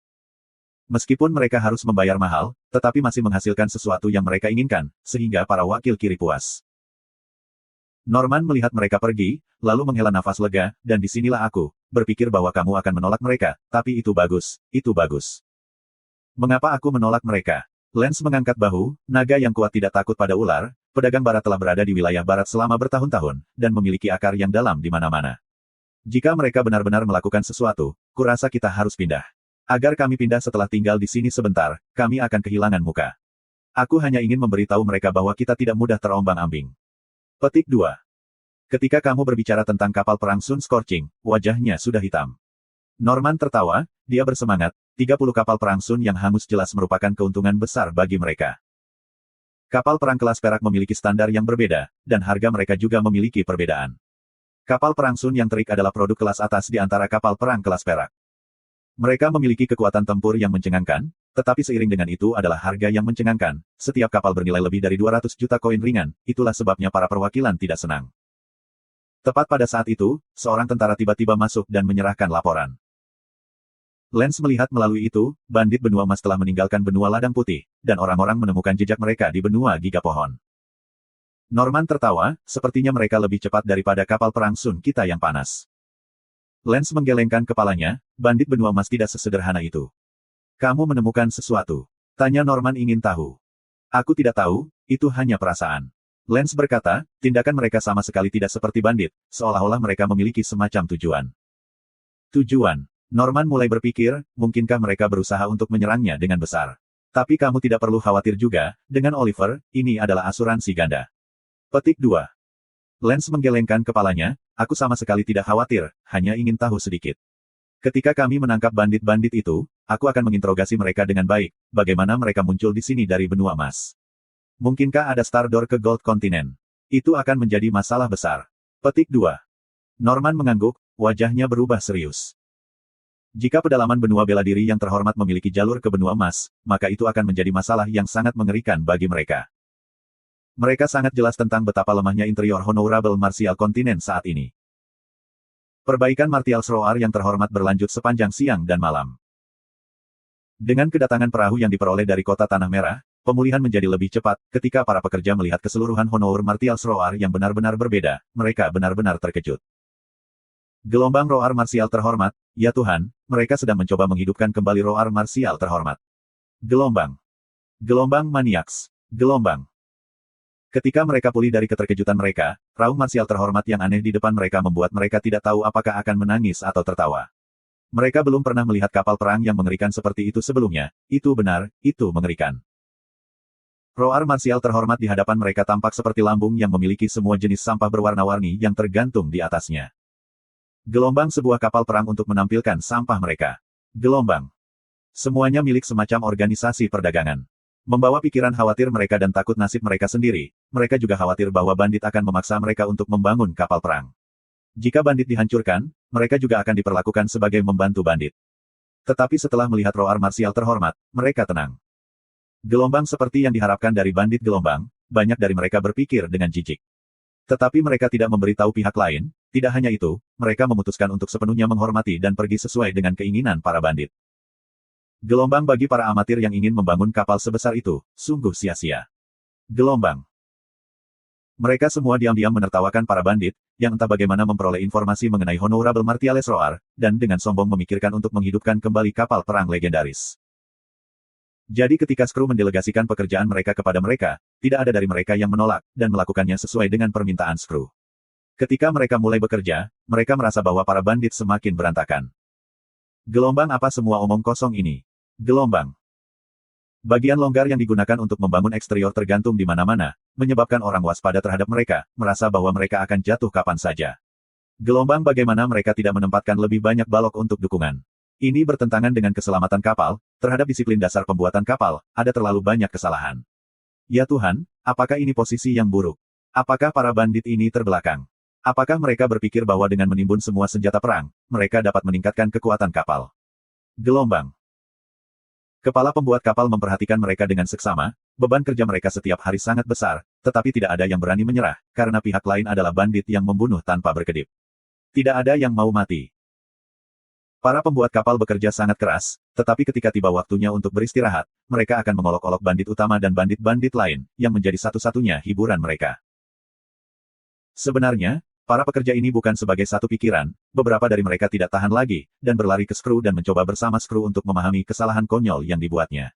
Meskipun mereka harus membayar mahal, tetapi masih menghasilkan sesuatu yang mereka inginkan, sehingga para wakil kiri puas. Norman melihat mereka pergi, lalu menghela nafas lega, dan disinilah aku, berpikir bahwa kamu akan menolak mereka, tapi itu bagus, itu bagus. Mengapa aku menolak mereka? Lance mengangkat bahu, naga yang kuat tidak takut pada ular, pedagang barat telah berada di wilayah barat selama bertahun-tahun, dan memiliki akar yang dalam di mana-mana. Jika mereka benar-benar melakukan sesuatu, kurasa kita harus pindah. Agar kami pindah setelah tinggal di sini sebentar, kami akan kehilangan muka. Aku hanya ingin memberitahu mereka bahwa kita tidak mudah terombang-ambing. Petik 2. Ketika kamu berbicara tentang kapal perang Sun Scorching, wajahnya sudah hitam. Norman tertawa, dia bersemangat, 30 kapal perang Sun yang hangus jelas merupakan keuntungan besar bagi mereka. Kapal perang kelas perak memiliki standar yang berbeda, dan harga mereka juga memiliki perbedaan. Kapal perang Sun yang terik adalah produk kelas atas di antara kapal perang kelas perak. Mereka memiliki kekuatan tempur yang mencengangkan, tetapi seiring dengan itu adalah harga yang mencengangkan. Setiap kapal bernilai lebih dari 200 juta koin ringan, itulah sebabnya para perwakilan tidak senang. Tepat pada saat itu, seorang tentara tiba-tiba masuk dan menyerahkan laporan. Lance melihat melalui itu, bandit benua emas telah meninggalkan benua ladang putih, dan orang-orang menemukan jejak mereka di benua giga pohon. Norman tertawa, sepertinya mereka lebih cepat daripada kapal perang Sun kita yang panas. Lance menggelengkan kepalanya, bandit benua emas tidak sesederhana itu. Kamu menemukan sesuatu? Tanya Norman ingin tahu. Aku tidak tahu, itu hanya perasaan. Lance berkata, tindakan mereka sama sekali tidak seperti bandit, seolah-olah mereka memiliki semacam tujuan. Tujuan? Norman mulai berpikir, mungkinkah mereka berusaha untuk menyerangnya dengan besar. Tapi kamu tidak perlu khawatir juga, dengan Oliver, ini adalah asuransi ganda. Petik 2. Lance menggelengkan kepalanya, aku sama sekali tidak khawatir, hanya ingin tahu sedikit. Ketika kami menangkap bandit-bandit itu, aku akan menginterogasi mereka dengan baik, bagaimana mereka muncul di sini dari benua emas. Mungkinkah ada Star Door ke Gold Continent? Itu akan menjadi masalah besar. Petik 2. Norman mengangguk, wajahnya berubah serius. Jika pedalaman benua bela diri yang terhormat memiliki jalur ke benua emas, maka itu akan menjadi masalah yang sangat mengerikan bagi mereka. Mereka sangat jelas tentang betapa lemahnya interior Honorable Martial Continent saat ini. Perbaikan Martial Roar yang terhormat berlanjut sepanjang siang dan malam. Dengan kedatangan perahu yang diperoleh dari kota Tanah Merah, pemulihan menjadi lebih cepat. Ketika para pekerja melihat keseluruhan Honor Martial Roar yang benar-benar berbeda, mereka benar-benar terkejut. Gelombang roar marsial terhormat, ya Tuhan, mereka sedang mencoba menghidupkan kembali roar marsial terhormat. Gelombang. Gelombang maniaks. Gelombang. Ketika mereka pulih dari keterkejutan mereka, raung marsial terhormat yang aneh di depan mereka membuat mereka tidak tahu apakah akan menangis atau tertawa. Mereka belum pernah melihat kapal perang yang mengerikan seperti itu sebelumnya. Itu benar, itu mengerikan. Roar marsial terhormat di hadapan mereka tampak seperti lambung yang memiliki semua jenis sampah berwarna-warni yang tergantung di atasnya. Gelombang sebuah kapal perang untuk menampilkan sampah mereka. Gelombang. Semuanya milik semacam organisasi perdagangan. Membawa pikiran khawatir mereka dan takut nasib mereka sendiri, mereka juga khawatir bahwa bandit akan memaksa mereka untuk membangun kapal perang. Jika bandit dihancurkan, mereka juga akan diperlakukan sebagai membantu bandit. Tetapi setelah melihat roar marsial terhormat, mereka tenang. Gelombang seperti yang diharapkan dari bandit gelombang, banyak dari mereka berpikir dengan jijik. Tetapi mereka tidak memberitahu pihak lain, tidak hanya itu, mereka memutuskan untuk sepenuhnya menghormati dan pergi sesuai dengan keinginan para bandit. Gelombang bagi para amatir yang ingin membangun kapal sebesar itu, sungguh sia-sia. Gelombang. Mereka semua diam-diam menertawakan para bandit, yang entah bagaimana memperoleh informasi mengenai Honorable Martiales Roar, dan dengan sombong memikirkan untuk menghidupkan kembali kapal perang legendaris. Jadi ketika Skru mendelegasikan pekerjaan mereka kepada mereka, tidak ada dari mereka yang menolak, dan melakukannya sesuai dengan permintaan Skru. Ketika mereka mulai bekerja, mereka merasa bahwa para bandit semakin berantakan. Gelombang apa semua omong kosong ini? Gelombang. Bagian longgar yang digunakan untuk membangun eksterior tergantung di mana-mana, menyebabkan orang waspada terhadap mereka, merasa bahwa mereka akan jatuh kapan saja. Gelombang bagaimana mereka tidak menempatkan lebih banyak balok untuk dukungan. Ini bertentangan dengan keselamatan kapal, terhadap disiplin dasar pembuatan kapal, ada terlalu banyak kesalahan. Ya Tuhan, apakah ini posisi yang buruk? Apakah para bandit ini terbelakang? Apakah mereka berpikir bahwa dengan menimbun semua senjata perang, mereka dapat meningkatkan kekuatan kapal? Gelombang. Kepala pembuat kapal memperhatikan mereka dengan seksama, beban kerja mereka setiap hari sangat besar, tetapi tidak ada yang berani menyerah, karena pihak lain adalah bandit yang membunuh tanpa berkedip. Tidak ada yang mau mati. Para pembuat kapal bekerja sangat keras, tetapi ketika tiba waktunya untuk beristirahat, mereka akan mengolok-olok bandit utama dan bandit-bandit lain, yang menjadi satu-satunya hiburan mereka. Sebenarnya, para pekerja ini bukan sebagai satu pikiran, beberapa dari mereka tidak tahan lagi, dan berlari ke Skru dan mencoba bersama Skru untuk memahami kesalahan konyol yang dibuatnya.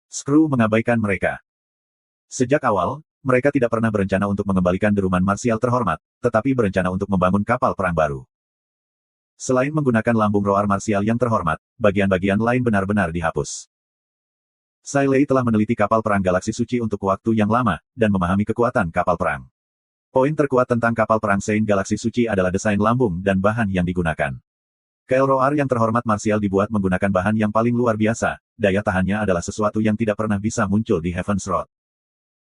Skru mengabaikan mereka. Sejak awal, mereka tidak pernah berencana untuk mengembalikan deruman marsial terhormat, tetapi berencana untuk membangun kapal perang baru. Selain menggunakan lambung roar marsial yang terhormat, bagian-bagian lain benar-benar dihapus. Sai Lei telah meneliti kapal perang galaksi suci untuk waktu yang lama, dan memahami kekuatan kapal perang. Poin terkuat tentang kapal perang Saint Galaksi Suci adalah desain lambung dan bahan yang digunakan. Kail roar yang terhormat marsial dibuat menggunakan bahan yang paling luar biasa, daya tahannya adalah sesuatu yang tidak pernah bisa muncul di Heaven's Road.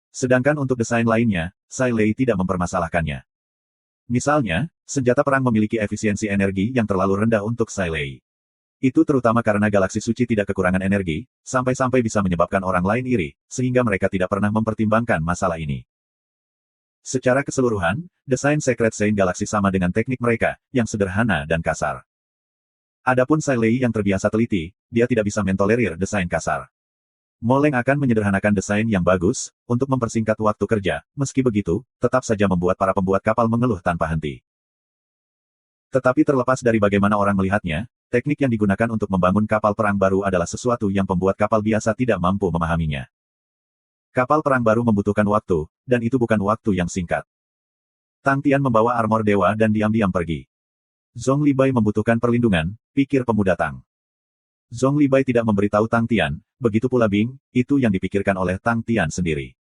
Sedangkan untuk desain lainnya, Sai Lei tidak mempermasalahkannya. Misalnya, senjata perang memiliki efisiensi energi yang terlalu rendah untuk Sai Lei. Itu terutama karena galaksi suci tidak kekurangan energi, sampai-sampai bisa menyebabkan orang lain iri, sehingga mereka tidak pernah mempertimbangkan masalah ini. Secara keseluruhan, desain Secret Saint Galaxy sama dengan teknik mereka, yang sederhana dan kasar. Adapun Sai Lei yang terbiasa teliti, dia tidak bisa mentolerir desain kasar. Moleng akan menyederhanakan desain yang bagus, untuk mempersingkat waktu kerja, meski begitu, tetap saja membuat para pembuat kapal mengeluh tanpa henti. Tetapi terlepas dari bagaimana orang melihatnya, teknik yang digunakan untuk membangun kapal perang baru adalah sesuatu yang pembuat kapal biasa tidak mampu memahaminya. Kapal perang baru membutuhkan waktu, dan itu bukan waktu yang singkat. Tang Tian membawa armor dewa dan diam-diam pergi. Zhong Libai membutuhkan perlindungan, pikir pemuda Tang. Zhong Libai tidak memberitahu Tang Tian, begitu pula Bing, itu yang dipikirkan oleh Tang Tian sendiri.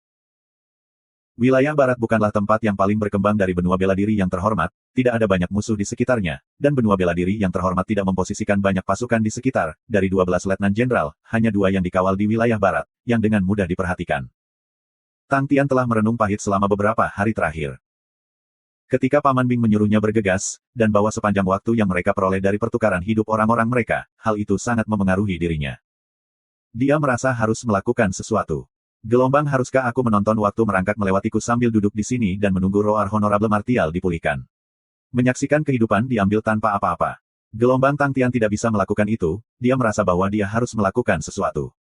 Wilayah barat bukanlah tempat yang paling berkembang dari benua bela diri yang terhormat, tidak ada banyak musuh di sekitarnya, dan benua bela diri yang terhormat tidak memposisikan banyak pasukan di sekitar, dari 12 letnan jenderal, hanya 2 yang dikawal di wilayah barat, yang dengan mudah diperhatikan. Tang Tian telah merenung pahit selama beberapa hari terakhir. Ketika Paman Bing menyuruhnya bergegas, dan bahwa sepanjang waktu yang mereka peroleh dari pertukaran hidup orang-orang mereka, hal itu sangat memengaruhi dirinya. Dia merasa harus melakukan sesuatu. Gelombang, haruskah aku menonton waktu merangkak melewatiku sambil duduk di sini dan menunggu roar Honorable Martial dipulihkan? Menyaksikan kehidupan diambil tanpa apa-apa. Gelombang Tang Tian tidak bisa melakukan itu, dia merasa bahwa dia harus melakukan sesuatu.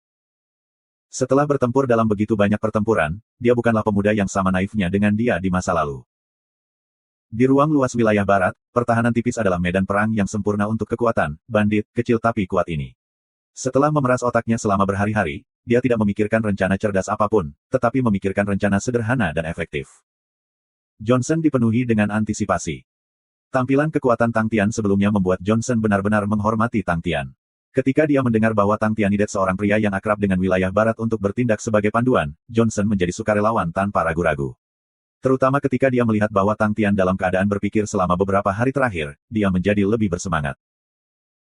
Setelah bertempur dalam begitu banyak pertempuran, dia bukanlah pemuda yang sama naifnya dengan dia di masa lalu. Di ruang luas wilayah barat, pertahanan tipis adalah medan perang yang sempurna untuk kekuatan, bandit, kecil tapi kuat ini. Setelah memeras otaknya selama berhari-hari, dia tidak memikirkan rencana cerdas apapun, tetapi memikirkan rencana sederhana dan efektif. Johnson dipenuhi dengan antisipasi. Tampilan kekuatan Tang Tian sebelumnya membuat Johnson benar-benar menghormati Tang Tian. Ketika dia mendengar bahwa Tang Tianhidet seorang pria yang akrab dengan wilayah barat untuk bertindak sebagai panduan, Johnson menjadi sukarelawan tanpa ragu-ragu. Terutama ketika dia melihat bahwa Tang Tian dalam keadaan berpikir selama beberapa hari terakhir, dia menjadi lebih bersemangat.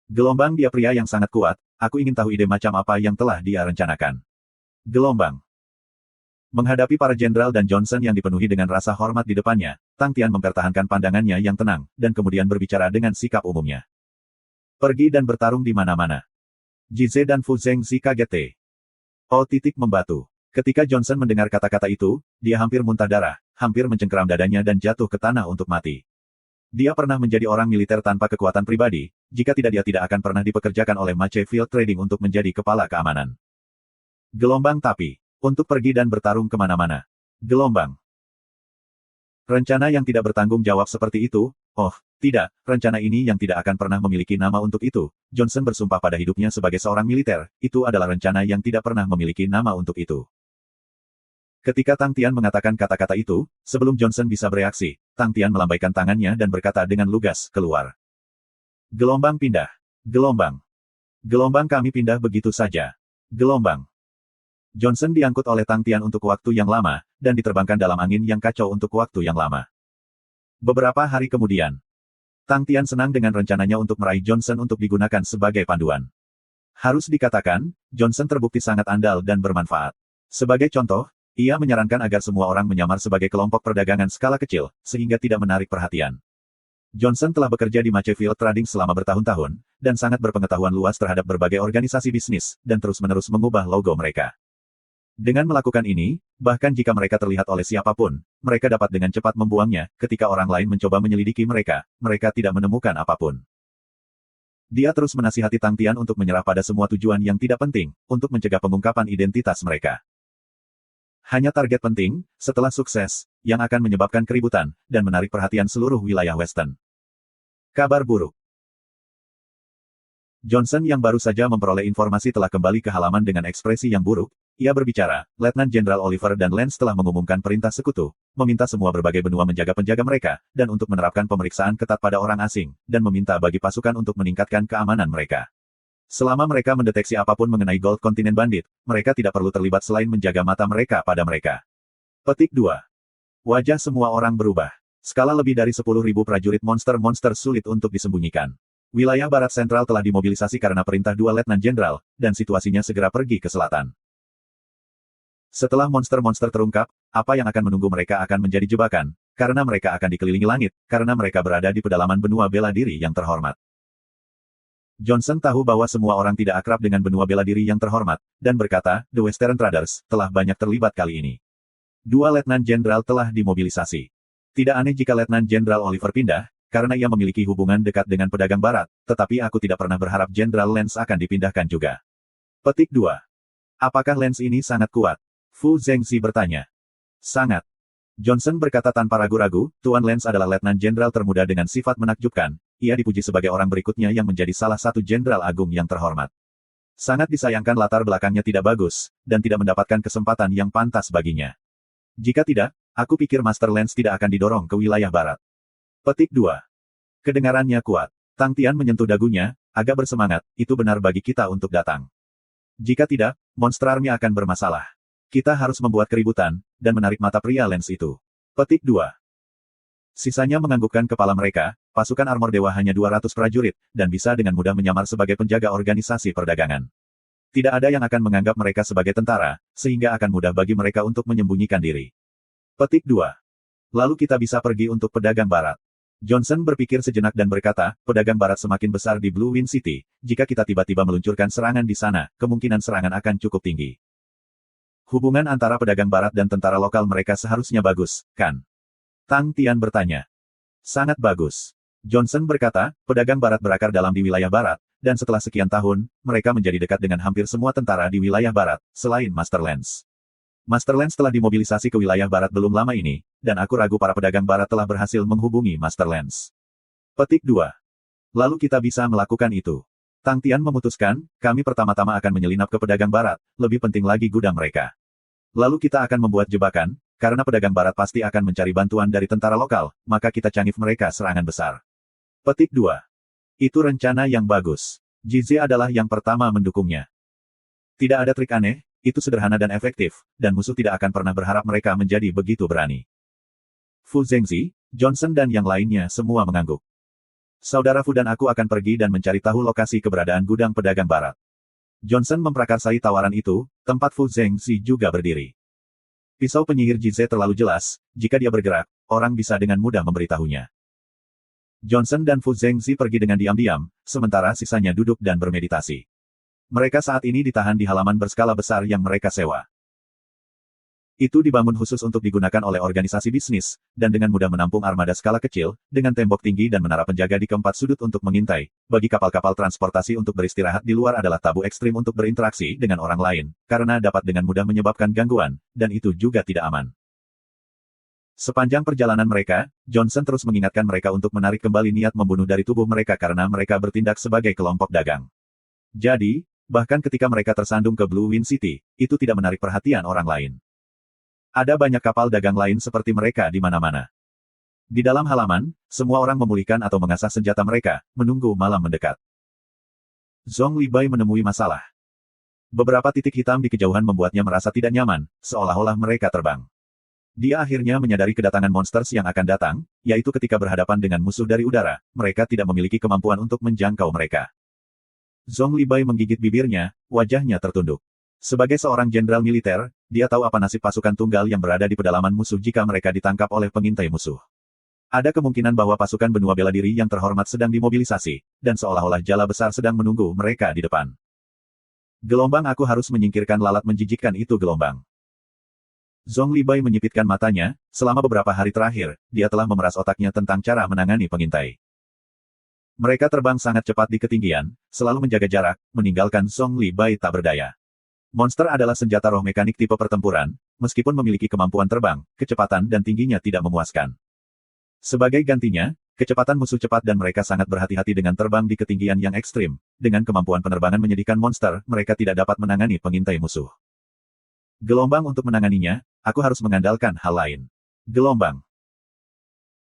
Gelombang, dia pria yang sangat kuat, aku ingin tahu ide macam apa yang telah dia rencanakan. Gelombang. Menghadapi para jenderal dan Johnson yang dipenuhi dengan rasa hormat di depannya, Tang Tian mempertahankan pandangannya yang tenang, dan kemudian berbicara dengan sikap umumnya. Pergi dan bertarung di mana-mana. Jize dan Fu Zhengzi kaget. Oh titik membatu. Ketika Johnson mendengar kata-kata itu, dia hampir muntah darah, hampir mencengkeram dadanya dan jatuh ke tanah untuk mati. Dia pernah menjadi orang militer tanpa kekuatan pribadi, jika tidak dia tidak akan pernah dipekerjakan oleh Mache Field Trading untuk menjadi kepala keamanan. Gelombang tapi, untuk pergi dan bertarung kemana-mana. Gelombang. Rencana yang tidak bertanggung jawab seperti itu, oh, tidak, rencana ini yang tidak akan pernah memiliki nama untuk itu. Johnson bersumpah pada hidupnya sebagai seorang militer, itu adalah rencana yang tidak pernah memiliki nama untuk itu. Ketika Tang Tian mengatakan kata-kata itu, sebelum Johnson bisa bereaksi, Tang Tian melambaikan tangannya dan berkata dengan lugas, keluar. Gelombang pindah. Gelombang. Gelombang kami pindah begitu saja. Gelombang. Johnson diangkut oleh Tang Tian untuk waktu yang lama, dan diterbangkan dalam angin yang kacau untuk waktu yang lama. Beberapa hari kemudian, Tang Tian senang dengan rencananya untuk meraih Johnson untuk digunakan sebagai panduan. Harus dikatakan, Johnson terbukti sangat andal dan bermanfaat. Sebagai contoh, ia menyarankan agar semua orang menyamar sebagai kelompok perdagangan skala kecil, sehingga tidak menarik perhatian. Johnson telah bekerja di Mache Field Trading selama bertahun-tahun, dan sangat berpengetahuan luas terhadap berbagai organisasi bisnis, dan terus-menerus mengubah logo mereka. Dengan melakukan ini, bahkan jika mereka terlihat oleh siapapun, mereka dapat dengan cepat membuangnya. Ketika orang lain mencoba menyelidiki mereka, mereka tidak menemukan apapun. Dia terus menasihati Tang Tian untuk menyerah pada semua tujuan yang tidak penting, untuk mencegah pengungkapan identitas mereka. Hanya target penting, setelah sukses, yang akan menyebabkan keributan, dan menarik perhatian seluruh wilayah Western. Kabar buruk. Johnson yang baru saja memperoleh informasi telah kembali ke halaman dengan ekspresi yang buruk. Ia berbicara, Letnan Jenderal Oliver dan Lance telah mengumumkan perintah sekutu, meminta semua berbagai benua menjaga penjaga mereka, dan untuk menerapkan pemeriksaan ketat pada orang asing, dan meminta bagi pasukan untuk meningkatkan keamanan mereka. Selama mereka mendeteksi apapun mengenai Gold Continent Bandit, mereka tidak perlu terlibat selain menjaga mata mereka pada mereka. Petik 2. Wajah semua orang berubah. Skala lebih dari 10.000 prajurit monster-monster sulit untuk disembunyikan. Wilayah barat sentral telah dimobilisasi karena perintah dua Letnan Jenderal, dan situasinya segera pergi ke selatan. Setelah monster-monster terungkap, apa yang akan menunggu mereka akan menjadi jebakan, karena mereka akan dikelilingi langit, karena mereka berada di pedalaman benua bela diri yang terhormat. Johnson tahu bahwa semua orang tidak akrab dengan benua bela diri yang terhormat, dan berkata, The Western Traders telah banyak terlibat kali ini. Dua Letnan Jenderal telah dimobilisasi. Tidak aneh jika Letnan Jenderal Oliver pindah, karena ia memiliki hubungan dekat dengan pedagang barat, tetapi aku tidak pernah berharap Jenderal Lance akan dipindahkan juga. Petik 2. Apakah Lance ini sangat kuat? Fu Zhengzi bertanya. Sangat. Johnson berkata tanpa ragu-ragu, Tuan Lance adalah Letnan Jenderal termuda dengan sifat menakjubkan, ia dipuji sebagai orang berikutnya yang menjadi salah satu Jenderal Agung yang terhormat. Sangat disayangkan latar belakangnya tidak bagus, dan tidak mendapatkan kesempatan yang pantas baginya. Jika tidak, aku pikir Master Lance tidak akan didorong ke wilayah barat. Petik 2. Kedengarannya kuat. Tang Tian menyentuh dagunya, agak bersemangat, itu benar bagi kita untuk datang. Jika tidak, Monster Army akan bermasalah. Kita harus membuat keributan, dan menarik mata pria Lance itu. Petik 2. Sisanya menganggukkan kepala mereka, pasukan armor dewa hanya 200 prajurit, dan bisa dengan mudah menyamar sebagai penjaga organisasi perdagangan. Tidak ada yang akan menganggap mereka sebagai tentara, sehingga akan mudah bagi mereka untuk menyembunyikan diri. Petik 2. Lalu kita bisa pergi untuk pedagang barat. Johnson berpikir sejenak dan berkata, pedagang barat semakin besar di Blue Wind City, jika kita tiba-tiba meluncurkan serangan di sana, kemungkinan serangan akan cukup tinggi. Hubungan antara pedagang barat dan tentara lokal mereka seharusnya bagus, kan? Tang Tian bertanya. Sangat bagus. Johnson berkata, pedagang barat berakar dalam di wilayah barat, dan setelah sekian tahun, mereka menjadi dekat dengan hampir semua tentara di wilayah barat, selain Master Lance. Master Lance telah dimobilisasi ke wilayah barat belum lama ini, dan aku ragu para pedagang barat telah berhasil menghubungi Master Lance. Petik 2. Lalu kita bisa melakukan itu. Tang Tian memutuskan, kami pertama-tama akan menyelinap ke pedagang barat, lebih penting lagi gudang mereka. Lalu kita akan membuat jebakan, karena pedagang barat pasti akan mencari bantuan dari tentara lokal, maka kita cangif mereka serangan besar. Petik 2. Itu rencana yang bagus. Jize adalah yang pertama mendukungnya. Tidak ada trik aneh, itu sederhana dan efektif, dan musuh tidak akan pernah berharap mereka menjadi begitu berani. Fu Zhengzi, Johnson dan yang lainnya semua mengangguk. Saudara Fu dan aku akan pergi dan mencari tahu lokasi keberadaan gudang pedagang barat. Johnson memprakarsai tawaran itu, tempat Fu Zhengzi juga berdiri. Pisau penyihir Jize terlalu jelas, jika dia bergerak, orang bisa dengan mudah memberitahunya. Johnson dan Fu Zhengzi pergi dengan diam-diam, sementara sisanya duduk dan bermeditasi. Mereka saat ini ditahan di halaman berskala besar yang mereka sewa. Itu dibangun khusus untuk digunakan oleh organisasi bisnis, dan dengan mudah menampung armada skala kecil, dengan tembok tinggi dan menara penjaga di keempat sudut untuk mengintai. Bagi kapal-kapal transportasi untuk beristirahat di luar adalah tabu ekstrim untuk berinteraksi dengan orang lain, karena dapat dengan mudah menyebabkan gangguan, dan itu juga tidak aman. Sepanjang perjalanan mereka, Johnson terus mengingatkan mereka untuk menarik kembali niat membunuh dari tubuh mereka karena mereka bertindak sebagai kelompok dagang. Jadi, bahkan ketika mereka tersandung ke Blue Wind City, itu tidak menarik perhatian orang lain. Ada banyak kapal dagang lain seperti mereka di mana-mana. Di dalam halaman, semua orang memulihkan atau mengasah senjata mereka, menunggu malam mendekat. Zhong Libai menemui masalah. Beberapa titik hitam di kejauhan membuatnya merasa tidak nyaman, seolah-olah mereka terbang. Dia akhirnya menyadari kedatangan monsters yang akan datang, yaitu ketika berhadapan dengan musuh dari udara, mereka tidak memiliki kemampuan untuk menjangkau mereka. Zhong Libai menggigit bibirnya, wajahnya tertunduk. Sebagai seorang jenderal militer, dia tahu apa nasib pasukan tunggal yang berada di pedalaman musuh jika mereka ditangkap oleh pengintai musuh. Ada kemungkinan bahwa pasukan benua bela diri yang terhormat sedang dimobilisasi, dan seolah-olah jala besar sedang menunggu mereka di depan. Gelombang aku harus menyingkirkan lalat menjijikkan itu gelombang. Zhong Libai menyipitkan matanya, selama beberapa hari terakhir, dia telah memeras otaknya tentang cara menangani pengintai. Mereka terbang sangat cepat di ketinggian, selalu menjaga jarak, meninggalkan Zhong Libai tak berdaya. Monster adalah senjata roh mekanik tipe pertempuran, meskipun memiliki kemampuan terbang, kecepatan dan tingginya tidak memuaskan. Sebagai gantinya, kecepatan musuh cepat dan mereka sangat berhati-hati dengan terbang di ketinggian yang ekstrim. Dengan kemampuan penerbangan menyedihkan monster, mereka tidak dapat menangani pengintai musuh. Gelombang untuk menanganinya, aku harus mengandalkan hal lain. Gelombang.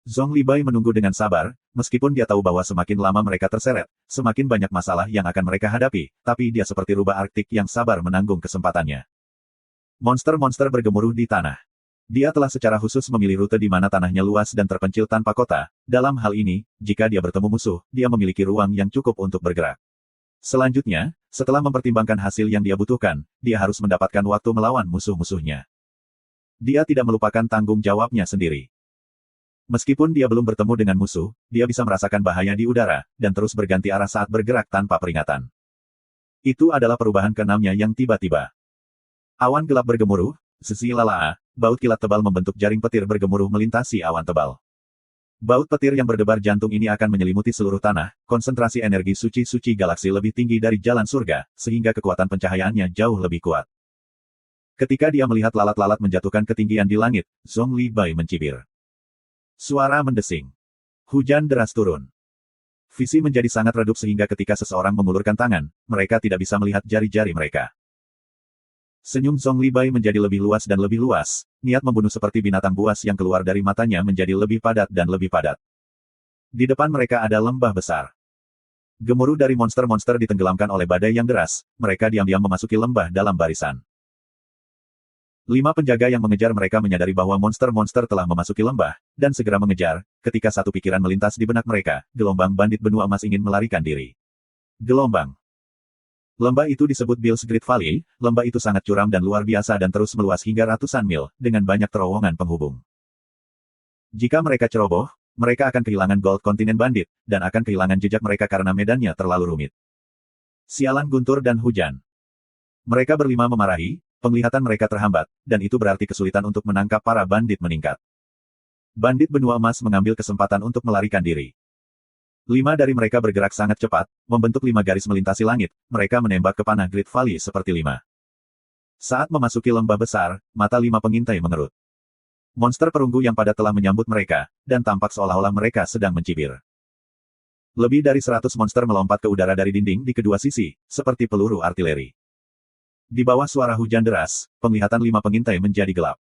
Zhong Libai menunggu dengan sabar, meskipun dia tahu bahwa semakin lama mereka terseret, semakin banyak masalah yang akan mereka hadapi, tapi dia seperti rubah Arktik yang sabar menanggung kesempatannya. Monster-monster bergemuruh di tanah. Dia telah secara khusus memilih rute di mana tanahnya luas dan terpencil tanpa kota. Dalam hal ini, jika dia bertemu musuh, dia memiliki ruang yang cukup untuk bergerak. Selanjutnya, setelah mempertimbangkan hasil yang dia butuhkan, dia harus mendapatkan waktu melawan musuh-musuhnya. Dia tidak melupakan tanggung jawabnya sendiri. Meskipun dia belum bertemu dengan musuh, dia bisa merasakan bahaya di udara, dan terus berganti arah saat bergerak tanpa peringatan. Itu adalah perubahan keenamnya yang tiba-tiba. Awan gelap bergemuruh, sesi lalaa, baut kilat tebal membentuk jaring petir bergemuruh melintasi awan tebal. Baut petir yang berdebar jantung ini akan menyelimuti seluruh tanah, konsentrasi energi suci-suci galaksi lebih tinggi dari jalan surga, sehingga kekuatan pencahayaannya jauh lebih kuat. Ketika dia melihat lalat-lalat menjatuhkan ketinggian di langit, Zhong Libai mencibir. Suara mendesing. Hujan deras turun. Visi menjadi sangat redup sehingga ketika seseorang mengulurkan tangan, mereka tidak bisa melihat jari-jari mereka. Senyum Zhong Libai menjadi lebih luas dan lebih luas, niat membunuh seperti binatang buas yang keluar dari matanya menjadi lebih padat dan lebih padat. Di depan mereka ada lembah besar. Gemuruh dari monster-monster ditenggelamkan oleh badai yang deras, mereka diam-diam memasuki lembah dalam barisan. 5 penjaga yang mengejar mereka menyadari bahwa monster-monster telah memasuki lembah, dan segera mengejar, ketika satu pikiran melintas di benak mereka, gelombang bandit benua emas ingin melarikan diri. Gelombang. Lembah itu disebut Bill's Great Valley, lembah itu sangat curam dan luar biasa dan terus meluas hingga ratusan mil, dengan banyak terowongan penghubung. Jika mereka ceroboh, mereka akan kehilangan Gold Kontinen Bandit, dan akan kehilangan jejak mereka karena medannya terlalu rumit. Sialan guntur dan hujan. Mereka berlima memarahi, penglihatan mereka terhambat, dan itu berarti kesulitan untuk menangkap para bandit meningkat. Bandit benua emas mengambil kesempatan untuk melarikan diri. 5 dari mereka bergerak sangat cepat, membentuk 5 garis melintasi langit, mereka menembak ke panah Great Valley seperti 5. Saat memasuki lembah besar, mata 5 pengintai mengerut. Monster perunggu yang padat telah menyambut mereka, dan tampak seolah-olah mereka sedang mencibir. Lebih dari 100 monster melompat ke udara dari dinding di kedua sisi, seperti peluru artileri. Di bawah suara hujan deras, penglihatan 5 pengintai menjadi gelap.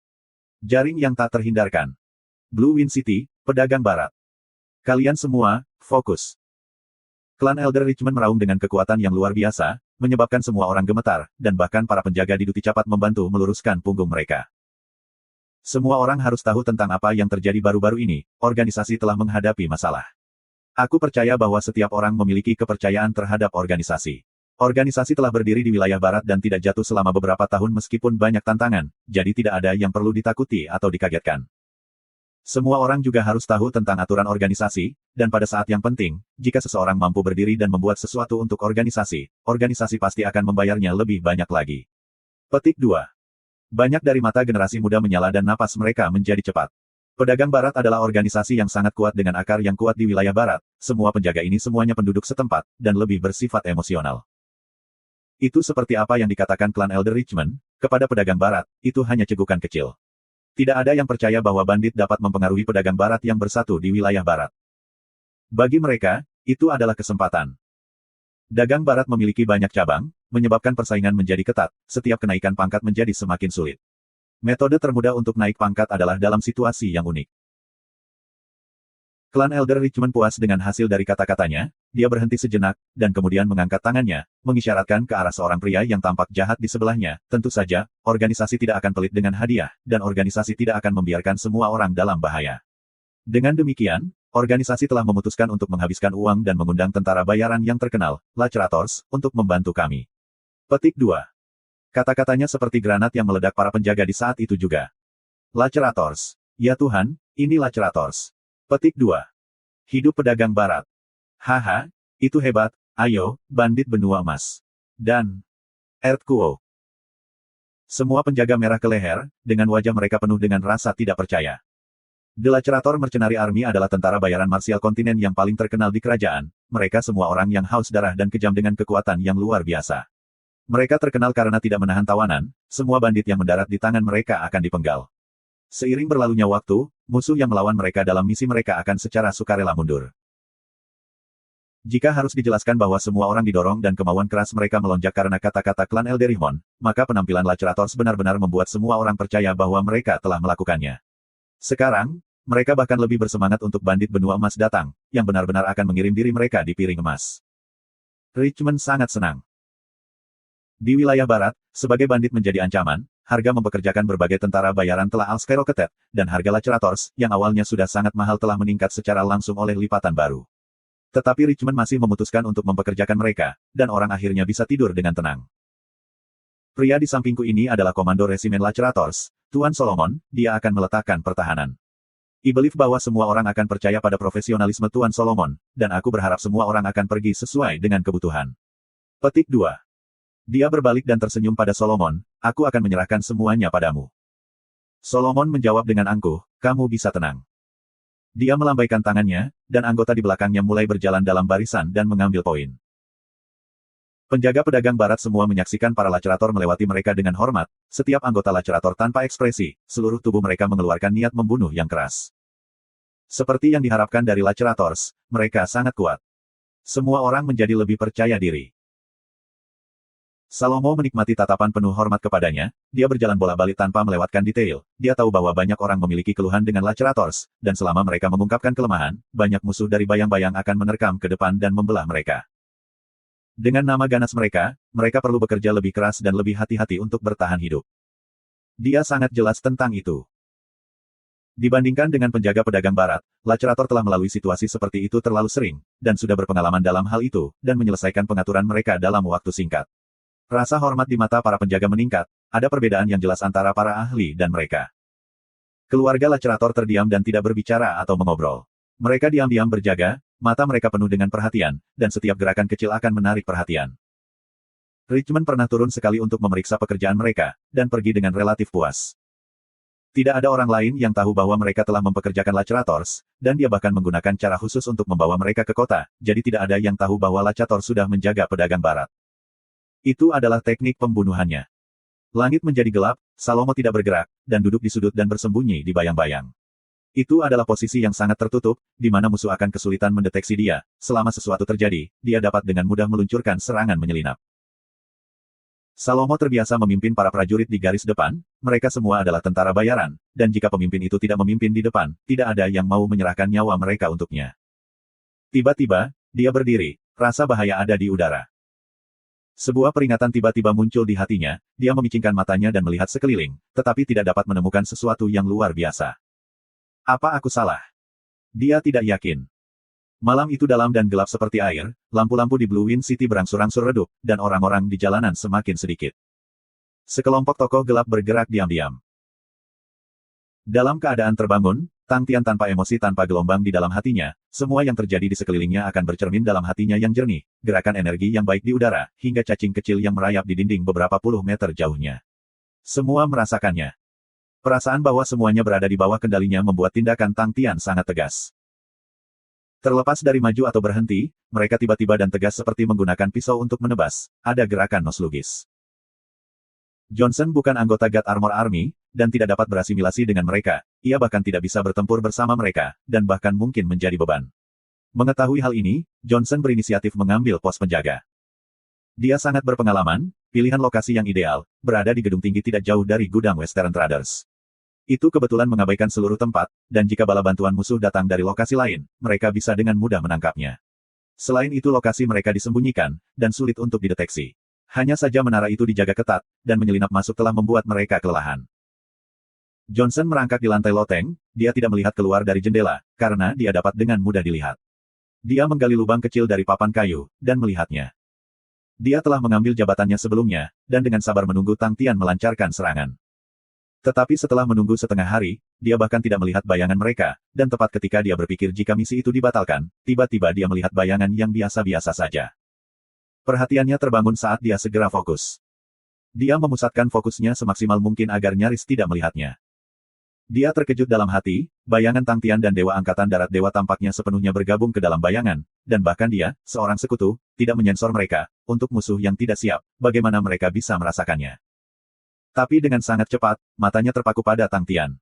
Jaring yang tak terhindarkan. Blue Wind City, pedagang barat. Kalian semua, fokus. Klan Elder Richmond meraung dengan kekuatan yang luar biasa, menyebabkan semua orang gemetar, dan bahkan para penjaga di Duty Capat membantu meluruskan punggung mereka. Semua orang harus tahu tentang apa yang terjadi baru-baru ini, organisasi telah menghadapi masalah. Aku percaya bahwa setiap orang memiliki kepercayaan terhadap organisasi. Organisasi telah berdiri di wilayah barat dan tidak jatuh selama beberapa tahun meskipun banyak tantangan, jadi tidak ada yang perlu ditakuti atau dikagetkan. Semua orang juga harus tahu tentang aturan organisasi, dan pada saat yang penting, jika seseorang mampu berdiri dan membuat sesuatu untuk organisasi, organisasi pasti akan membayarnya lebih banyak lagi. Petik 2. Banyak dari mata generasi muda menyala dan napas mereka menjadi cepat. Pedagang Barat adalah organisasi yang sangat kuat dengan akar yang kuat di wilayah Barat, semua penjaga ini semuanya penduduk setempat, dan lebih bersifat emosional. Itu seperti apa yang dikatakan klan Elder Richmond, kepada pedagang Barat, itu hanya cegukan kecil. Tidak ada yang percaya bahwa bandit dapat mempengaruhi pedagang Barat yang bersatu di wilayah Barat. Bagi mereka, itu adalah kesempatan. Dagang Barat memiliki banyak cabang, menyebabkan persaingan menjadi ketat, setiap kenaikan pangkat menjadi semakin sulit. Metode termudah untuk naik pangkat adalah dalam situasi yang unik. Klan Elder Richmond puas dengan hasil dari kata-katanya, dia berhenti sejenak, dan kemudian mengangkat tangannya, mengisyaratkan ke arah seorang pria yang tampak jahat di sebelahnya. Tentu saja, organisasi tidak akan pelit dengan hadiah, dan organisasi tidak akan membiarkan semua orang dalam bahaya. Dengan demikian, organisasi telah memutuskan untuk menghabiskan uang dan mengundang tentara bayaran yang terkenal, Lacerators, untuk membantu kami. Petik 2. Kata-katanya seperti granat yang meledak para penjaga di saat itu juga. Lacerators. Ya Tuhan, ini Lacerators. Petik 2. Hidup pedagang barat. Haha, itu hebat, ayo, bandit benua emas. Dan Earthquake. Semua penjaga merah ke leher, dengan wajah mereka penuh dengan rasa tidak percaya. The Lacerator Mercenary Army adalah tentara bayaran marsial kontinen yang paling terkenal di kerajaan. Mereka semua orang yang haus darah dan kejam dengan kekuatan yang luar biasa. Mereka terkenal karena tidak menahan tawanan, semua bandit yang mendarat di tangan mereka akan dipenggal. Seiring berlalunya waktu, musuh yang melawan mereka dalam misi mereka akan secara sukarela mundur. Jika harus dijelaskan bahwa semua orang didorong dan kemauan keras mereka melonjak karena kata-kata klan Elderihmon, maka penampilan Lacerators benar-benar membuat semua orang percaya bahwa mereka telah melakukannya. Sekarang, mereka bahkan lebih bersemangat untuk bandit benua emas datang, yang benar-benar akan mengirim diri mereka di piring emas. Richmond sangat senang. Di wilayah barat, sebagai bandit menjadi ancaman, harga mempekerjakan berbagai tentara bayaran telah skyrocketed, dan harga Lacerators, yang awalnya sudah sangat mahal telah meningkat secara langsung oleh lipatan baru. Tetapi Richmond masih memutuskan untuk mempekerjakan mereka, dan orang akhirnya bisa tidur dengan tenang. Pria di sampingku ini adalah komando resimen Lacerators, Tuan Solomon, dia akan meletakkan pertahanan. I believe bahwa semua orang akan percaya pada profesionalisme Tuan Solomon, dan aku berharap semua orang akan pergi sesuai dengan kebutuhan. Petik 2. Dia berbalik dan tersenyum pada Solomon, aku akan menyerahkan semuanya padamu. Solomon menjawab dengan angkuh, kamu bisa tenang. Dia melambaikan tangannya, dan anggota di belakangnya mulai berjalan dalam barisan dan mengambil poin. Penjaga pedagang barat semua menyaksikan para Lacerator melewati mereka dengan hormat, setiap anggota Lacerator tanpa ekspresi, seluruh tubuh mereka mengeluarkan niat membunuh yang keras. Seperti yang diharapkan dari Lacerators, mereka sangat kuat. Semua orang menjadi lebih percaya diri. Salomo menikmati tatapan penuh hormat kepadanya, dia berjalan bolak-balik tanpa melewatkan detail, dia tahu bahwa banyak orang memiliki keluhan dengan Lacerators, dan selama mereka mengungkapkan kelemahan, banyak musuh dari bayang-bayang akan menerkam ke depan dan membelah mereka. Dengan nama ganas mereka, mereka perlu bekerja lebih keras dan lebih hati-hati untuk bertahan hidup. Dia sangat jelas tentang itu. Dibandingkan dengan penjaga pedagang barat, Lacerator telah melalui situasi seperti itu terlalu sering, dan sudah berpengalaman dalam hal itu, dan menyelesaikan pengaturan mereka dalam waktu singkat. Rasa hormat di mata para penjaga meningkat, ada perbedaan yang jelas antara para ahli dan mereka. Keluarga Lacerator terdiam dan tidak berbicara atau mengobrol. Mereka diam-diam berjaga, mata mereka penuh dengan perhatian, dan setiap gerakan kecil akan menarik perhatian. Richmond pernah turun sekali untuk memeriksa pekerjaan mereka, dan pergi dengan relatif puas. Tidak ada orang lain yang tahu bahwa mereka telah mempekerjakan Lacerators, dan dia bahkan menggunakan cara khusus untuk membawa mereka ke kota, jadi tidak ada yang tahu bahwa Lacator sudah menjaga pedagang barat. Itu adalah teknik pembunuhannya. Langit menjadi gelap, Salomo tidak bergerak, dan duduk di sudut dan bersembunyi di bayang-bayang. Itu adalah posisi yang sangat tertutup, di mana musuh akan kesulitan mendeteksi dia. Selama sesuatu terjadi, dia dapat dengan mudah meluncurkan serangan menyelinap. Salomo terbiasa memimpin para prajurit di garis depan, mereka semua adalah tentara bayaran, dan jika pemimpin itu tidak memimpin di depan, tidak ada yang mau menyerahkan nyawa mereka untuknya. Tiba-tiba, dia berdiri, rasa bahaya ada di udara. Sebuah peringatan tiba-tiba muncul di hatinya, dia memicingkan matanya dan melihat sekeliling, tetapi tidak dapat menemukan sesuatu yang luar biasa. Apa aku salah? Dia tidak yakin. Malam itu dalam dan gelap seperti air, lampu-lampu di Blue Wind City berangsur-angsur redup, dan orang-orang di jalanan semakin sedikit. Sekelompok tokoh gelap bergerak diam-diam. Dalam keadaan terbangun, Tang Tian tanpa emosi tanpa gelombang di dalam hatinya, semua yang terjadi di sekelilingnya akan bercermin dalam hatinya yang jernih, gerakan energi yang baik di udara, hingga cacing kecil yang merayap di dinding beberapa puluh meter jauhnya. Semua merasakannya. Perasaan bahwa semuanya berada di bawah kendalinya membuat tindakan Tang Tian sangat tegas. Terlepas dari maju atau berhenti, mereka tiba-tiba dan tegas seperti menggunakan pisau untuk menebas. Ada gerakan noslugis. Johnson bukan anggota God Armor Army, dan tidak dapat berasimilasi dengan mereka. Ia bahkan tidak bisa bertempur bersama mereka, dan bahkan mungkin menjadi beban. Mengetahui hal ini, Johnson berinisiatif mengambil pos penjaga. Dia sangat berpengalaman, pilihan lokasi yang ideal, berada di gedung tinggi tidak jauh dari gudang Western Traders. Itu kebetulan mengabaikan seluruh tempat, dan jika bala bantuan musuh datang dari lokasi lain, mereka bisa dengan mudah menangkapnya. Selain itu lokasi mereka disembunyikan, dan sulit untuk dideteksi. Hanya saja menara itu dijaga ketat, dan menyelinap masuk telah membuat mereka kelelahan. Johnson merangkak di lantai loteng, dia tidak melihat keluar dari jendela, karena dia dapat dengan mudah dilihat. Dia menggali lubang kecil dari papan kayu, dan melihatnya. Dia telah mengambil jabatannya sebelumnya, dan dengan sabar menunggu Tang Tian melancarkan serangan. Tetapi setelah menunggu setengah hari, dia bahkan tidak melihat bayangan mereka, dan tepat ketika dia berpikir jika misi itu dibatalkan, tiba-tiba dia melihat bayangan yang biasa-biasa saja. Perhatiannya terbangun saat dia segera fokus. Dia memusatkan fokusnya semaksimal mungkin agar nyaris tidak melihatnya. Dia terkejut dalam hati, bayangan Tang Tian dan Dewa Angkatan Darat Dewa tampaknya sepenuhnya bergabung ke dalam bayangan, dan bahkan dia, seorang sekutu, tidak menyensor mereka, untuk musuh yang tidak siap, bagaimana mereka bisa merasakannya. Tapi dengan sangat cepat, matanya terpaku pada Tang Tian.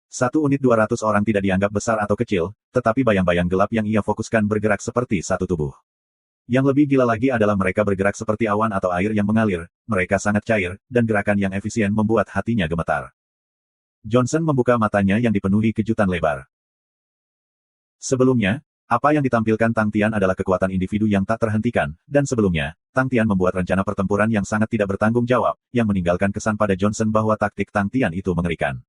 Satu unit 200 orang tidak dianggap besar atau kecil, tetapi bayang-bayang gelap yang ia fokuskan bergerak seperti satu tubuh. Yang lebih gila lagi adalah mereka bergerak seperti awan atau air yang mengalir, mereka sangat cair, dan gerakan yang efisien membuat hatinya gemetar. Johnson membuka matanya yang dipenuhi kejutan lebar. Sebelumnya, apa yang ditampilkan Tang Tian adalah kekuatan individu yang tak terhentikan, dan sebelumnya, Tang Tian membuat rencana pertempuran yang sangat tidak bertanggung jawab, yang meninggalkan kesan pada Johnson bahwa taktik Tang Tian itu mengerikan.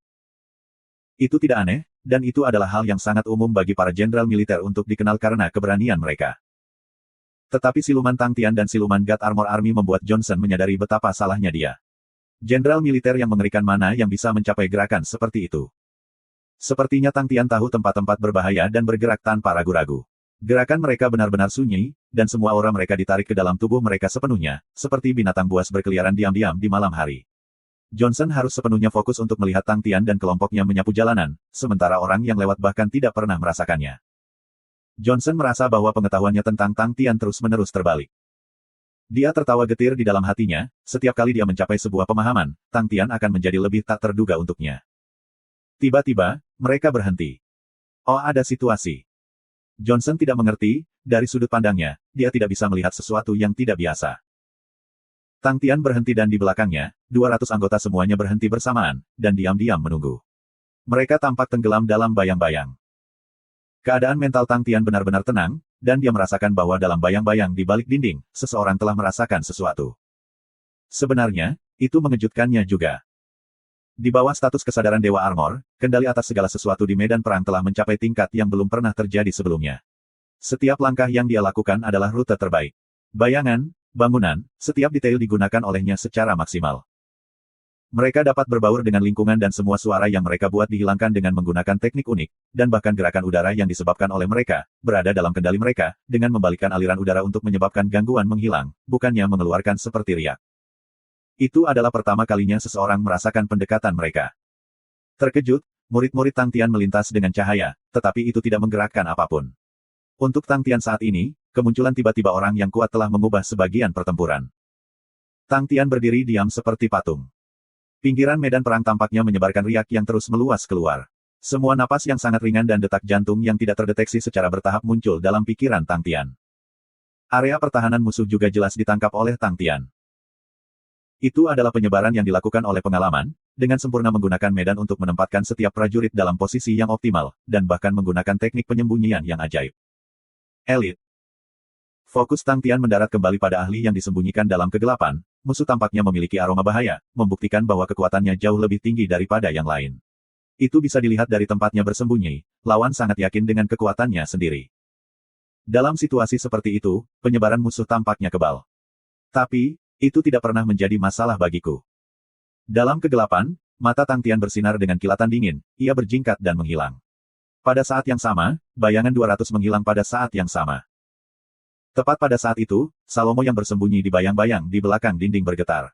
Itu tidak aneh, dan itu adalah hal yang sangat umum bagi para jenderal militer untuk dikenal karena keberanian mereka. Tetapi siluman Tang Tian dan siluman God Armor Army membuat Johnson menyadari betapa salahnya dia. Jenderal militer yang mengerikan mana yang bisa mencapai gerakan seperti itu. Sepertinya Tang Tian tahu tempat-tempat berbahaya dan bergerak tanpa ragu-ragu. Gerakan mereka benar-benar sunyi, dan semua aura mereka ditarik ke dalam tubuh mereka sepenuhnya, seperti binatang buas berkeliaran diam-diam di malam hari. Johnson harus sepenuhnya fokus untuk melihat Tang Tian dan kelompoknya menyapu jalanan, sementara orang yang lewat bahkan tidak pernah merasakannya. Johnson merasa bahwa pengetahuannya tentang Tang Tian terus-menerus terbalik. Dia tertawa getir di dalam hatinya, setiap kali dia mencapai sebuah pemahaman, Tang Tian akan menjadi lebih tak terduga untuknya. Tiba-tiba, mereka berhenti. Oh, ada situasi. Johnson tidak mengerti, dari sudut pandangnya, dia tidak bisa melihat sesuatu yang tidak biasa. Tang Tian berhenti dan di belakangnya, 200 anggota semuanya berhenti bersamaan, dan diam-diam menunggu. Mereka tampak tenggelam dalam bayang-bayang. Keadaan mental Tang Tian benar-benar tenang, dan dia merasakan bahwa dalam bayang-bayang di balik dinding, seseorang telah merasakan sesuatu. Sebenarnya, itu mengejutkannya juga. Di bawah status kesadaran Dewa Armor, kendali atas segala sesuatu di medan perang telah mencapai tingkat yang belum pernah terjadi sebelumnya. Setiap langkah yang dia lakukan adalah rute terbaik. Bayangan, bangunan, setiap detail digunakan olehnya secara maksimal. Mereka dapat berbaur dengan lingkungan dan semua suara yang mereka buat dihilangkan dengan menggunakan teknik unik, dan bahkan gerakan udara yang disebabkan oleh mereka, berada dalam kendali mereka, dengan membalikkan aliran udara untuk menyebabkan gangguan menghilang, bukannya mengeluarkan seperti riak. Itu adalah pertama kalinya seseorang merasakan pendekatan mereka. Terkejut, murid-murid Tang Tian melintas dengan cahaya, tetapi itu tidak menggerakkan apapun. Untuk Tang Tian saat ini, kemunculan tiba-tiba orang yang kuat telah mengubah sebagian pertempuran. Tang Tian berdiri diam seperti patung. Pinggiran medan perang tampaknya menyebarkan riak yang terus meluas keluar. Semua napas yang sangat ringan dan detak jantung yang tidak terdeteksi secara bertahap muncul dalam pikiran Tang Tian. Area pertahanan musuh juga jelas ditangkap oleh Tang Tian. Itu adalah penyebaran yang dilakukan oleh pengalaman, dengan sempurna menggunakan medan untuk menempatkan setiap prajurit dalam posisi yang optimal, dan bahkan menggunakan teknik penyembunyian yang ajaib. Elit. Fokus Tang Tian mendarat kembali pada ahli yang disembunyikan dalam kegelapan. Musuh tampaknya memiliki aroma bahaya, membuktikan bahwa kekuatannya jauh lebih tinggi daripada yang lain. Itu bisa dilihat dari tempatnya bersembunyi, lawan sangat yakin dengan kekuatannya sendiri. Dalam situasi seperti itu, penyebaran musuh tampaknya kebal. Tapi, itu tidak pernah menjadi masalah bagiku. Dalam kegelapan, mata Tang Tian bersinar dengan kilatan dingin, ia berjingkat dan menghilang. Pada saat yang sama, bayangan 200 menghilang pada saat yang sama. Tepat pada saat itu, Salomo yang bersembunyi di bayang-bayang di belakang dinding bergetar.